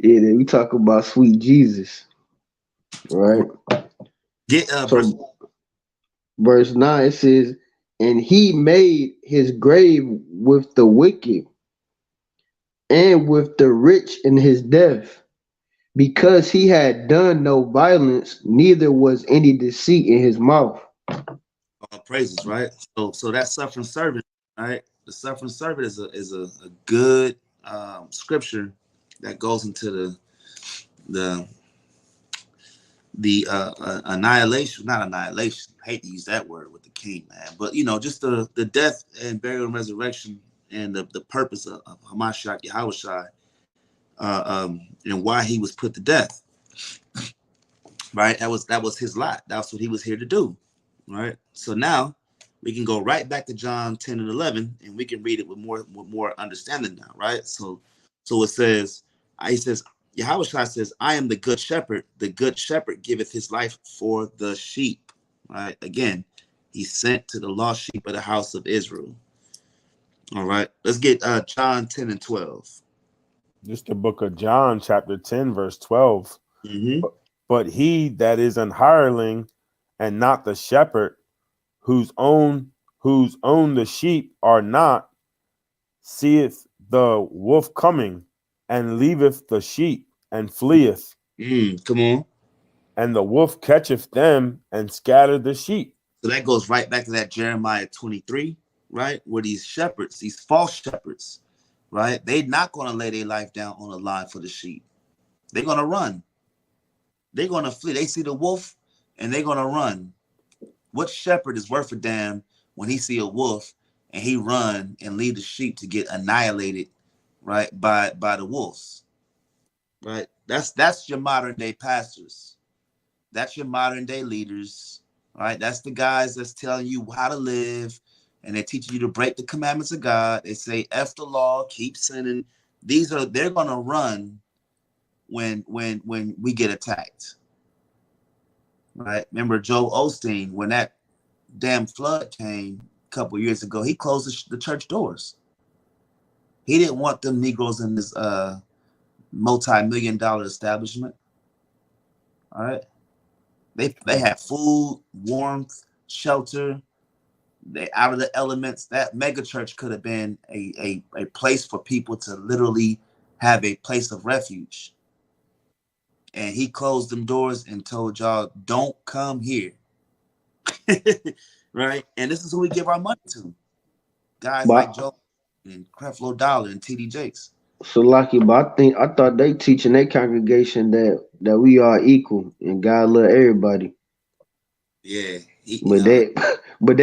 S3: Yeah, we talk about sweet Jesus, right?
S2: Get
S3: Verse 9, it says, and he made his grave with the wicked and with the rich in his death, because he had done no violence, neither was any deceit in his mouth.
S2: praises, right? So that suffering servant, right? The suffering servant is a good scripture that goes into the annihilation, not annihilation. I hate to use that word with the king, man, but just the death and burial and resurrection and the purpose of Hamashiach Yahawashi, and why he was put to death. Right, that was his lot. That's what he was here to do. Right. So now we can go right back to John 10 and 11, and we can read it with more understanding now. Right. So it says, Yahawashi says, I am the good shepherd. The good shepherd giveth his life for the sheep. Right. Again, he sent to the lost sheep of the house of Israel. All right. Let's get John 10 and 12.
S4: This is the book of John, chapter 10, verse 12.
S2: Mm-hmm.
S4: But he that is an hireling and not the shepherd, whose own the sheep are not, seeth the wolf coming, and leaveth the sheep, and fleeth.
S2: Come on.
S4: And the wolf catcheth them, and scattereth the sheep.
S2: So that goes right back to that Jeremiah 23, right? Where these shepherds, these false shepherds, right? They're not going to lay their life down on the line for the sheep. They're going to run. They're going to flee. They see the wolf and they're going to run. What shepherd is worth a damn when he see a wolf and he run and leave the sheep to get annihilated, right, by the wolves, right? That's your modern day pastors. That's your modern day leaders, right? That's the guys that's telling you how to live, and they're teaching you to break the commandments of God. They say F the law, keep sinning. They're going to run when we get attacked, right? Remember Joel Osteen, when that damn flood came a couple years ago, he closed the church doors. He didn't want them Negroes in this multi-million-dollar establishment. All right, they had food, warmth, shelter. They out of the elements. That mega church could have been a place for people to literally have a place of refuge. And he closed them doors and told y'all, don't come here. Right? And this is who we give our money to. Guys like
S3: But
S2: Joe and Creflo Dollar and TD Jakes.
S3: So lucky, but I thought they teach in their congregation that we are equal and God love everybody.
S2: Yeah,
S3: But they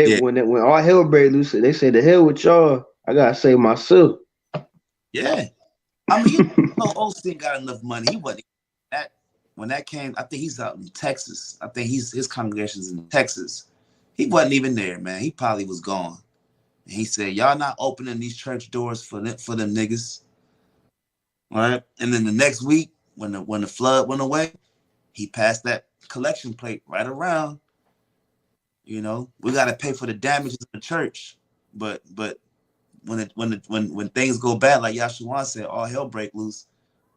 S2: yeah,
S3: when all hell break loose, they say the hell with y'all. I gotta save myself.
S2: yeah. I mean, Osteen got enough money. He wasn't that when that came. I think he's out in Texas. I think his congregation's in Texas. He wasn't even there, man. He probably was gone. And he said, "Y'all not opening these church doors for them niggas." All right. And then the next week, when the flood went away, he passed that collection plate right around. You know, we got to pay for the damages in the church, but when things go bad, like Yahshua said, all hell break loose.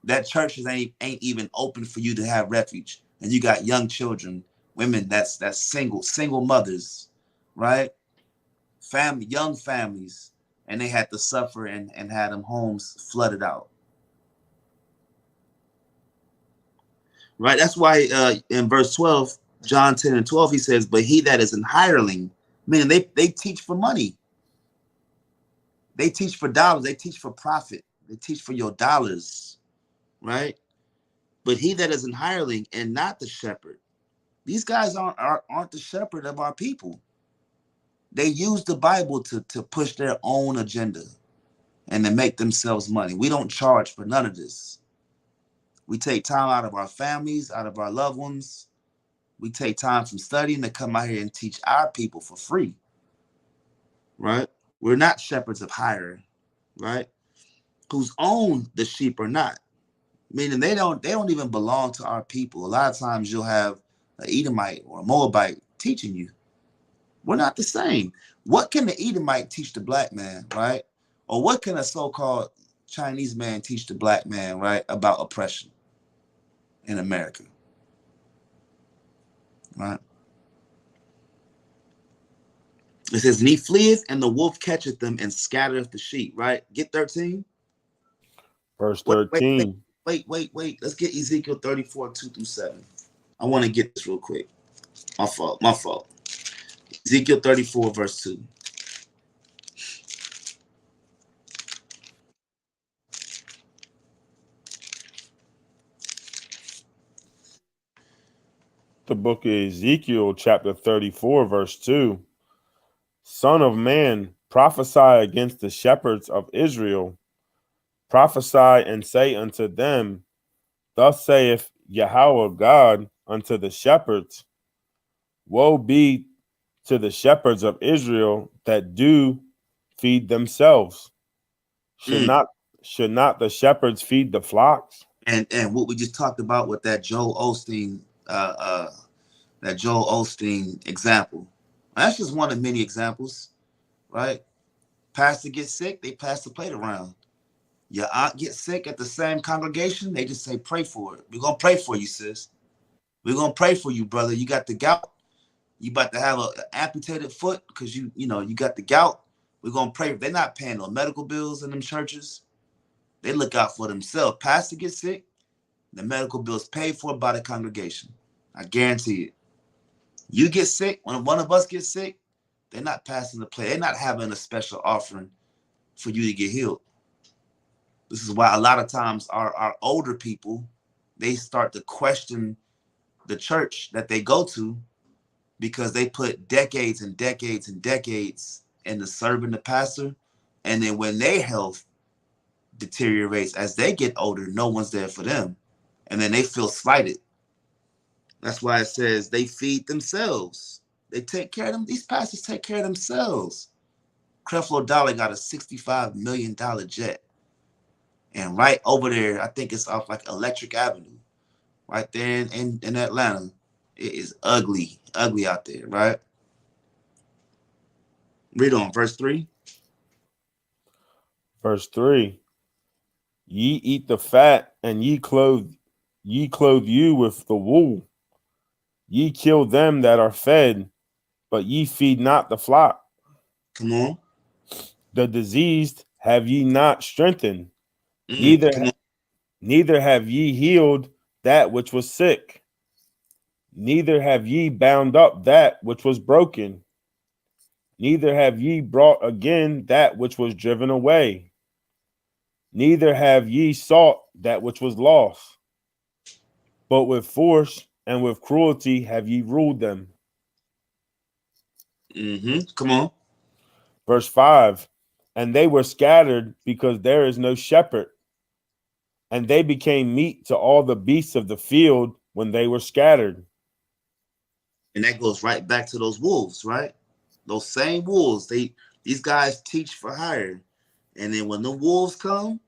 S2: That churches ain't even open for you to have refuge, and you got young children, women that's single mothers, right? Young families, and they had to suffer and had them homes flooded out. Right. That's why in verse 12, John 10 and 12, he says, but he that is an hireling, meaning they teach for money. They teach for dollars. They teach for profit. They teach for your dollars. Right. But he that is an hireling and not the shepherd. These guys aren't the shepherd of our people. They use the Bible to push their own agenda and to make themselves money. We don't charge for none of this. We take time out of our families, out of our loved ones. We take time from studying to come out here and teach our people for free, right? We're not shepherds of hire, right? Whose own the sheep or not, meaning they don't even belong to our people. A lot of times you'll have an Edomite or a Moabite teaching you. We're not the same. What can the Edomite teach the black man, right? Or what can a so-called Chinese man teach the black man, right, about oppression in America, right? It says, and he fleeth, and the wolf catcheth them and scattereth the sheep, right? Get 13.
S4: Verse 13.
S2: Wait. Let's get Ezekiel 34, 2 through 7. I want to get this real quick. My fault. Ezekiel 34, verse 2.
S4: The book of Ezekiel, chapter 34, verse 2. Son of man, prophesy against the shepherds of Israel. Prophesy and say unto them, thus saith Yahawah God unto the shepherds, woe be to the shepherds of Israel that do feed themselves. Should not the shepherds feed the flocks?
S2: And what we just talked about with that Joel Osteen example. That's just one of many examples, right? Pastor gets sick, they pass the plate around. Your aunt gets sick at the same congregation, they just say, pray for it. We're going to pray for you, sis. We're going to pray for you, brother. You got the gout. You about to have an amputated foot because you got the gout. We're going to pray. They're not paying no medical bills in them churches. They look out for themselves. Pastor gets sick, the medical bills paid for by the congregation. I guarantee it. You get sick, when one of us gets sick, they're not passing the plate. They're not having a special offering for you to get healed. This is why a lot of times our older people, they start to question the church that they go to because they put decades and decades and decades into serving the pastor. And then when their health deteriorates as they get older, no one's there for them. And then they feel slighted. That's why it says they feed themselves. They take care of them. These pastors take care of themselves. Creflo Dollar got a $65 million jet. And right over there, I think it's off like Electric Avenue, right there in Atlanta. It is ugly out there, right? Read on, verse 3.
S4: Verse 3. Ye eat the fat, and ye clothe you with the wool. Ye kill them that are fed, but ye feed not the flock.
S2: Come on.
S4: The diseased have ye not strengthened,
S2: Come on.
S4: neither have ye healed that which was sick, neither have ye bound up that which was broken, neither have ye brought again that which was driven away. Neither have ye sought that which was lost, but with force and with cruelty have ye ruled them.
S2: Come on.
S4: Verse 5, and they were scattered because there is no shepherd, and they became meat to all the beasts of the field when they were scattered.
S2: And that goes right back to those wolves, right? Those same wolves. These guys teach for hire. And then when the wolves come,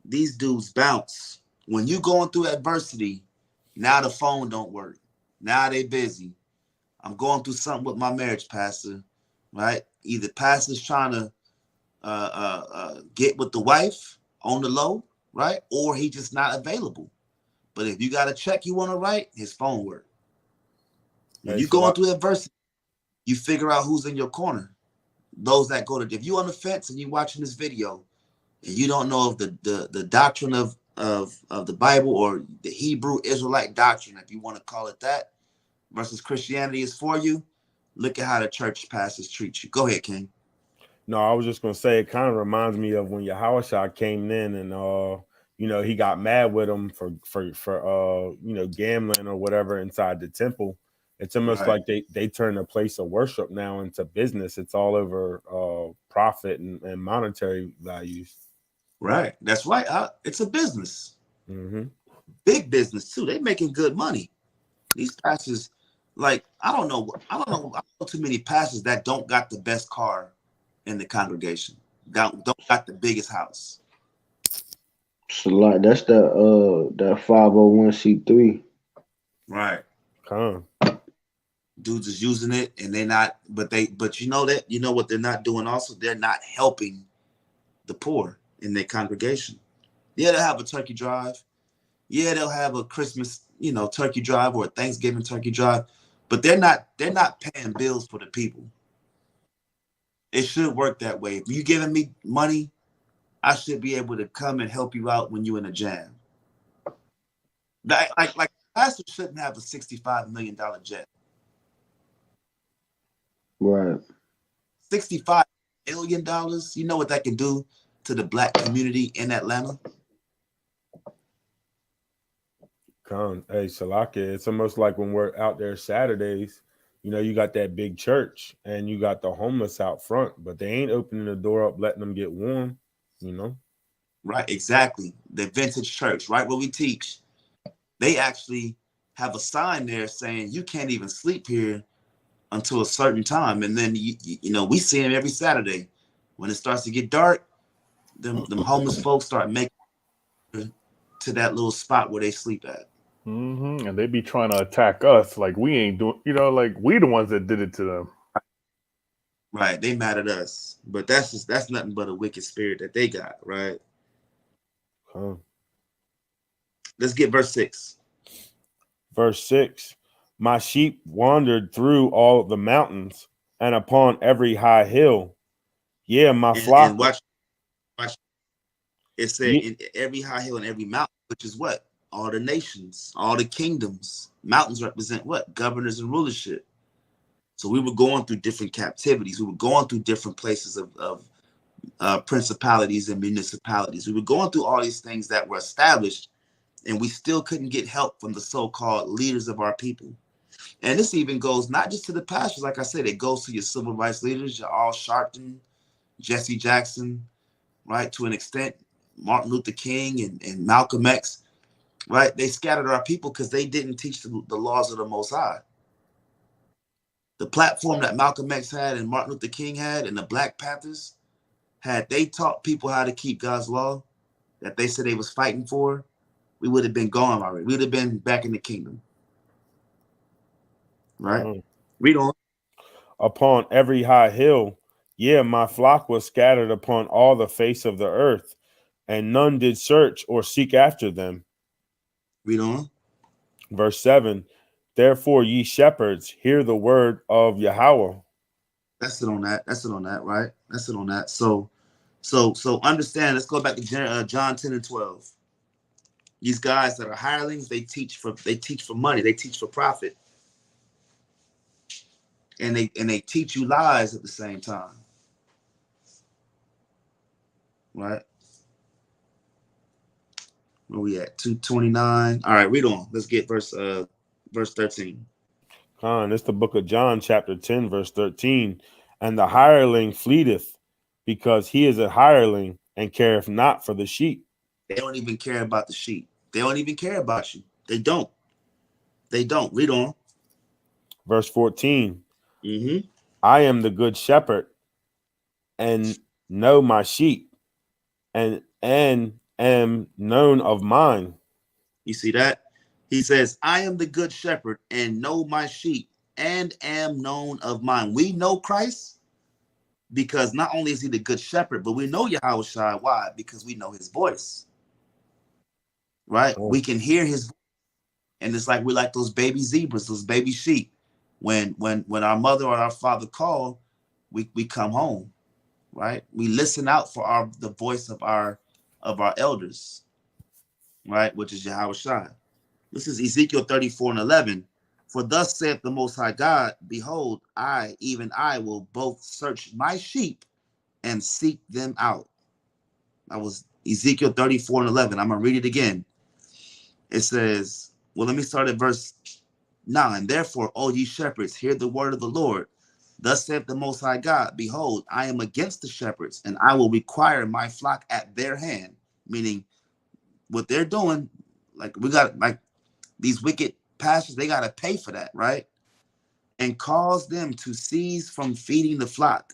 S2: these dudes bounce. When you going through adversity, now the phone don't work. Now they busy. I'm going through something with my marriage, pastor, right? Either pastor's trying to get with the wife on the low, right? Or he just not available. But if you got a check you want to write, his phone work. When you going through adversity, you figure out who's in your corner. Those that go to, if you on the fence and you watching this video and you don't know of the doctrine of the Bible or the Hebrew Israelite doctrine, if you want to call it that, versus Christianity is for you, look at how the church pastors treat you. Go ahead, King.
S4: No, I was just gonna say it kind of reminds me of when YAHAWAH'S came in and he got mad with him for gambling or whatever inside the temple. It's almost like they turn a place of worship now into business. It's all over profit and monetary values.
S2: Right. That's right. It's a business.
S4: Mm-hmm.
S2: Big business too. They making good money. These pastors, like, I don't know too many pastors that don't got the best car in the congregation. Don't got the biggest house.
S3: So like that's that 501c3.
S2: Right.
S4: Come.
S2: Dudes is using it and they're not, but you know what they're not doing also? They're not helping the poor in their congregation. Yeah, they'll have a turkey drive. Yeah, they'll have a Christmas, turkey drive or a Thanksgiving turkey drive, but they're not paying bills for the people. It should work that way. If you're giving me money, I should be able to come and help you out when you're in a jam. Like pastor shouldn't have a $65 million jet.
S3: Right.
S2: $65 million. You know what that can do to the black community in Atlanta?
S4: Hey, Salaka, it's almost like when we're out there Saturdays, you got that big church and you got the homeless out front, but they ain't opening the door up, letting them get warm,
S2: Right, exactly. The vintage church, right where we teach, they actually have a sign there saying you can't even sleep here until a certain time. And then, we see them every Saturday. When it starts to get dark, them homeless folks start making to that little spot where they sleep at.
S1: Mm-hmm. And they be trying to attack us like we ain't doing, like we the ones that did it to them.
S2: Right. They mad at us. But that's nothing but a wicked spirit that they got, right? Let's get verse 6.
S4: Verse 6, my sheep wandered through all the mountains and upon every high hill. Yeah, my flock.
S2: And watch. It said in every high hill and every mountain, which is what? All the nations, all the kingdoms. Mountains represent what? Governors and rulership. So we were going through different captivities. We were going through different places of principalities and municipalities. We were going through all these things that were established, and we still couldn't get help from the so-called leaders of our people. And this even goes not just to the pastors, like I said, it goes to your civil rights leaders, your Al Sharpton, Jesse Jackson, right? To an extent, Martin Luther King and Malcolm X, right? They scattered our people because they didn't teach the laws of the Most High. The platform that Malcolm X had and Martin Luther King had and the Black Panthers had, they taught people how to keep God's law that they said they was fighting for, we would have been gone already. We would have been back in the kingdom. Right? Read on.
S4: Upon every high hill, yeah, my flock was scattered upon all the face of the earth, and none did search or seek after them.
S2: Read on.
S4: Verse 7, therefore, ye shepherds, hear the word of Yahweh.
S2: That's it on that. That's it on that, right? That's it on that. So understand, let's go back to John 10 and 12. These guys that are hirelings, they teach for money, they teach for profit. And they teach you lies at the same time. Right? Where we at? 229. All right, read on. Let's get verse 13.
S4: It's the book of John, chapter 10, verse 13. And the hireling fleeteth, because he is a hireling, and careth not for the sheep.
S2: They don't even care about the sheep. They don't even care about you. They don't. They don't. Read on.
S4: Verse 14.
S2: Mm-hmm.
S4: I am the good shepherd, and know my sheep, and am known of mine.
S2: You see that? He says, I am the good shepherd and know my sheep and am known of mine. We know Christ because not only is he the good shepherd, but we know YAHAWAH'S. Why? Because we know his voice. Right?
S4: Oh.
S2: We can hear his voice. And it's like we're like those baby zebras, those baby sheep. When our mother or our father call, we come home. Right? We listen out for the voice of our elders. Right? Which is YAHAWAH'S. This is Ezekiel 34:11. For thus saith the Most High God, behold, I, even I, will both search my sheep and seek them out. That was Ezekiel 34:11. I'm going to read it again. It says, well, let me start at verse 9. Therefore, O ye shepherds, hear the word of the Lord. Thus saith the Most High God, behold, I am against the shepherds, and I will require my flock at their hand. Meaning, what they're doing, like we got, like these wicked pastors, they got to pay for that, right? And cause them to cease from feeding the flock.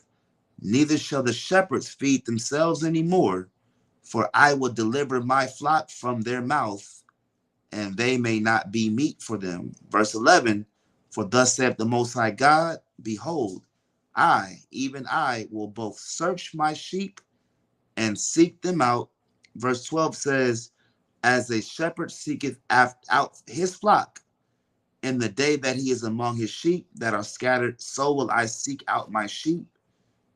S2: Neither shall the shepherds feed themselves anymore, for I will deliver my flock from their mouth, and they may not be meat for them. Verse 11, for thus saith the Most High God, behold, I, even I, will both search my sheep and seek them out. Verse 12 says, as a shepherd seeketh out his flock, in the day that he is among his sheep that are scattered, so will I seek out my sheep,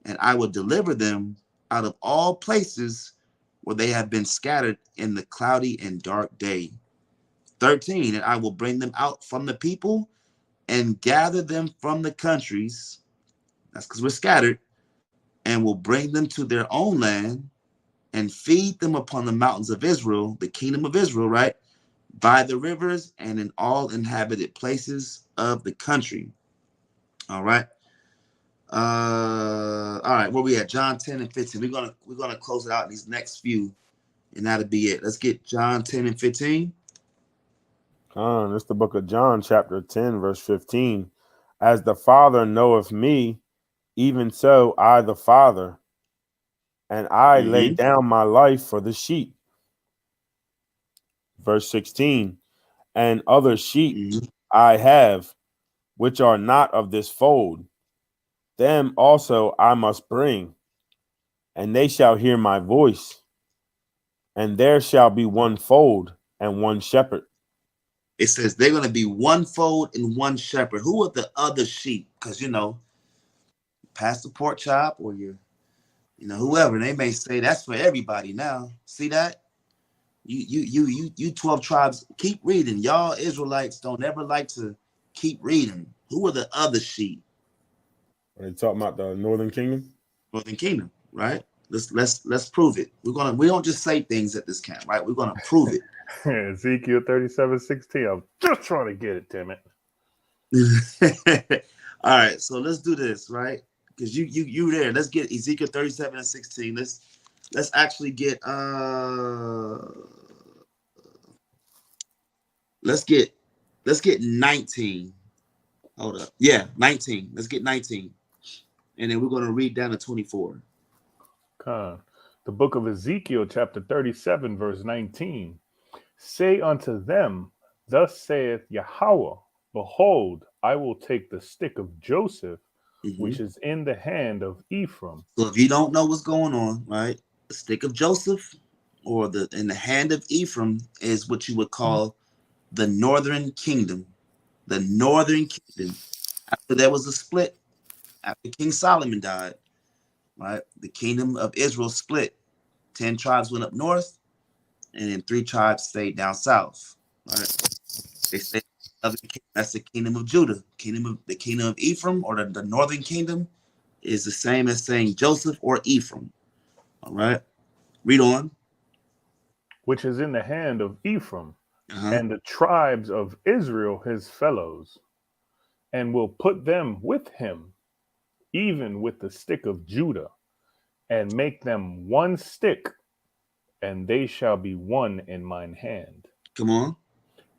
S2: and I will deliver them out of all places where they have been scattered in the cloudy and dark day. 13, and I will bring them out from the people and gather them from the countries, that's because we're scattered, and will bring them to their own land and feed them upon the mountains of Israel, the kingdom of Israel, right? By the rivers and in all inhabited places of the country. All right. All right, where we at? John 10 and 15. We're gonna close it out in these next few, and that'll be it. Let's get John 10 and 15.
S4: It's the book of John, chapter 10, verse 15. As the Father knoweth me, even so I the Father, and I lay down my life for the sheep. Verse 16. And other sheep I have, which are not of this fold. Them also I must bring, and they shall hear my voice. And there shall be one fold and one shepherd.
S2: It says they're going to be one fold and one shepherd. Who are the other sheep? Because, Pastor Pork Chop or whoever, they may say that's for everybody now. See that? You 12 tribes, keep reading. Y'all Israelites don't ever like to keep reading. Who are the other sheep?
S4: Are they talking about the Northern Kingdom?
S2: Northern Kingdom, right? Let's prove it. We don't just say things at this camp, right? We're gonna prove it.
S1: Ezekiel 37:16. I'm just trying to get it, damn it.
S2: All right, so let's do this, right? Because you there. Let's get Ezekiel 37 and 16. Let's actually get let's get 19. Hold up. Yeah, 19. Let's get 19. And then we're gonna read down to 24.
S1: The book of Ezekiel, chapter 37, verse 19. Say unto them, thus saith Yahweh, behold, I will take the stick of Joseph, which is in the hand of Ephraim.
S2: So if you don't know what's going on, right, the stick of Joseph or in the hand of Ephraim is what you would call the northern kingdom. The northern kingdom. After there was a split, after King Solomon died, right, the kingdom of Israel split. 10 tribes went up north, and then 3 tribes stayed down south. Right? They stayed. That's the kingdom of Judah. The kingdom of Ephraim, or the northern kingdom, is the same as saying Joseph or Ephraim. All right, read on.
S1: which is in the hand of Ephraim,
S2: Uh-huh.
S1: and the tribes of Israel his fellows, and will put them with him, even with the stick of Judah, and make them one stick, and they shall be one in mine hand.
S2: Come on.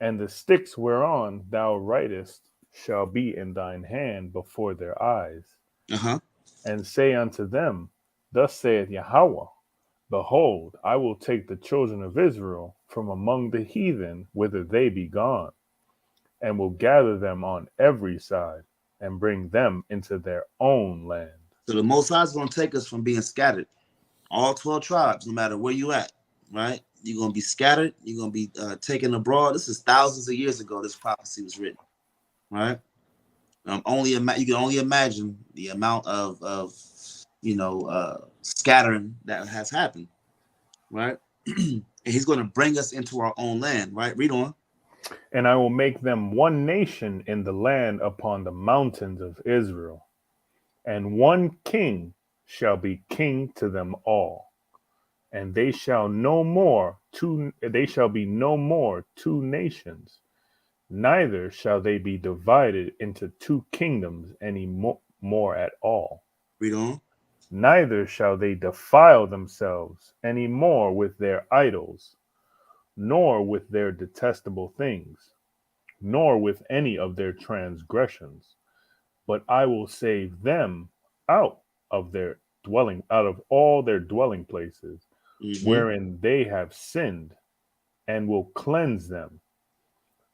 S1: And the sticks whereon thou writest shall be in thine hand before their eyes.
S2: Uh-huh.
S1: And say unto them, Thus saith Yahweh, Behold, I will take the children of Israel from among the heathen whither they be gone, and will gather them on every side, and bring them into their own land.
S2: So the Most High is going to take us from being scattered, all 12 tribes, no matter where you at, right? You're going to be scattered. You're going to be taken abroad. This is thousands of years ago this prophecy was written, right? You can only imagine the amount of scattering that has happened, right? And he's going to bring us into our own land, right? Read on.
S1: And I will make them one nation in the land upon the mountains of Israel, and one king shall be king to them all. And they shall be no more two nations, neither shall they be divided into two kingdoms any more at all.
S2: Read on.
S1: Neither shall they defile themselves any more with their idols, nor with their detestable things, nor with any of their transgressions, but I will save them out of all their dwelling places, wherein they have sinned, and will cleanse them.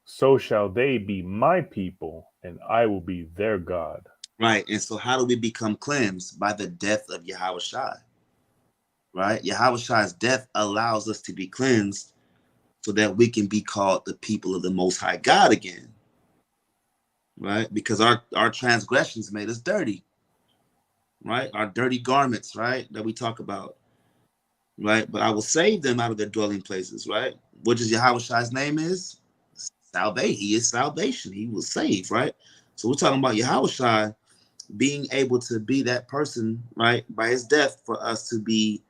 S1: So shall they be my people, and I will be their God.
S2: Right. And so how do we become cleansed? By the death of Yahawashi, right? Yahawashi's death allows us to be cleansed so that we can be called the people of the Most High God again, right? Because our transgressions made us dirty, right? Our dirty garments, right? That we talk about, right? But I will save them out of their dwelling places, right? What is Yahawashi's name is? Salvation. He is salvation. He will save, right? So we're talking about Yahawashi being able to be that person, right? By his death for us to be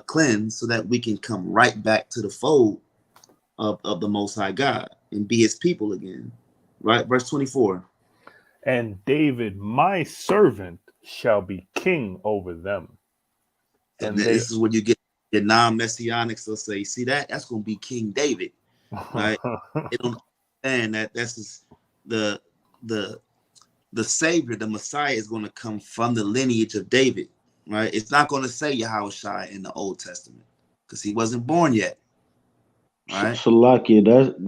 S2: cleansed so that we can come right back to the fold of the Most High God and be his people again, right? Verse 24.
S1: And David, my servant, shall be king over them.
S2: And this is when you get your non-messianics. They'll say, see that's going to be King David, right? They don't understand that this is the Savior, the Messiah is going to come from the lineage of David, right? It's not going to say Yahawashi in the Old Testament because he wasn't born yet, right?
S3: Salaki,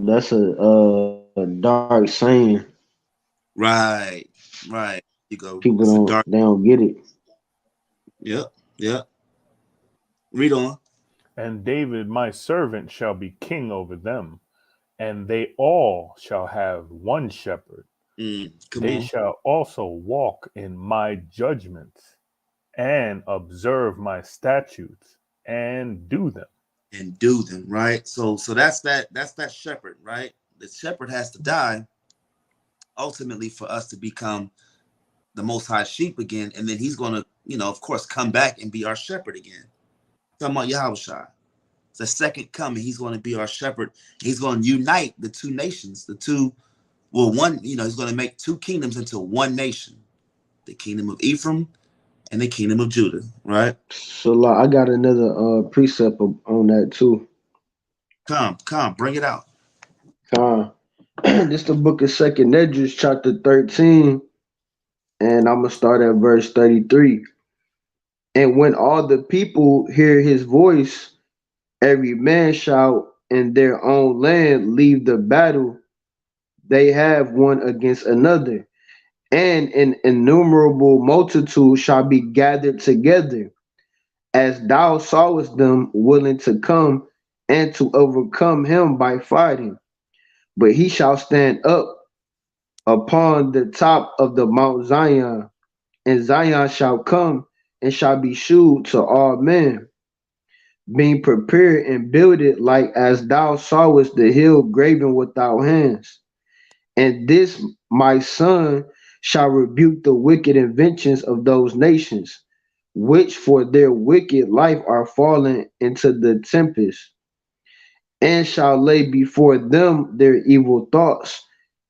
S3: that's a dark saying.
S2: Right. You go.
S3: People don't get it.
S2: Yep. Read on.
S1: And David, my servant, shall be king over them, and they all shall have one shepherd. They shall also walk in my judgments and observe my statutes and do them.
S2: Right? So that's that shepherd, right? The shepherd has to die ultimately for us to become the Most High sheep again, and then he's going to, of course, come back and be our shepherd again. Talking about Yahawashi. It's the second coming. He's going to be our shepherd. He's going to unite the two nations, one, he's going to make two kingdoms into one nation, the kingdom of Ephraim and the kingdom of Judah, right?
S3: So I got another precept on that too.
S2: Come, bring it out.
S3: This the book of 2nd Esdras, chapter 13, and I'm going to start at verse 33. And when all the people hear his voice, every man shall in their own land leave the battle they have one against another, and an innumerable multitude shall be gathered together, as thou sawest them willing to come and to overcome him by fighting. But he shall stand up upon the top of the Mount Zion, and Zion shall come and shall be shewed to all men, being prepared and builded like as thou sawest the hill graven without hands. And this my son shall rebuke the wicked inventions of those nations, which for their wicked life are fallen into the tempest. and shall lay before them their evil thoughts,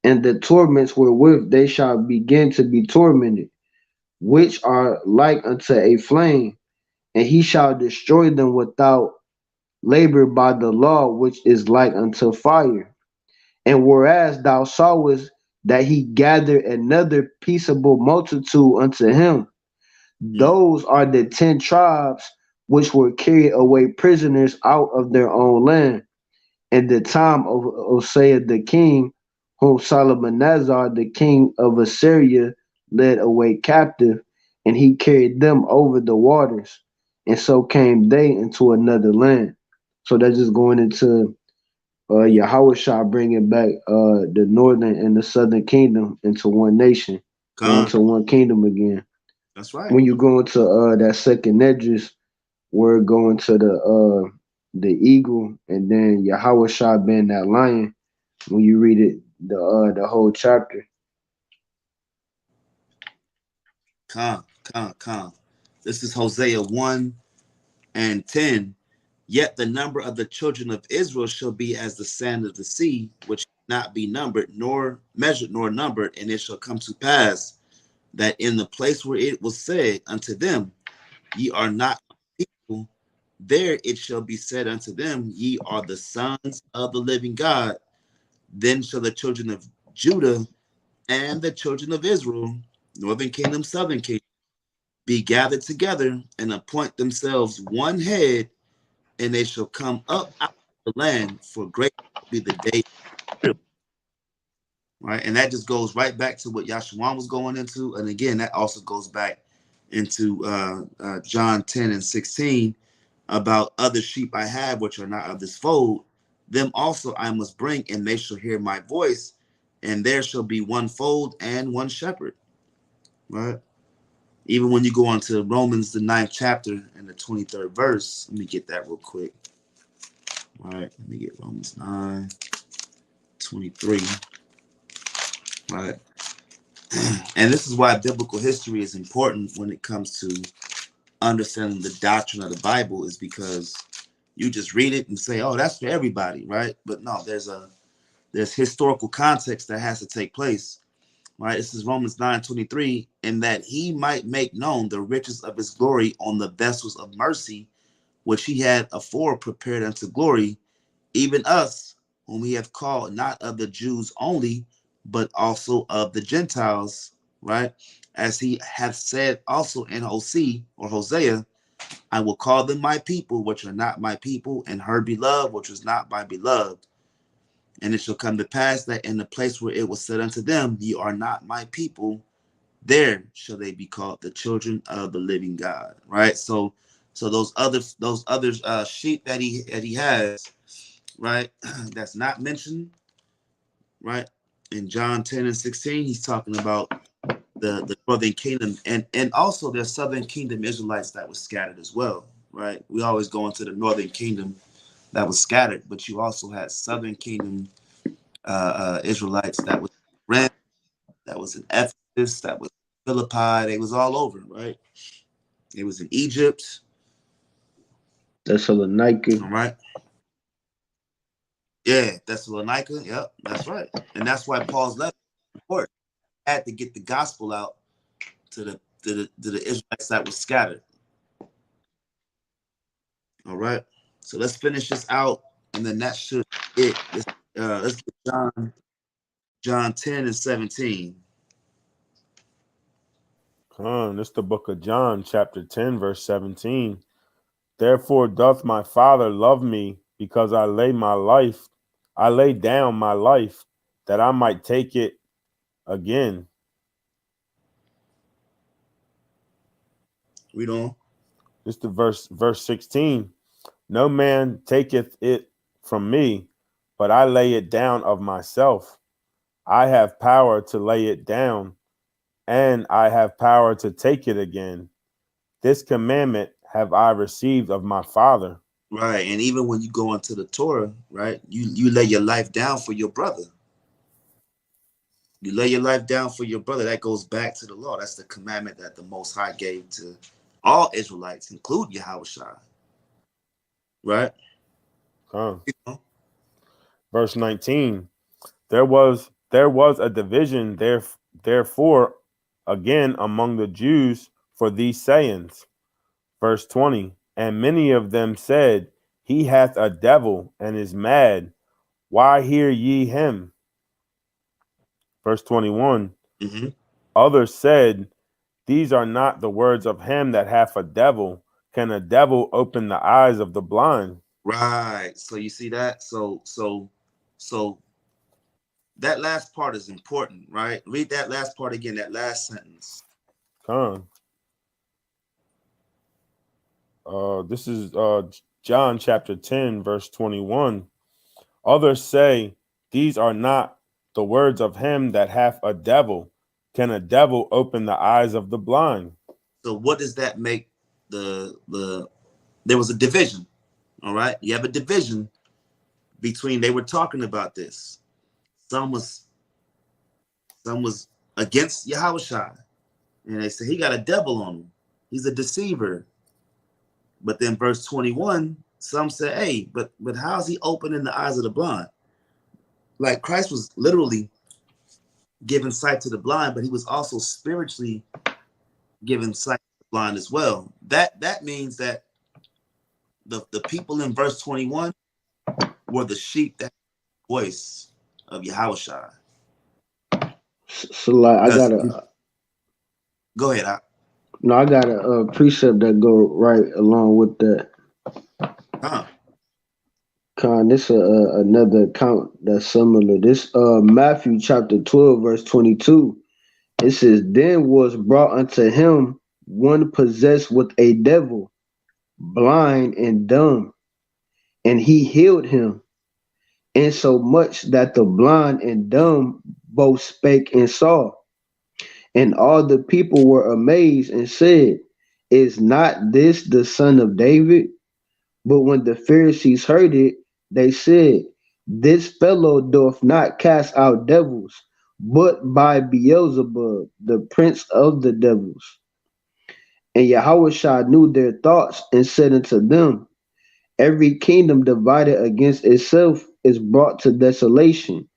S3: and the torments wherewith they shall begin to be tormented, which are like unto a flame, and he shall destroy them without labor by the law, which is like unto fire. And whereas thou sawest that he gathered another peaceable multitude unto him, those are the 10 tribes which were carried away prisoners out of their own land in the time of Hosea the king, whom Shalmaneser the king of Assyria led away captive, and he carried them over the waters, and so came they into another land. So that's just going into Yahawah bringing back the northern and the southern kingdom into one nation, or into one kingdom again.
S2: That's right.
S3: When you go into that second Edris, we're going to the eagle, and then Yahawah being that lion. When you read it, the whole chapter.
S2: Come. This is Hosea 1:10. Yet the number of the children of Israel shall be as the sand of the sea, which cannot be numbered, nor measured, nor numbered. And it shall come to pass that in the place where it was said unto them, ye are not people, there it shall be said unto them, ye are the sons of the living God. Then shall the children of Judah and the children of Israel, northern kingdom, southern kingdom, be gathered together and appoint themselves one head, and they shall come up out of the land, for great will be the day. Right, and that just goes right back to what Yahshua was going into, and again, that also goes back into John 10:16 about other sheep I have which are not of this fold. Them also I must bring, and they shall hear my voice, and there shall be one fold and one shepherd. Right. Even when you go on to Romans, the 9th chapter and the 23rd verse, let me get that real quick. All right, let me get Romans 9:23. Right. And this is why biblical history is important when it comes to understanding the doctrine of the Bible, is because you just read it and say, oh, that's for everybody, right? But no, there's historical context that has to take place. Right, this is Romans 9:23, and that he might make known the riches of his glory on the vessels of mercy, which he had afore prepared unto glory, even us, whom he hath called not of the Jews only, but also of the Gentiles, right? As he hath said also in Hosea, I will call them my people, which are not my people, and her beloved, which was not my beloved. And it shall come to pass that in the place where it was said unto them, ye are not my people, there shall they be called the children of the living God. Right. So those other sheep that he has, right, that's not mentioned, right, in John 10:16, he's talking about the northern kingdom, and also there's southern kingdom Israelites that was scattered as well. Right. We always go into the northern kingdom that was scattered, but you also had southern kingdom Israelites that was in that was in Ephesus, that was in Philippi. They was all over, right? It was in Egypt.
S3: Thessalonica.
S2: All right. Yeah, Thessalonica. Yep, that's right. And that's why Paul's letter, of course, had to get the gospel out to the Israelites that was scattered. All right. So let's finish this out, and then that should be it. Let's get John 10:17.
S4: This is the book of John, chapter 10, verse 17. Therefore doth my Father love me, because I lay down my life, that I might take it again.
S2: Read on.
S4: This is the verse 16. No man taketh it from me, but I lay it down of myself. I have power to lay it down, and I have power to take it again. This commandment have I received of my Father.
S2: Right. And even when you go into the Torah, right, you lay your life down for your brother. You lay your life down for your brother. That goes back to the law. That's the commandment that the Most High gave to all Israelites, including Yahawashi. Right?
S4: Huh.
S2: You know?
S4: Verse 19. There was a division therefore again among the Jews for these sayings. Verse 20. And many of them said, He hath a devil and is mad. Why hear ye him? Verse 21.
S2: Mm-hmm.
S4: Others said, These are not the words of him that hath a devil. Can a devil open the eyes of the blind?
S2: Right. So you see that? So that last part is important, right? Read that last part again, that last sentence.
S4: Come this is John chapter 10, verse 21. Others say, These are not the words of him that hath a devil. Can a devil open the eyes of the blind?
S2: So what does that make the there was a division, all right? You have a division between, they were talking about this. Some was against Yahushua, and they said he got a devil on him. He's a deceiver. But then verse 21, some say, hey, but how's he opening the eyes of the blind? Like Christ was literally giving sight to the blind, but he was also spiritually giving sight to the blind as well. That means that the people in verse 21 were the sheep that voice of Yahushua.
S3: So like I got a
S2: go ahead.
S3: I got a precept that go right along with that. This another account that's similar. This Matthew chapter 12 verse 22. It says, Then was brought unto him one possessed with a devil, blind and dumb, and he healed him, insomuch that the blind and dumb both spake and saw. And all the people were amazed and said, Is not this the son of David? But when the Pharisees heard it, they said, This fellow doth not cast out devils, but by Beelzebub, the prince of the devils. And Yahushua knew their thoughts and said unto them, Every kingdom divided against itself is brought to desolation,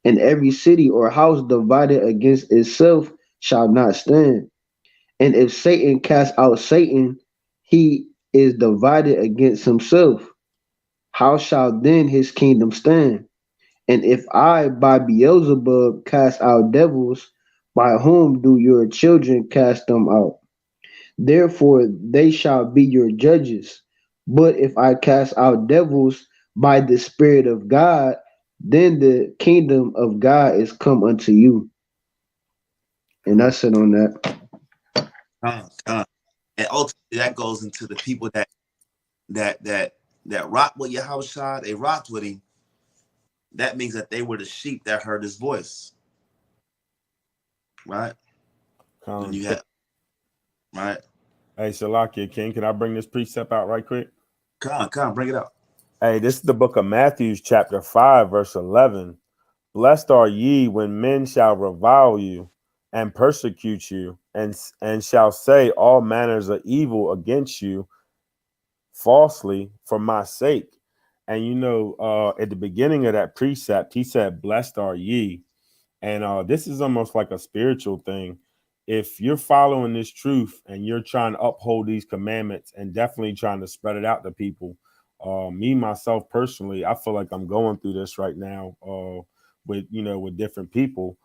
S3: and every city or house divided against itself shall not stand. And if Satan cast out Satan, he is divided against himself. How shall then his kingdom stand? And if I by Beelzebub cast out devils, by whom do your children cast them out? Therefore they shall be your judges. But if I cast out devils by the Spirit of God, then the kingdom of God is come unto you. And that's it on that.
S2: And ultimately that goes into the people that rock with Yahushua, they rocked with him. That means that they were the sheep that heard his voice. Right? And you have, right?
S4: Hey, Shalakia, King, can I bring this precept out right quick?
S2: Come on, bring it out.
S4: Hey, this is the book of Matthew, chapter 5, verse 11. Blessed are ye when men shall revile you and persecute you, and shall say all manners of evil against you falsely for my sake. And at the beginning of that precept, he said, Blessed are ye. And this is almost like a spiritual thing. If you're following this truth and you're trying to uphold these commandments and definitely trying to spread it out to people, me, myself, personally, I feel like I'm going through this right now with different people.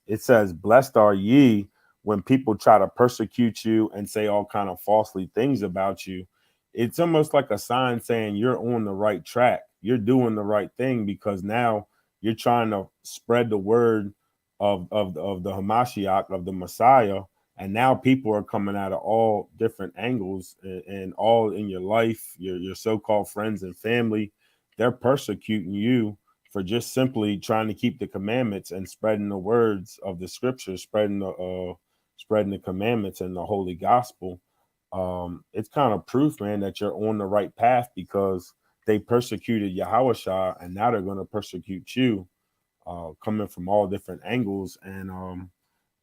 S4: It says, Blessed are ye when people try to persecute you and say all kind of falsely things about you. It's almost like a sign saying you're on the right track. You're doing the right thing, because now you're trying to spread the word of the Hamashiach, of the Messiah. And now people are coming out of all different angles and all in your life, your so-called friends and family. They're persecuting you for just simply trying to keep the commandments and spreading the words of the scriptures, spreading the commandments and the holy gospel. It's kind of proof, man, that you're on the right path, because they persecuted Yahushua, and now they're going to persecute you, coming from all different angles. And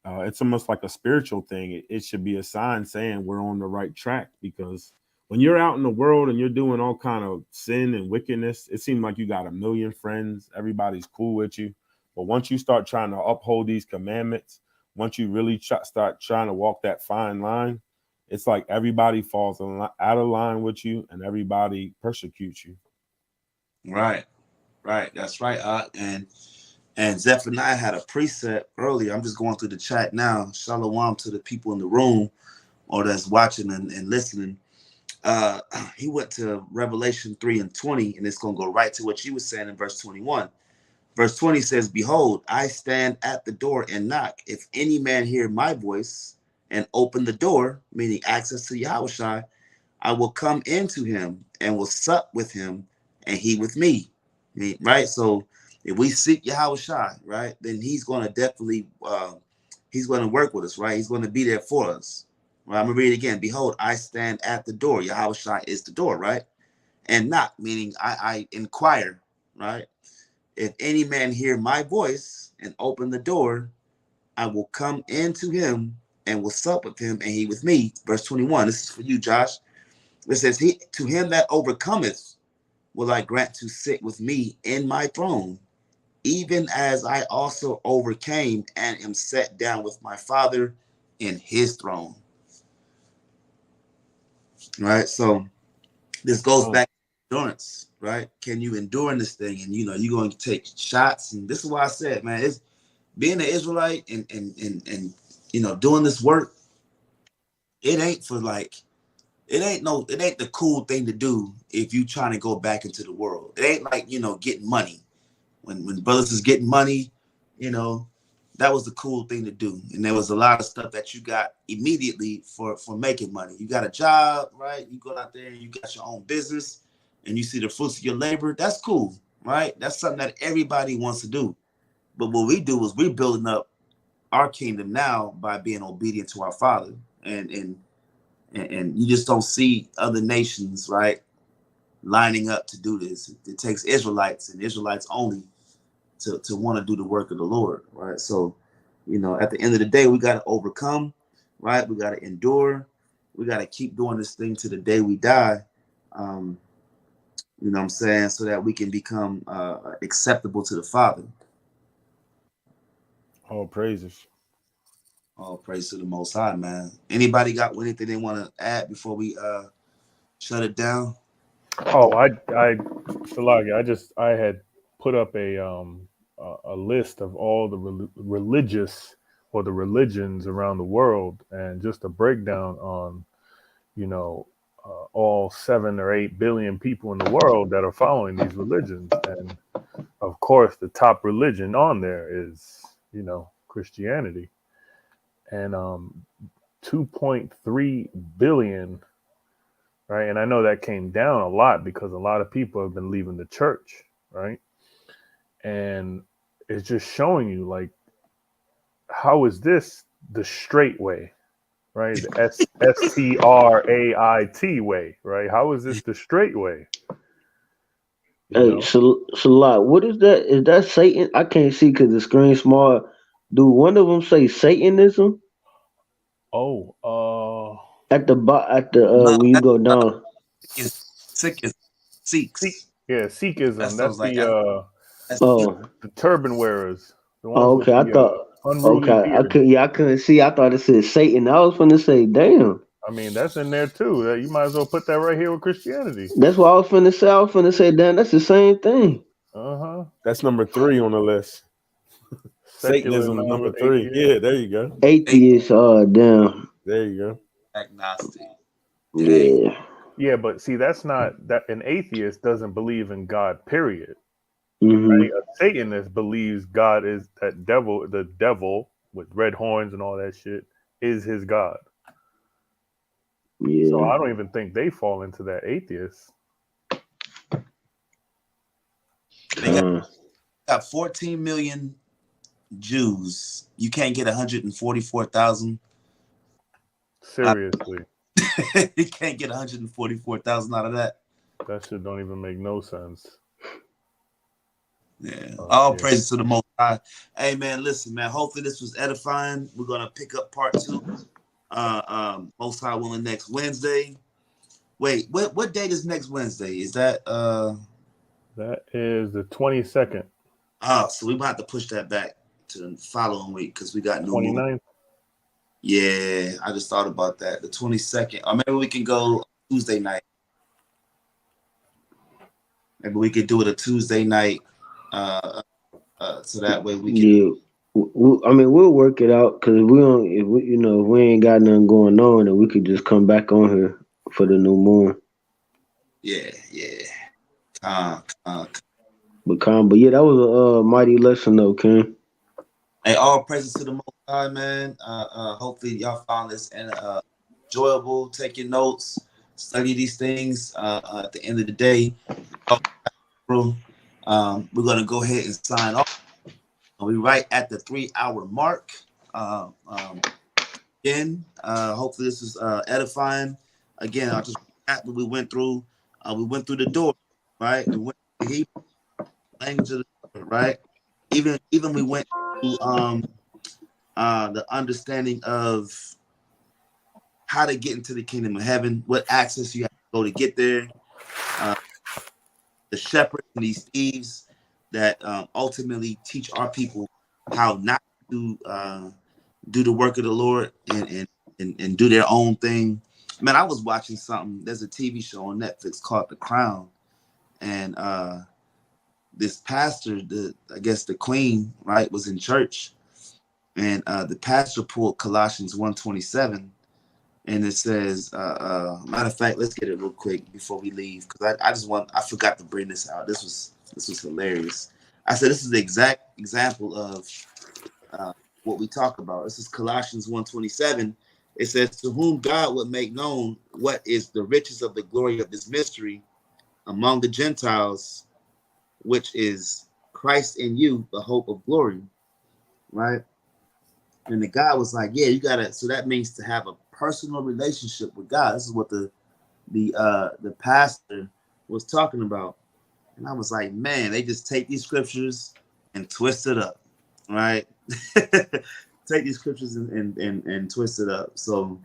S4: it's almost like a spiritual thing. It should be a sign saying we're on the right track, because when you're out in the world and you're doing all kind of sin and wickedness, it seems like you got a million friends. Everybody's cool with you. But once you start trying to uphold these commandments, once you really start trying to walk that fine line, it's like everybody falls out of line with you and everybody persecutes you.
S2: Right. That's right. And Zephaniah had a precept earlier. I'm just going through the chat now. Shalom to the people in the room or that's watching and listening. He went to Revelation 3:20, and it's going to go right to what you were saying in verse 21. Verse 20 says, behold, I stand at the door and knock. If any man hear my voice and open the door, meaning access to Yahawashi, I will come into him and will sup with him and he with me. Right? So if we seek Yahawashi, right, then he's going to definitely, he's going to work with us, right? He's going to be there for us. Right? I'm going to read it again. Behold, I stand at the door. Yahawashi is the door, right? And knock, meaning I inquire, right? If any man hear my voice and open the door, I will come into him and will sup with him and he with me. Verse 21. This is for you, Josh. It says, to him that overcometh will I grant to sit with me in my throne, even as I also overcame and am set down with my Father in his throne. Right? So this goes back to endurance, right? Can you endure in this thing? And, you're going to take shots. And this is why I said, man, it's being an Israelite and doing this work. It ain't for it ain't the cool thing to do if you trying to go back into the world. It ain't like, getting money. When brothers is getting money, that was the cool thing to do. And there was a lot of stuff that you got immediately for making money. You got a job, right? You go out there and you got your own business and you see the fruits of your labor. That's cool, right? That's something that everybody wants to do. But what we do is we're building up our kingdom now by being obedient to our Father. And you just don't see other nations, right, lining up to do this. It takes Israelites and Israelites only to want to do the work of the Lord, right? So, at the end of the day, we got to overcome, right? We got to endure. We got to keep doing this thing to the day we die. You know what I'm saying? So that we can become acceptable to the Father.
S4: All praises.
S2: All praise to the Most High, man. Anybody got anything they want to add before we shut it down?
S1: Oh, Salagi, I had put up a list of all the religious or the religions around the world, and just a breakdown on, all 7 or 8 billion people in the world that are following these religions. And of course, the top religion on there is, Christianity. And 2.3 billion, right? And I know that came down a lot because a lot of people have been leaving the church, right? And it's just showing you, like, how is this the straight way, right? The STRAIT way, right? How is this the straight way?
S3: Hey, Salah, what is that? Is that Satan? I can't see because the screen's small. Do one of them say Satanism?
S1: Oh,
S3: at the
S2: No,
S3: when you go down.
S2: Sikhs.
S1: Yeah, Sikhism. That's
S2: like
S1: the turban wearers. The ones
S3: Oh, okay.
S1: with
S3: I
S1: the
S3: thought.
S1: unruly
S3: Okay,
S1: beard.
S3: I couldn't see. I thought it said Satan. I was gonna say, damn.
S1: I mean, that's in there too. You might as well put that right here with Christianity.
S3: That's what I was finna say. I was finna say, damn, that's the same thing.
S4: That's number 3 on the list.
S1: Secular,
S4: Satanism is number 3.
S1: atheist.
S4: Yeah, there you go.
S3: Atheist. Damn.
S4: There you go.
S2: Agnostic.
S3: Yeah.
S1: Yeah, but see, that's not that. An atheist doesn't believe in God. Period.
S3: Mm-hmm.
S1: Right? A Satanist believes God is that devil. The devil with red horns and all that shit is his God.
S3: Yeah.
S1: So I don't even think they fall into that atheist.
S2: They got 14 million Jews. You can't get 144,000.
S1: Seriously.
S2: You can't get 144,000 out of that.
S1: That shit don't even make no sense.
S2: Yeah. All praises to the Most High. Hey, man, listen, man. Hopefully this was edifying. We're gonna pick up part 2. Most High willing next Wednesday. Wait, what date is next Wednesday? Is that
S1: That is the 22nd.
S2: Oh, so we might have to push that back to the following week because we got new moon.
S1: 29th.
S2: Yeah, I just thought about that. The 22nd. Or maybe we can go Tuesday night. Maybe we could do it a Tuesday night. So that way we can.
S3: Yeah. I mean, we'll work it out because we don't. If we ain't got nothing going on, then we could just come back on here for the new moon.
S2: Yeah.
S3: But yeah, that was a mighty lesson though, Ken.
S2: Hey, all praises to the Most High, man. Hopefully y'all found this enjoyable. Take your notes, study these things. At the end of the day, we're gonna go ahead and sign off. We're right at the 3-hour mark. Again, hopefully this is edifying. Again, I'll just recap what we went through. We went through the door, right? We went through the Hebrew language of the door, right? Even we went through the understanding of how to get into the kingdom of heaven, what access you have to go to get there. The shepherds and these thieves that ultimately teach our people how not to do the work of the Lord and do their own thing. Man, I was watching something. There's a TV show on Netflix called The Crown, and this pastor, I guess the queen, right, was in church, and the pastor pulled Colossians 1:27, and it says, matter of fact, let's get it real quick before we leave, because I forgot to bring this out. This was hilarious. I said this is the exact example of what we talk about. This is Colossians 1:27. It says, to whom God would make known what is the riches of the glory of this mystery among the Gentiles, which is Christ in you, the hope of glory, right? And the guy was like, yeah, you gotta, so that means to have a personal relationship with God. This is what the pastor was talking about. And I was like, man, they just take these scriptures and twist it up, right? Take these scriptures and twist it up. So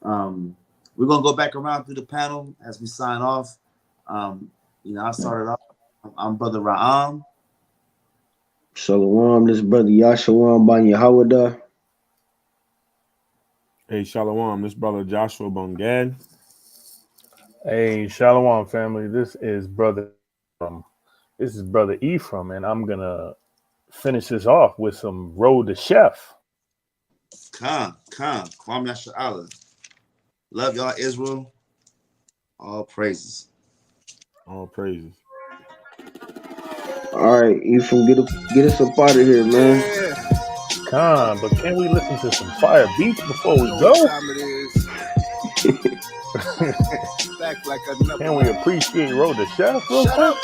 S2: we're gonna go back around through the panel as we sign off. I started off. I'm Brother Ra'am.
S3: Shalom, this brother Yahawah by YAHAWAH'S.
S4: Hey, Shalom, this brother Joshua Bongad.
S1: Hey, Shalom family. This is brother Ephraim, and I'm gonna finish this off with some Road to Chef.
S2: Kwam Yasha'Allah. Love y'all, Israel. All praises.
S4: All praises.
S3: All right, Ephraim, get us up out of here, man.
S1: But can we listen to some fire beats before we go? Can we appreciate Road to Chef real quick?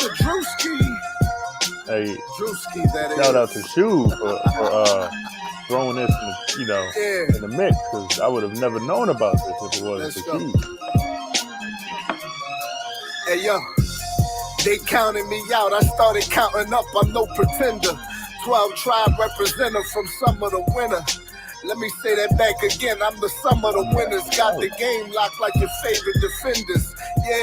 S1: Hey, shout out to Shu for throwing this in the mix, because I would have never known about this if it wasn't for Shu.
S6: Hey yo, they counted me out. I started counting up. I'm no pretender. 12 tribe representative from summer to winter. Let me say that back again. I'm the sum of the winners. Got the game locked like your favorite defenders. Yeah.